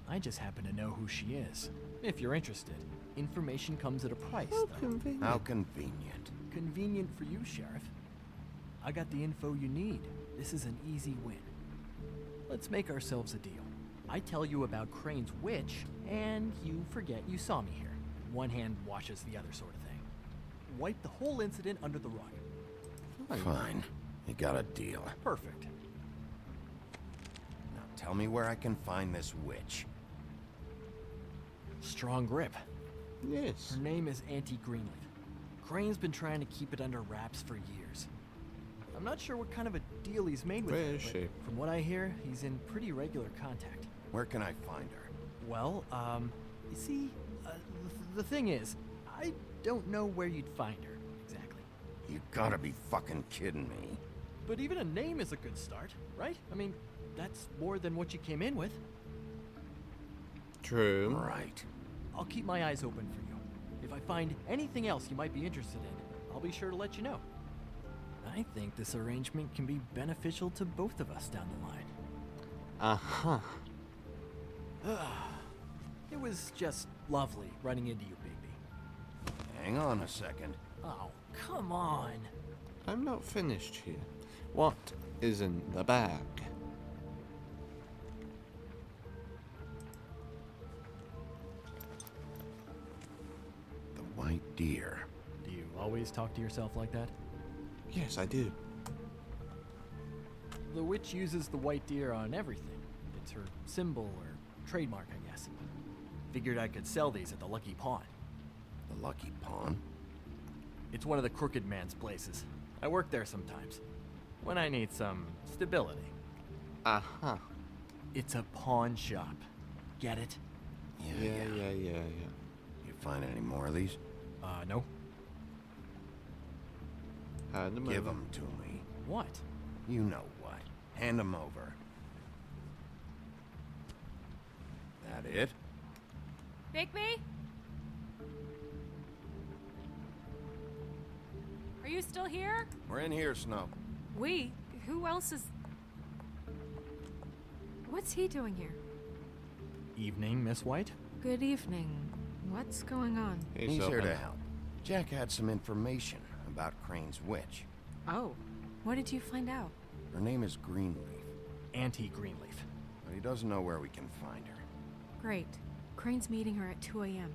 I just happen to know who she is. If you're interested, information comes at a price, How though. convenient. How convenient. Convenient for you, Sheriff. I got the info you need. This is an easy win. Let's make ourselves a deal. I tell you about Crane's witch, and you forget you saw me here. One hand washes the other sort of thing. Wipe the whole incident under the rug. Fine. You got a deal. Perfect. Now tell me where I can find this witch. Strong grip. Yes. Her name is Auntie Greenleaf. Crane's been trying to keep it under wraps for years. I'm not sure what kind of a deal he's made with Where her, is but she? from what I hear, he's in pretty regular contact. Where can I find her? Well, you see, the thing is, I don't know where you'd find her, exactly. You gotta be fucking kidding me. But even a name is a good start, right? I mean, that's more than what you came in with. True. Right. I'll keep my eyes open for you. If I find anything else you might be interested in, I'll be sure to let you know. I think this arrangement can be beneficial to both of us down the line. Uh-huh. It was just lovely running into you, Bigby. Hang on a second. Oh, come on. I'm not finished here. What is in the bag? The white deer. Do you always talk to yourself like that? Yes, I do. The witch uses the white deer on everything. It's her symbol or trademark, I guess. Figured I could sell these at the Lucky Pawn. The Lucky Pawn? It's one of the crooked man's places. I work there sometimes. When I need some stability. Uh-huh. It's a pawn shop. Get it? Yeah. You find any more of these? No. Hand them Give over. them to me. What? You know what. Hand them over. That it? Bigby? Are you still here? We're in here, Snow. We? Who else is... What's he doing here? Evening, Miss White? Good evening. What's going on? He's here to help. Jack had some information about Crane's witch. Oh, what did you find out? Her name is Greenleaf. Auntie Greenleaf. But he doesn't know where we can find her. Great. Crane's meeting her at 2 a.m.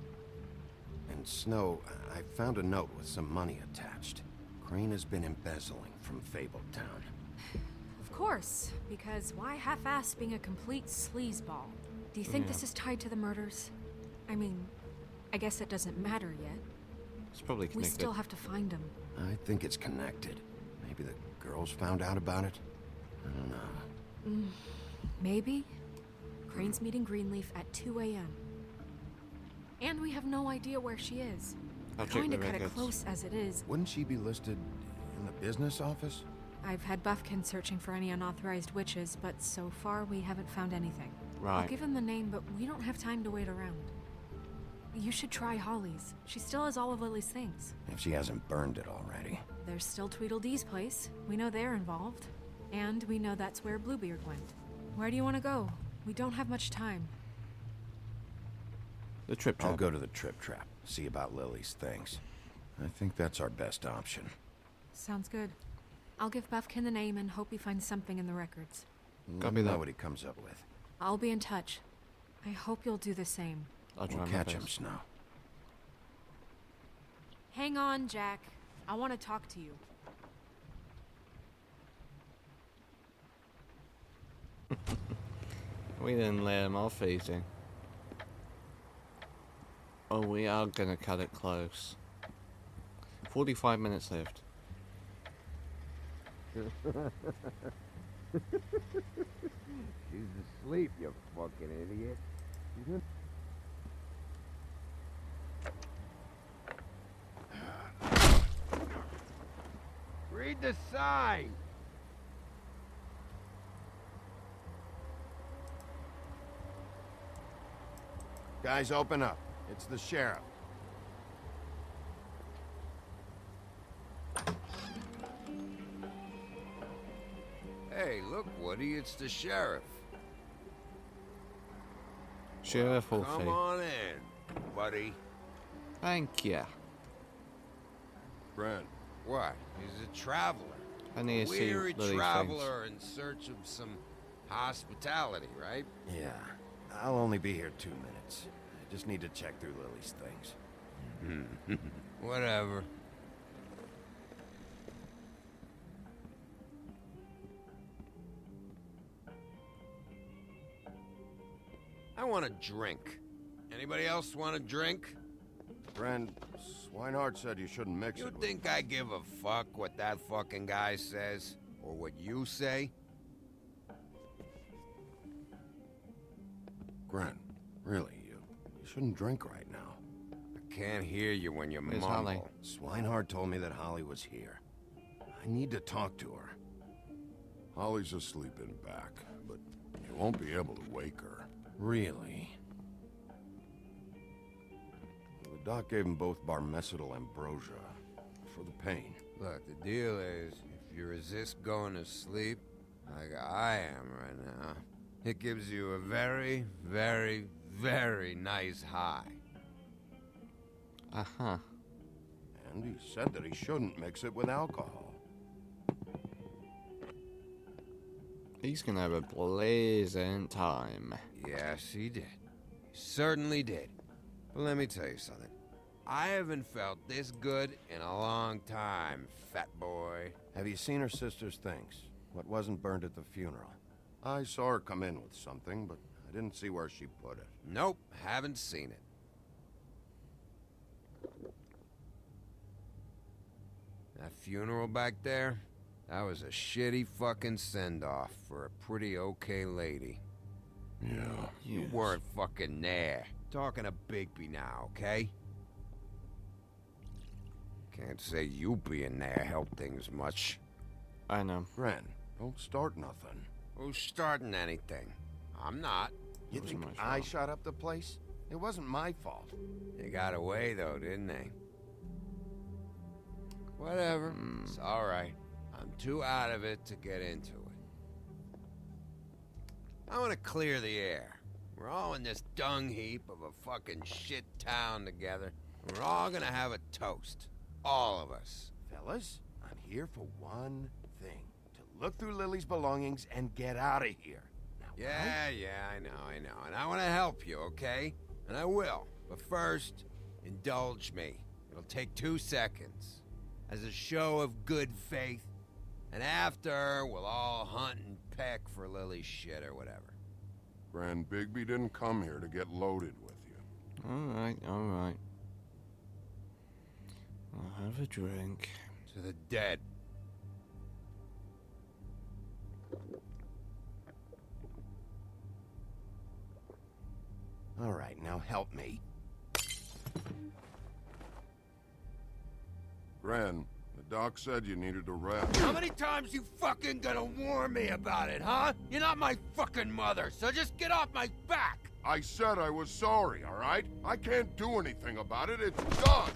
And Snow, I found a note with some money attached. Crane has been embezzling from Fabletown. Of course, because why half-ass being a complete sleazeball? Do you think this is tied to the murders? I mean, I guess it doesn't matter yet. It's probably connected. We still have to find him. I think it's connected. Maybe the girls found out about it? I don't know. Maybe. Crane's meeting Greenleaf at 2 a.m. And we have no idea where she is. I'll We're going to check the cut it records. close as it is. Wouldn't she be listed in the business office? I've had Buffkin searching for any unauthorized witches, but so far we haven't found anything. Right. I'll give him the name, but we don't have time to wait around. You should try Holly's. She still has all of Lily's things. If she hasn't burned it already. There's still Tweedledee's place. We know they're involved. And we know that's where Bluebeard went. Where do you want to go? We don't have much time. The Trip Trap. I'll go to the Trip Trap. See about Lily's things. I think that's our best option. Sounds good. I'll give Buffkin the name and hope he finds something in the records. Let me know what he comes up with. I'll be in touch. I hope you'll do the same. I'll try We'll my catch him, best. Snow. Hang on, Jack. I want to talk to you. We didn't let him off easy. Oh, we are gonna cut it close. 45 minutes left. She's asleep, you fucking idiot. Read the sign! Guys, open up. It's the sheriff. Hey, look, Woody, it's the sheriff. Sheriff Wolfie. Come on in, buddy. Thank you. Brent. What? He's a traveler. I need to see Weary Lily's traveler in search of some hospitality, right? Yeah. I'll only be here 2 minutes. I just need to check through Lily's things. Whatever. I want a drink. Anybody else want a drink? Friend, Swinehart said you shouldn't mix You it with... think I give a fuck what that fucking guy says? Or what you say? Gren, really, you shouldn't drink right now. I can't hear you when you Where's mumble. Holly? Swinehart told me that Holly was here. I need to talk to her. Holly's asleep in back, but you won't be able to wake her. Really? The doc gave them both barmecidal ambrosia for the pain. Look, the deal is, if you resist going to sleep, like I am right now, it gives you a very, very, very nice high. Uh-huh. And he said that he shouldn't mix it with alcohol. He's gonna have a pleasant time. Yes, he did. He certainly did. But let me tell you something. I haven't felt this good in a long time, fat boy. Have you seen her sister's things? What wasn't burned at the funeral? I saw her come in with something, but I didn't see where she put it. Nope, haven't seen it. That funeral back there, that was a shitty fucking send-off for a pretty okay lady. Yeah. You weren't fucking there. Talking to Bigby now, okay? Can't say you being there helped things much. I know. Gren, don't start nothing. Who's starting anything? I'm not. You think I shot up the place? It wasn't my fault. They got away though, didn't they? Whatever. It's alright. I'm too out of it to get into it. I want to clear the air. We're all in this dung heap of a fucking shit town together. And we're all gonna have a toast. All of us. Fellas, I'm here for one thing. To look through Lily's belongings and get out of here. Now, Yeah, I know. And I want to help you, okay? And I will. But first, indulge me. It'll take 2 seconds. As a show of good faith. And after, we'll all hunt and peck for Lily's shit or whatever. Grand Bigby didn't come here to get loaded with you. Alright. I'll have a drink. To the dead. All right, now help me. Gran, the doc said you needed a rest. How many times you fucking gonna warn me about it, huh? You're not my fucking mother, so just get off my back! I said I was sorry, all right? I can't do anything about it. It's done.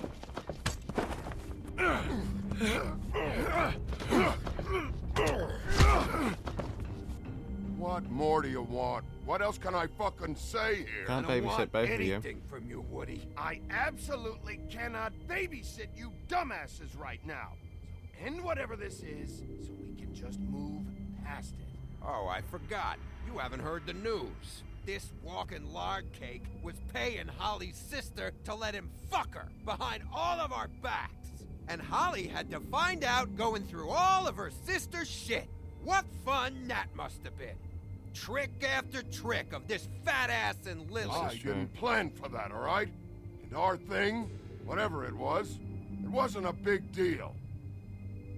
What more do you want? What else can I fucking say here? Can't I don't babysit want both of you. anything from you, Woody. I absolutely cannot babysit you dumbasses right now. So end whatever this is, so we can just move past it. Oh, I forgot. You haven't heard the news. This walking lard cake was paying Holly's sister to let him fuck her behind all of our backs. And Holly had to find out going through all of her sister's shit. What fun that must have been. Trick after trick of this fat ass and Lily. I didn't plan for that, all right? And our thing, whatever it wasn't a big deal.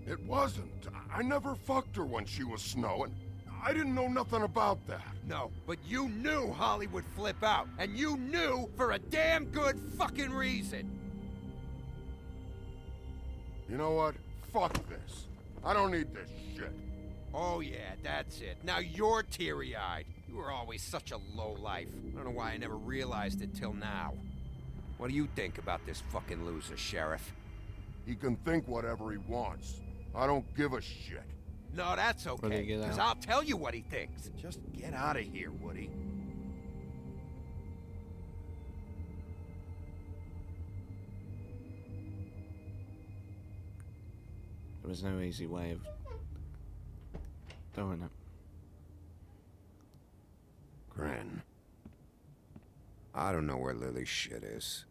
It wasn't. I never fucked her when she was snowing. I didn't know nothing about that. No, but you knew Holly would flip out. And you knew for a damn good fucking reason. You know what? Fuck this. I don't need this shit. Oh yeah, that's it. Now you're teary-eyed. You were always such a lowlife. I don't know why I never realized it till now. What do you think about this fucking loser, Sheriff? He can think whatever he wants. I don't give a shit. No, that's okay, because I'll tell you what he thinks. Just get out of here, Woody. There was no easy way of doing it. Gran. I don't know where Lily's shit is.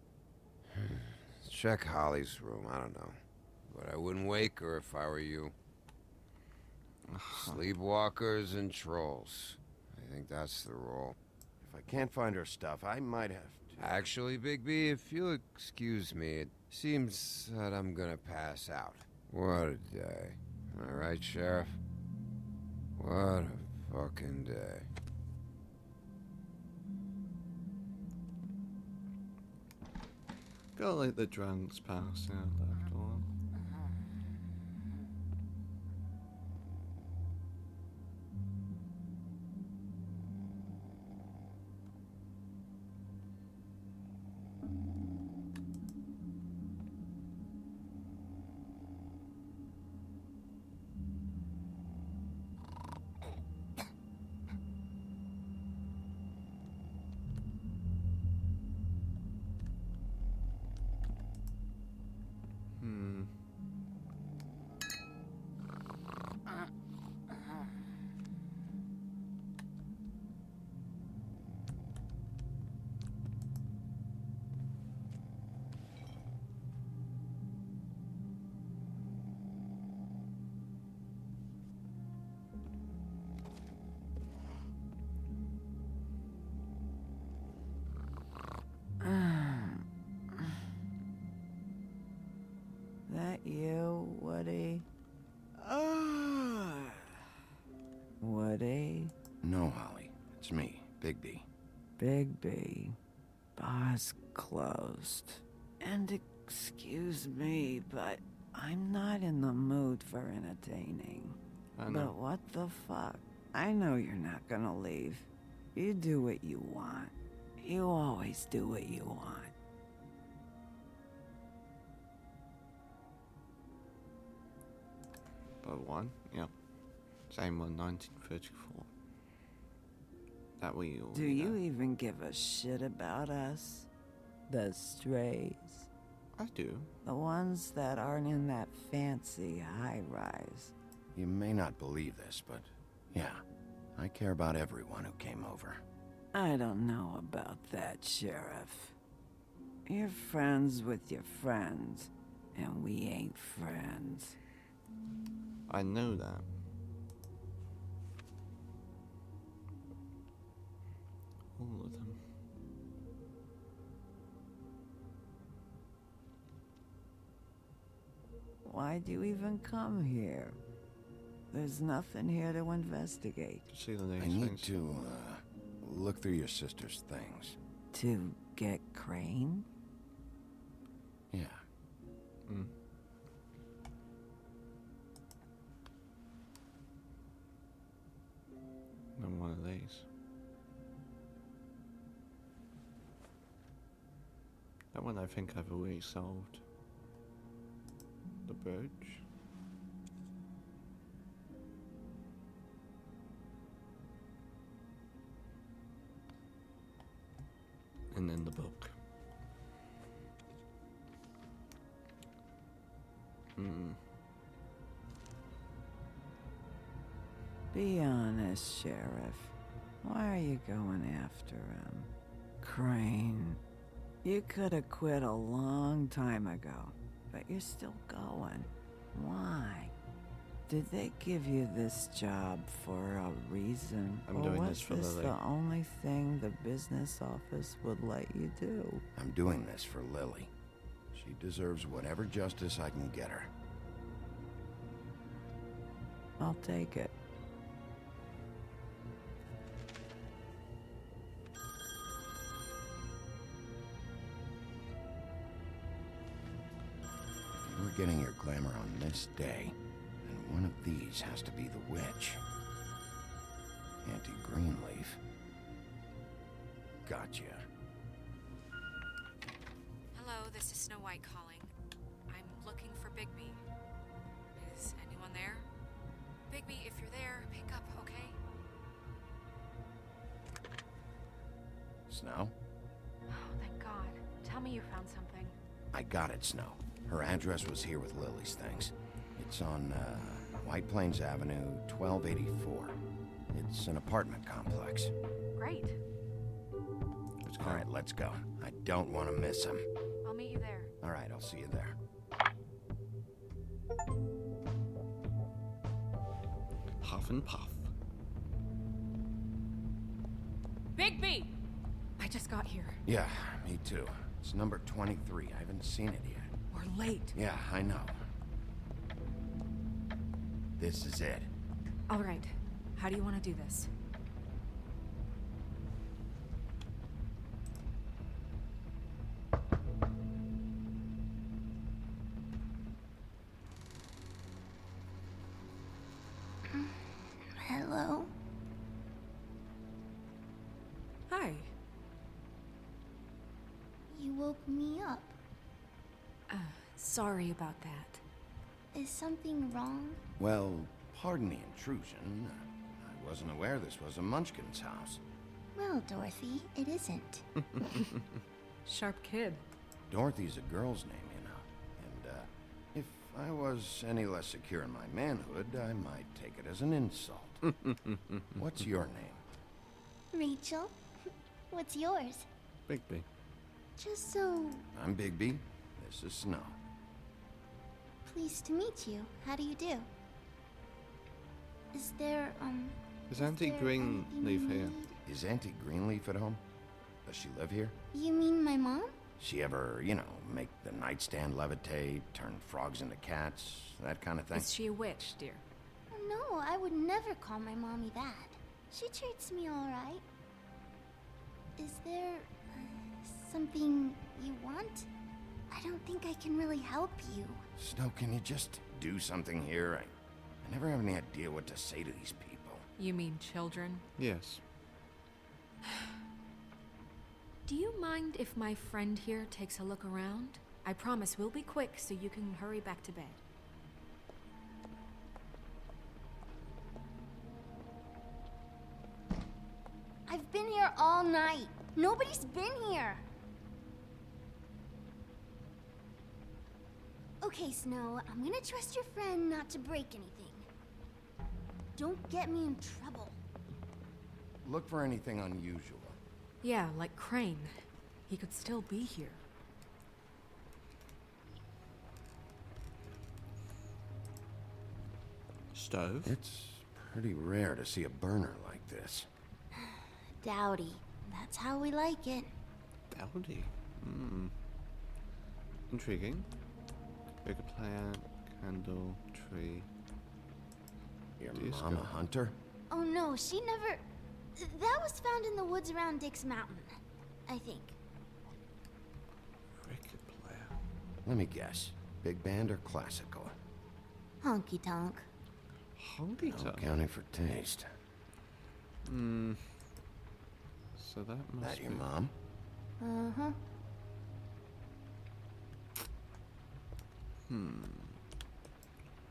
Check Holly's room, I don't know. But I wouldn't wake her if I were you. Sleepwalkers and trolls. I think that's the rule. If I can't find her stuff, I might have to. Actually, Big B, if you'll excuse me, it seems that I'm gonna pass out. What a day. Am I right, Sheriff? What a fucking day. Got like the drunks pass out after a while. That you, Woody? Woody? No, Holly. It's me, Bigby. Bigby. Bar's closed. And excuse me, but I'm not in the mood for entertaining. I know. But what the fuck? I know you're not gonna leave. You do what you want. You always do what you want. But one, yep. Same one, 1934. That we all Do you even give a shit about us? The strays? I do. The ones that aren't in that fancy high-rise. You may not believe this, but yeah, I care about everyone who came over. I don't know about that, Sheriff. You're friends with your friends, and we ain't friends. I know that. All of them. Why'd you even come here? There's nothing here to investigate. See the next I need things. to, look through your sister's things. To get Crane? Yeah. Mm. And one of these. That one I think I've already solved. The brooch. And then the book. Be honest, Sheriff. Why are you going after him? Crane. You could have quit a long time ago, but you're still going. Why? Did they give you this job for a reason? I'm or doing was this for this Lily. the only thing the business office would let you do? I'm doing this for Lily. She deserves whatever justice I can get her. I'll take it. If you were getting your glamour on this day, then one of these has to be the witch. Auntie Greenleaf. Gotcha. Hello, this is Snow White calling. I'm looking for Bigby. Is anyone there? Bigby, if you're there, pick up, okay? Snow? Oh, thank God. Tell me you found something. I got it, Snow. Her address was here with Lily's things. It's on, White Plains Avenue, 1284. It's an apartment complex. Great. All right, let's go. I don't want to miss him. I'll meet you there. All right, I'll see you there. Huff and puff. Bigby! I just got here. Yeah, me too. It's number 23. I haven't seen it yet. We're late. Yeah, I know. This is it. All right. How do you want to do this? Hello? Hi. You woke me up. Sorry about that. Is something wrong? Well, pardon the intrusion. I wasn't aware this was a Munchkin's house. Well, Dorothy, it isn't. Sharp kid. Dorothy's a girl's name, you know. And, if I was any less secure in my manhood, I might take it as an insult. What's your name? Rachel? What's yours? Bigby. Just so... I'm Bigby. This is Snow. Pleased to meet you. How do you do? Is there, Is Auntie there Greenleaf anything you here? need? Is Auntie Greenleaf at home? Does she live here? You mean my mom? She ever, you know, make the nightstand levitate, turn frogs into cats, that kind of thing? Is she a witch, dear? No, I would never call my mommy that. She treats me all right. Is there something you want? I don't think I can really help you. Snow, can you just do something here? I never have any idea what to say to these people. You mean children? Yes. Do you mind if my friend here takes a look around? I promise we'll be quick so you can hurry back to bed. I've been here all night. Nobody's been here. Okay, Snow, I'm gonna trust your friend not to break anything. Don't get me in trouble. Look for anything unusual. Yeah, like Crane. He could still be here. Stove? It's pretty rare to see a burner like this. Dowdy. That's how we like it. Dowdy? Intriguing. Pick a plant, candle, tree. Your mom a hunter? Oh no, she never... That was found in the woods around Dick's Mountain, I think. Record player. Let me guess. Big band or classical? Honky tonk. Honky No tonk? accounting for taste. So that must That be... your mom? Uh-huh.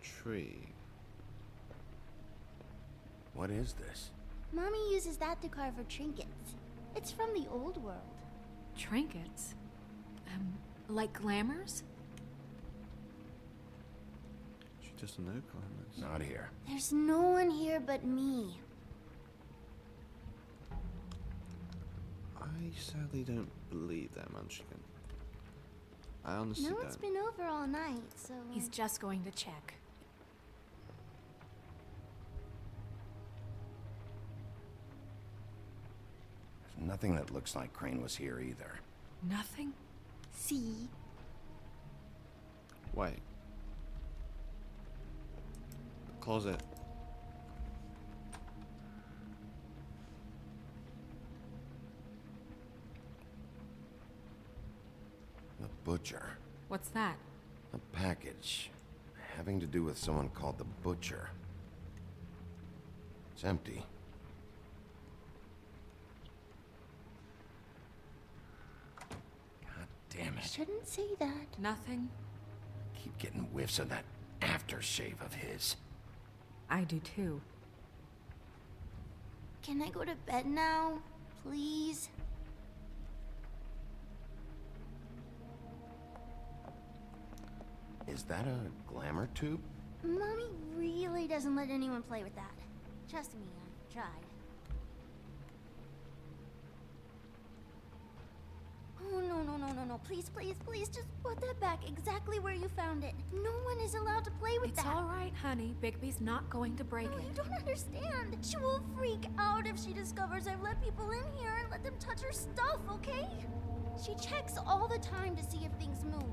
Tree. What is this? Mommy uses that to carve her trinkets. It's from the old world. Trinkets? Like glamours? She doesn't know climbers. Not here. There's no one here but me. I sadly don't believe that, Munchkin. I honestly No don't. one's been over all night, so... He's just going to check. There's nothing that looks like Crane was here either. Nothing? See? Wait. Closet. The butcher. What's that? A package having to do with someone called the Butcher. It's empty. God damn it. Shouldn't say that. Nothing? Keep getting whiffs of that aftershave of his. I do too. Can I go to bed now? Please? Is that a glamour tube? Mommy really doesn't let anyone play with that. Trust me, I've tried. Oh, no, no, no, no, no. Please, please, please, just put that back exactly where you found it. No one is allowed to play with that. It's all right, honey. Bigby's not going to break No, it. you don't understand. She will freak out if she discovers I've let people in here and let them touch her stuff, okay? She checks all the time to see if things move.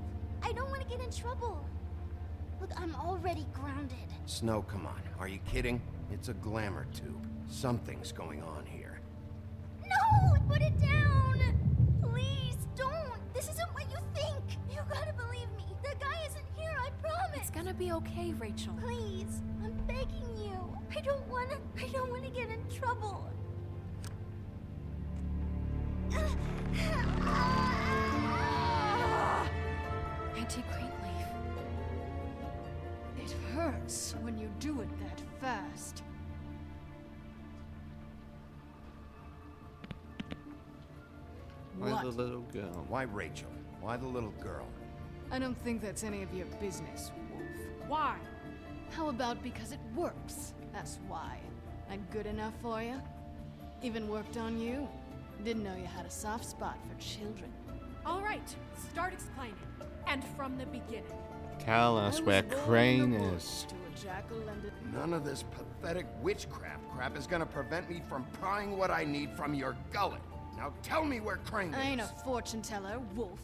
I don't want to get in trouble. Look, I'm already grounded. Snow, come on. Are you kidding? It's a glamour tube. Something's going on here. No! Put it down! Please, don't! This isn't what you think! You gotta believe me. The guy isn't here, I promise! It's gonna be okay, Rachel. Please, I'm begging you. I don't wanna get in trouble. Auntie Greenleaf. It hurts when you do it that fast. Why the little girl? Why Rachel? Why the little girl? I don't think that's any of your business, Wolf. Why? How about because it works? That's why. That good enough for you? Even worked on you? Didn't know you had a soft spot for children. All right, start explaining. And from the beginning. Tell us where Crane is. None of this pathetic witchcraft crap is gonna prevent me from prying what I need from your gullet. Now tell me where Crane is. I ain't a fortune teller, Wolf.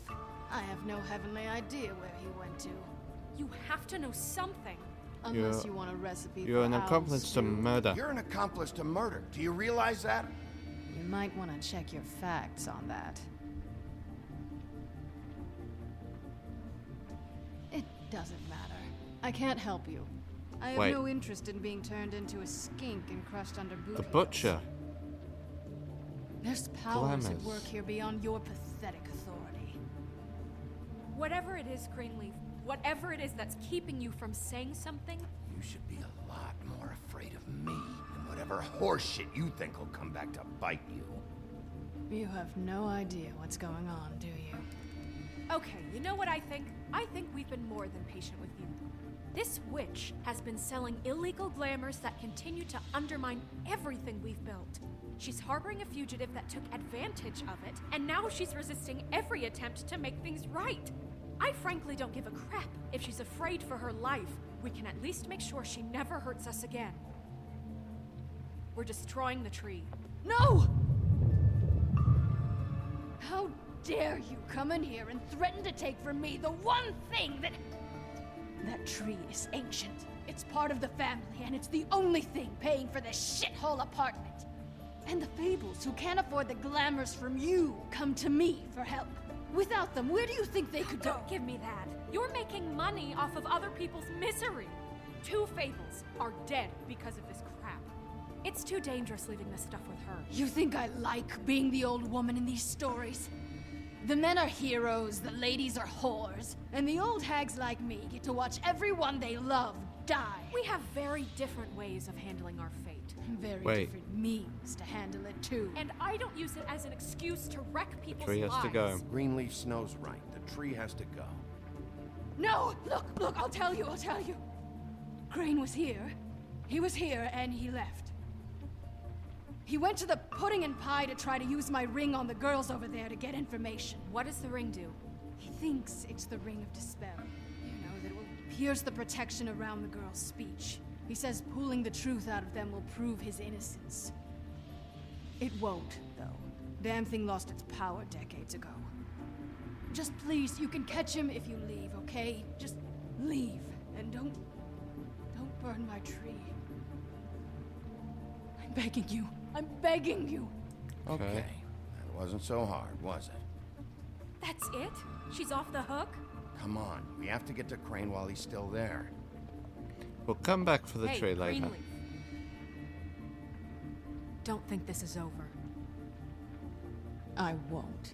I have no heavenly idea where he went to. You have to know something. Unless you want a recipe You're for an accomplice to murder. You're an accomplice to murder. Do you realize that? You might want to check your facts on that. It doesn't matter. I can't help you. I have no interest in being turned into a skink and crushed under boot The heels. Butcher. There's powers at Glamours. work here beyond your pathetic authority. Whatever it is, Greenleaf, whatever it is that's keeping you from saying something, You should be a lot more afraid of me than whatever horseshit you think will come back to bite you. You have no idea what's going on, do you? Okay, you know what I think? I think we've been more than patient with you. This witch has been selling illegal glamours that continue to undermine everything we've built. She's harboring a fugitive that took advantage of it, and now she's resisting every attempt to make things right. I frankly don't give a crap if she's afraid for her life. We can at least make sure she never hurts us again. We're destroying the tree. No! How dare you come in here and threaten to take from me the one thing that... That tree is ancient. It's part of the family, and it's the only thing paying for this shithole apartment. And the Fables, who can't afford the glamours from you, come to me for help. Without them, where do you think they could go? Don't give me that. You're making money off of other people's misery. 2 Fables are dead because of this crap. It's too dangerous leaving this stuff with her. You think I like being the old woman in these stories? The men are heroes, the ladies are whores, and the old hags like me get to watch everyone they love die. We have very different ways of handling our fate. Very different means to handle it, too. And I don't use it as an excuse to wreck people's Tree has lives. to go. Greenleaf Snow's right. The tree has to go. No! Look, I'll tell you. Crane was here. He was here, and he left. He went to the pudding and pie to try to use my ring on the girls over there to get information. What does the ring do? He thinks it's the ring of dispel. You know, that it will pierce the protection around the girls' speech. He says pulling the truth out of them will prove his innocence. It won't, though. Damn thing lost its power decades ago. Just please, you can catch him if you leave, okay? Just leave, and don't burn my tree. I'm begging you. Okay. That wasn't so hard, was it? That's it? She's off the hook? Come on, we have to get to Crane while he's still there. We'll come back for the tree later. Greenleaf. Don't think this is over. I won't.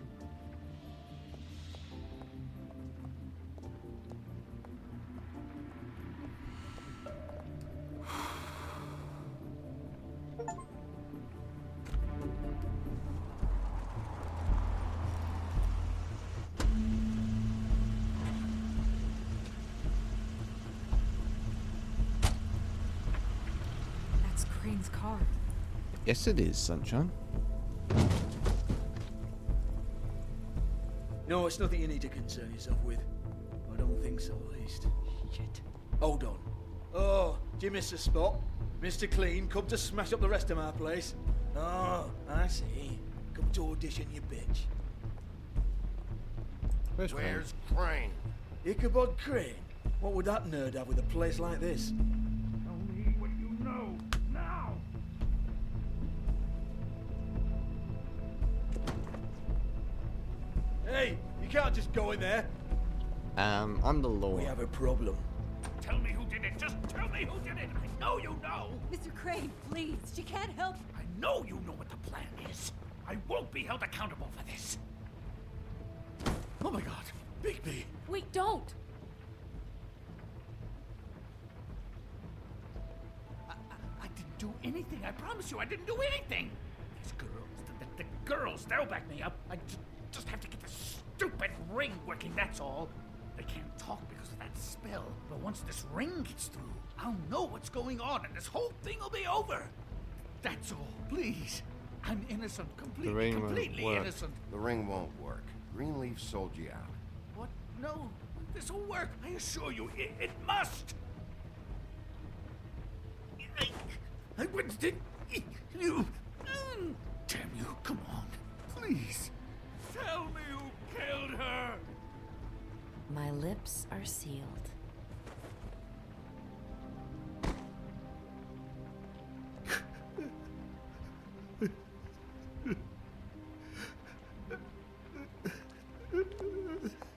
That's Crane's car. Yes, it is, Sunshine. No, it's nothing you need to concern yourself with. I don't think so, at least. Shit. Hold on. Oh, do you miss a spot? Mr. Clean, come to smash up the rest of my place. Oh, I see. Come to audition, you bitch. Where's Crane? Ichabod Crane? What would that nerd have with a place like this? Tell me what you know, now! Hey, you can't just go in there. I'm the law. We have a problem. Tell me who did it! Just tell me who did it! I know you know! Mr. Crane, please, she can't help. I know you know what the plan is. I won't be held accountable for this. Oh my god, Bigby! Wait, don't! I didn't do anything. I promise you, I didn't do anything. These girls, the girls, they'll back me up. I just have to get this stupid ring working, that's all. They can't talk because of that spell. But once this ring gets through, I'll know what's going on and this whole thing will be over. That's all, please. I'm innocent, completely innocent. The ring won't work. Greenleaf sold you out. What? No, this will work. I assure you, it must. I wouldn't did you. Damn you, come on. Please. Tell me who killed her. My lips are sealed.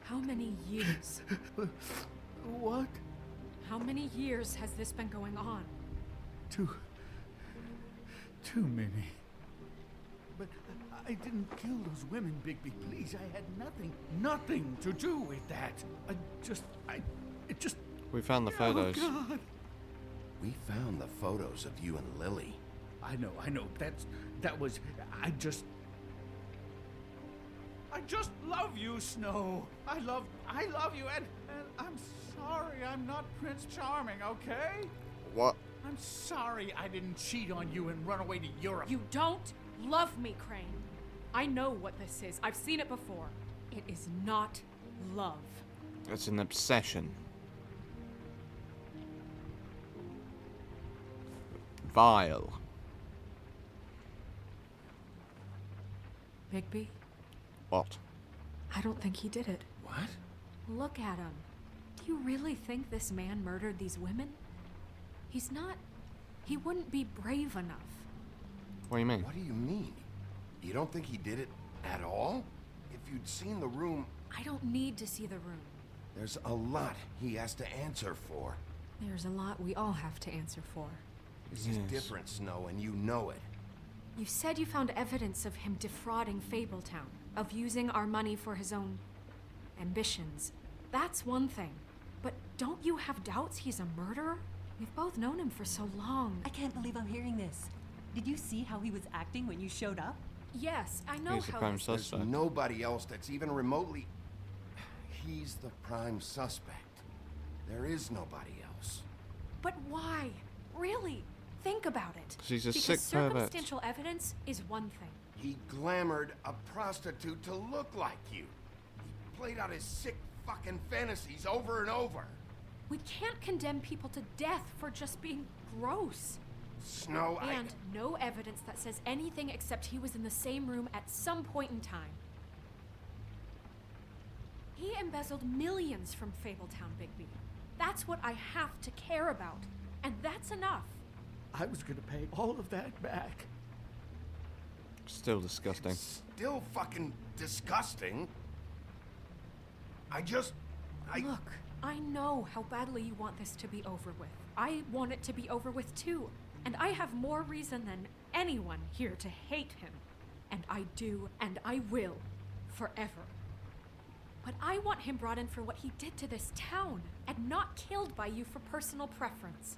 How many years? What? How many years has this been going on? Too many. But I didn't kill those women, Bigby. Please, I had nothing to do with that. It just... We found the photos. Oh, God. We found the photos of you and Lily. I know. I just love you, Snow. I love you, and I'm sorry I'm not Prince Charming, okay? What? I'm sorry I didn't cheat on you and run away to Europe. You don't love me, Crane. I know what this is. I've seen it before. It is not love. It's an obsession. Vile. Bigby? What? I don't think he did it. What? Look at him. Do you really think this man murdered these women? He's not... He wouldn't be brave enough. What do you mean? What do you mean? You don't think he did it at all? If you'd seen the room... I don't need to see the room. There's a lot he has to answer for. There's a lot we all have to answer for. This is different, Snow, and you know it. You said you found evidence of him defrauding Fabletown, of using our money for his own ambitions. That's one thing. But don't you have doubts he's a murderer? We've both known him for so long. I can't believe I'm hearing this. Did you see how he was acting when you showed up? Yes, I know He's the prime There's suspect. nobody else that's even remotely... He's the prime suspect. There is nobody else. But why? Really? Think about it. 'Cause he's a because sick pervert. circumstantial evidence is one thing. He glamored a prostitute to look like you. He played out his sick fucking fantasies over and over. We can't condemn people to death for just being gross. Snow, And no evidence that says anything except he was in the same room at some point in time. He embezzled millions from Fabletown, Bigby. That's what I have to care about. And that's enough. I was gonna pay all of that back. Still disgusting. Still fucking disgusting. Look, I know how badly you want this to be over with. I want it to be over with too. And I have more reason than anyone here to hate him. And I do, and I will, forever. But I want him brought in for what he did to this town, and not killed by you for personal preference.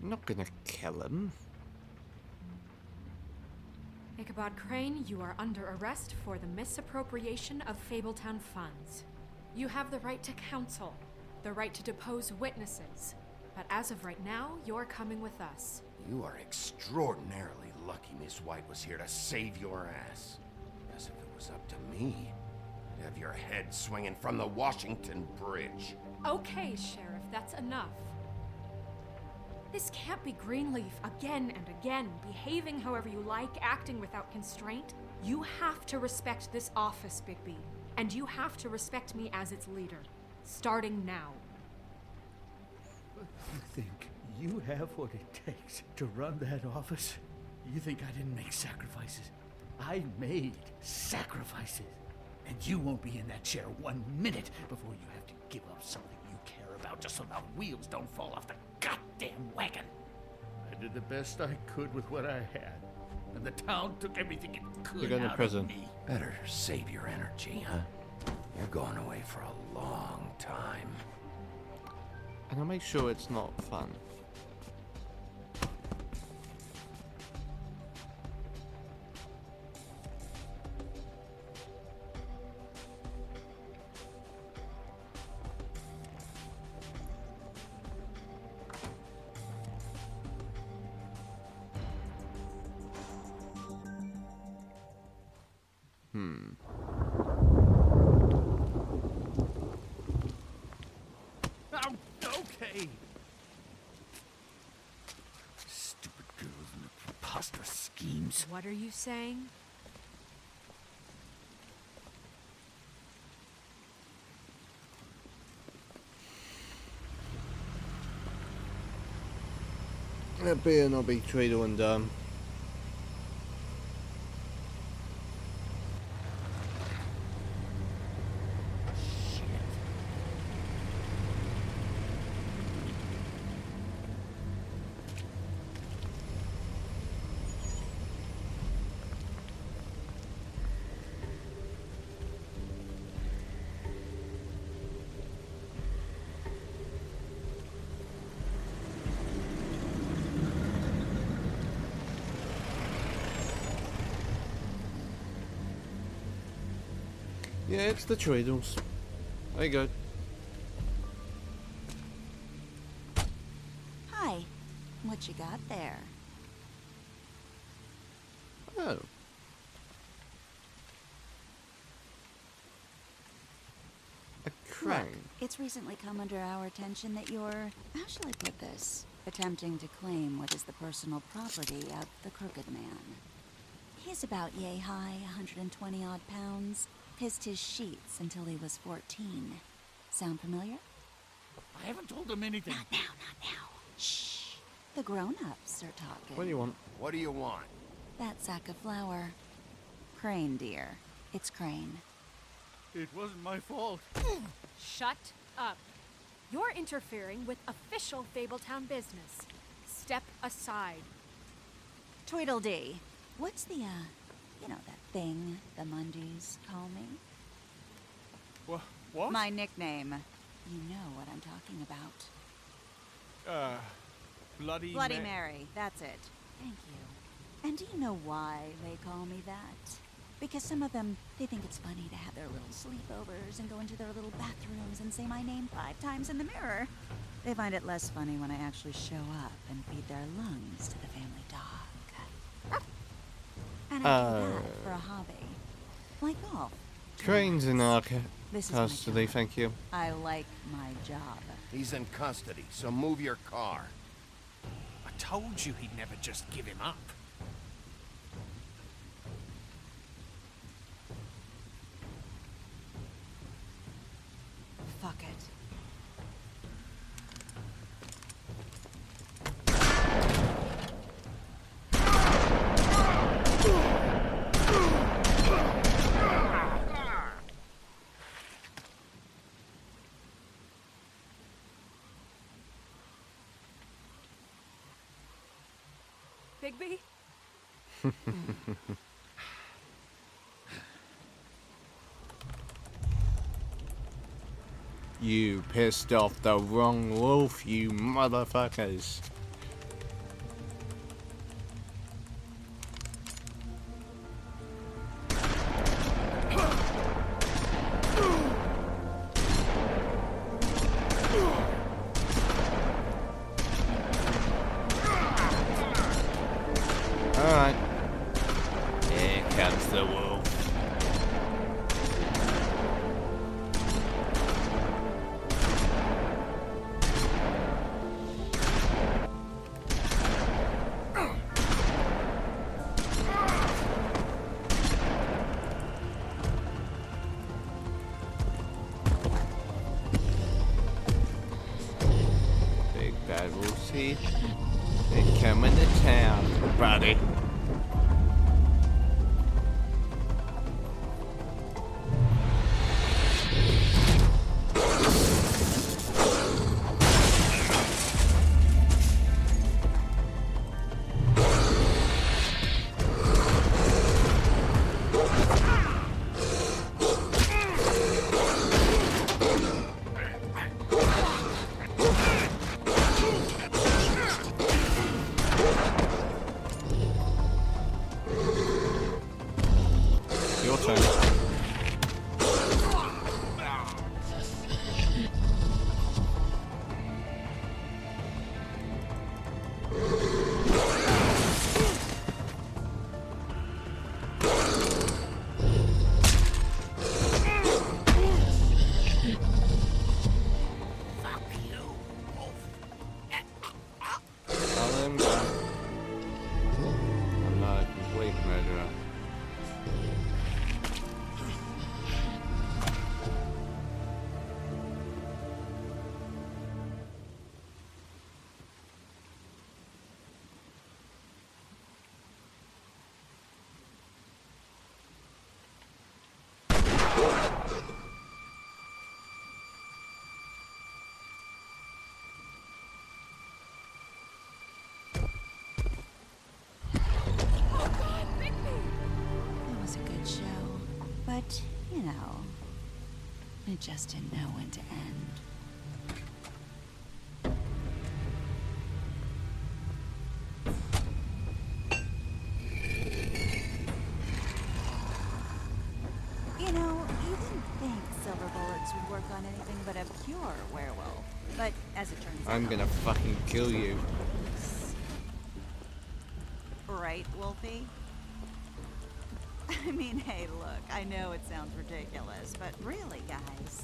I'm not gonna kill him. Ichabod Crane, you are under arrest for the misappropriation of Fabletown funds. You have the right to counsel, the right to depose witnesses. But as of right now, you're coming with us. You are extraordinarily lucky Miss White was here to save your ass. As if it was up to me. I'd have your head swinging from the Washington Bridge. Okay, Sheriff, that's enough. This can't be Greenleaf again and again, behaving however you like, acting without constraint. You have to respect this office, Bigby. And you have to respect me as its leader. Starting now. You think you have what it takes to run that office? You think I didn't make sacrifices? I made sacrifices. And you won't be in that chair 1 minute before you have to give up something you care about just so the wheels don't fall off the goddamn wagon. I did the best I could with what I had. And the town took everything it could You're going to out prison. of me. Better save your energy, huh? You're going away for a long time. And I'll make sure it's not fun. Oh, okay. Stupid girls and their preposterous schemes. What are you saying? That beer not be Tweedle and dumb. Yeah, it's the Tweedles. There you go. Hi. What you got there? Oh. A crane. Look, it's recently come under our attention that you're, how shall I put this, attempting to claim what is the personal property of the Crooked Man. He's about yay high, 120 odd pounds. Pissed his sheets until he was 14. Sound familiar? I haven't told him anything. Not now, not now. Shh. The grown-ups are talking. What do you want? What do you want? That sack of flour. Crane, dear. It's Crane. It wasn't my fault. Shut up. You're interfering with official Fabletown business. Step aside. Tweedledee. What's the, you know, that thing the Mundies call me? What? My nickname. You know what I'm talking about. Bloody Mary. That's it. Thank you. And do you know why they call me that? Because some of them, they think it's funny to have their little sleepovers and go into their little bathrooms and say my name 5 times in the mirror. They find it less funny when I actually show up and feed their lungs to the family dog. And I do that for a hobby. Like golf. Crane's in our This is my custody, job. thank you. I like my job. He's in custody, so move your car. I told you he'd never just give him up. Fuck it. Bigby? You pissed off the wrong wolf, you motherfuckers. Alright. Here comes the wolf. Big bad wolf's here. They're coming to town, buddy. Your turn. I'll let him go. I'm not a complete murderer. It was a good show. But, you know, it just didn't know when to end. You know, You wouldn't think silver bullets would work on anything but a pure werewolf. But as it turns out... I'm gonna fucking kill you. Right, Wolfie? I mean, hey, look, I know it sounds ridiculous, but really, guys,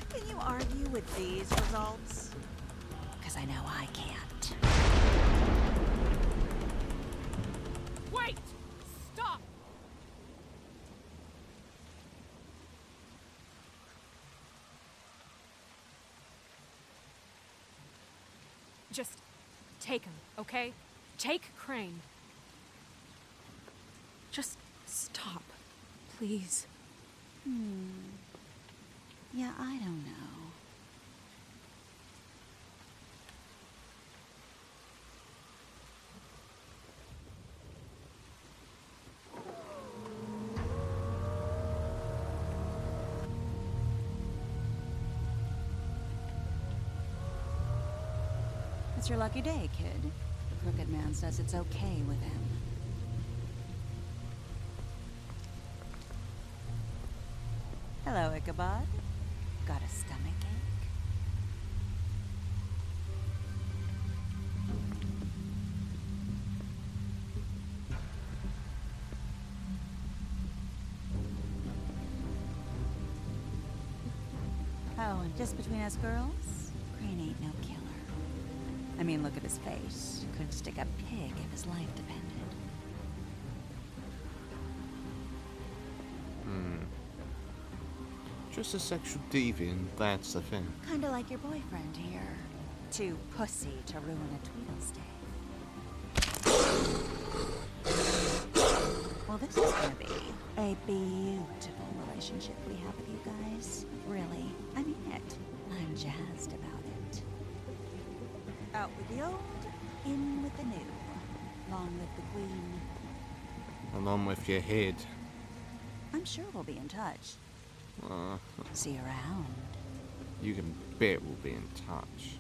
can you argue with these results? Because I know I can't. Wait! Stop! Just take him, okay? Take Crane. Just stop, please. Yeah, I don't know. It's your lucky day, kid. The Crooked Man says it's okay with him. Hello, Ichabod. Got a stomachache? Oh, and just between us girls, Crane ain't no killer. I mean, look at his face. Could stick a pig if his life depended. Just a sexual deviant, that's the thing. Kinda like your boyfriend here. Too pussy to ruin a Tweedle Well, this is gonna be a beautiful relationship we have with you guys. Really, I mean it. I'm jazzed about it. Out with the old, in with the new. Long live the Queen. Along with your head. I'm sure we'll be in touch. See you around. You can bet we'll be in touch.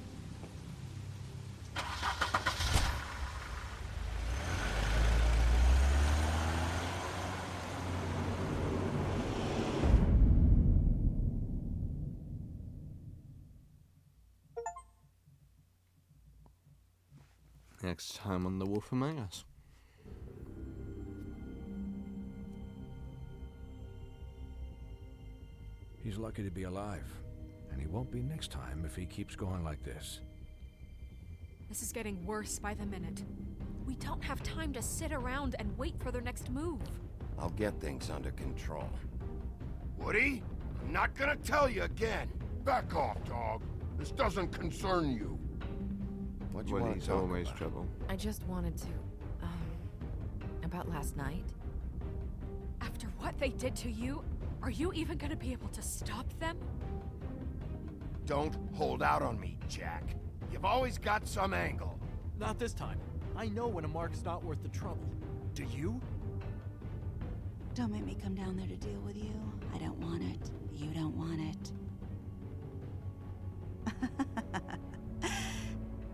Next time on The Wolf Among Us. He's lucky to be alive, and he won't be next time if he keeps going like this. This is getting worse by the minute. We don't have time to sit around and wait for their next move. I'll get things under control. Woody, I'm not gonna tell you again. Back off, dog. This doesn't concern you. What you want to Woody's talk always about? trouble. I just wanted to, about last night. After what they did to you, are you even gonna be able to stop them? Don't hold out on me, Jack. You've always got some angle. Not this time. I know when a mark's not worth the trouble. Do you? Don't make me come down there to deal with you. I don't want it. You don't want it.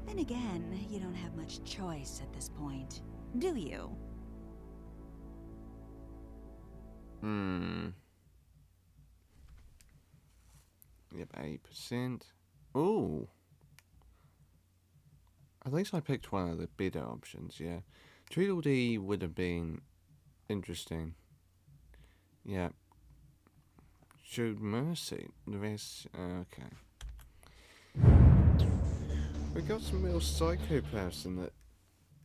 Then again, you don't have much choice at this point, do you? Yep, 8%. Ooh. At least I picked one of the bidder options, yeah. Tweedledee would have been interesting. Yeah. Showed mercy. The rest, okay. We got some real psychopaths in that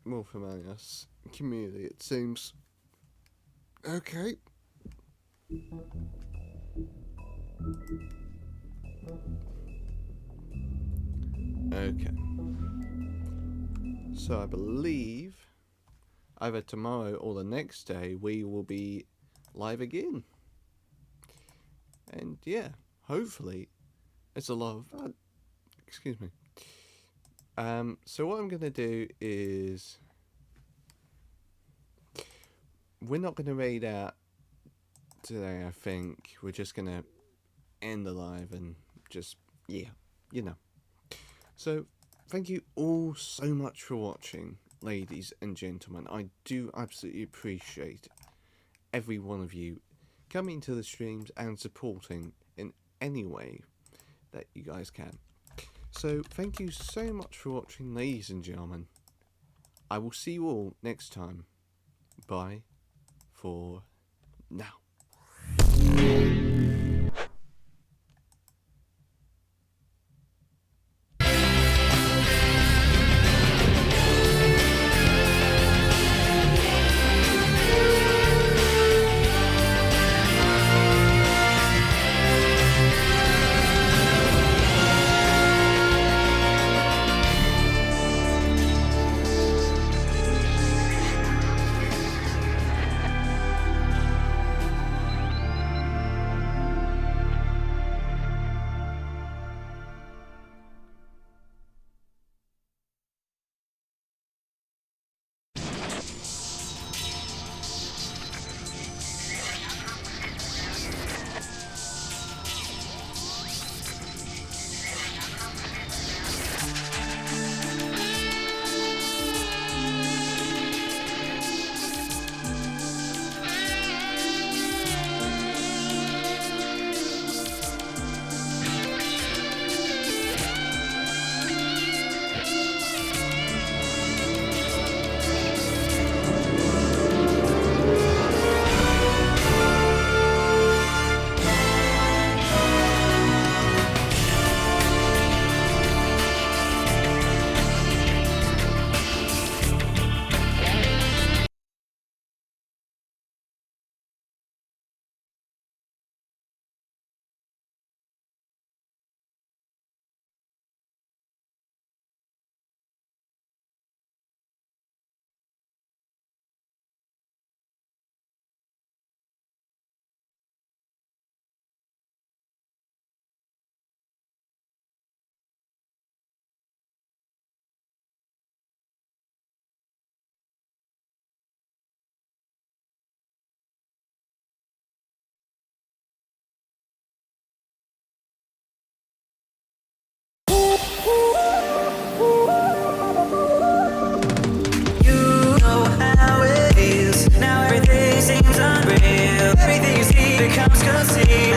Wolf Among Us community, it seems. Okay. Okay. So I believe either tomorrow or the next day we will be live again. And yeah, hopefully it's a lot of fun. Excuse me. So what I'm going to do is we're not going to raid out today, I think. We're just going to end the live and just, yeah, you know. So, thank you all so much for watching, ladies and gentlemen. I do absolutely appreciate every one of you coming to the streams and supporting in any way that you guys can. So thank you so much for watching, ladies and gentlemen. I will see you all next time. Bye for now. Everything you see becomes concealed.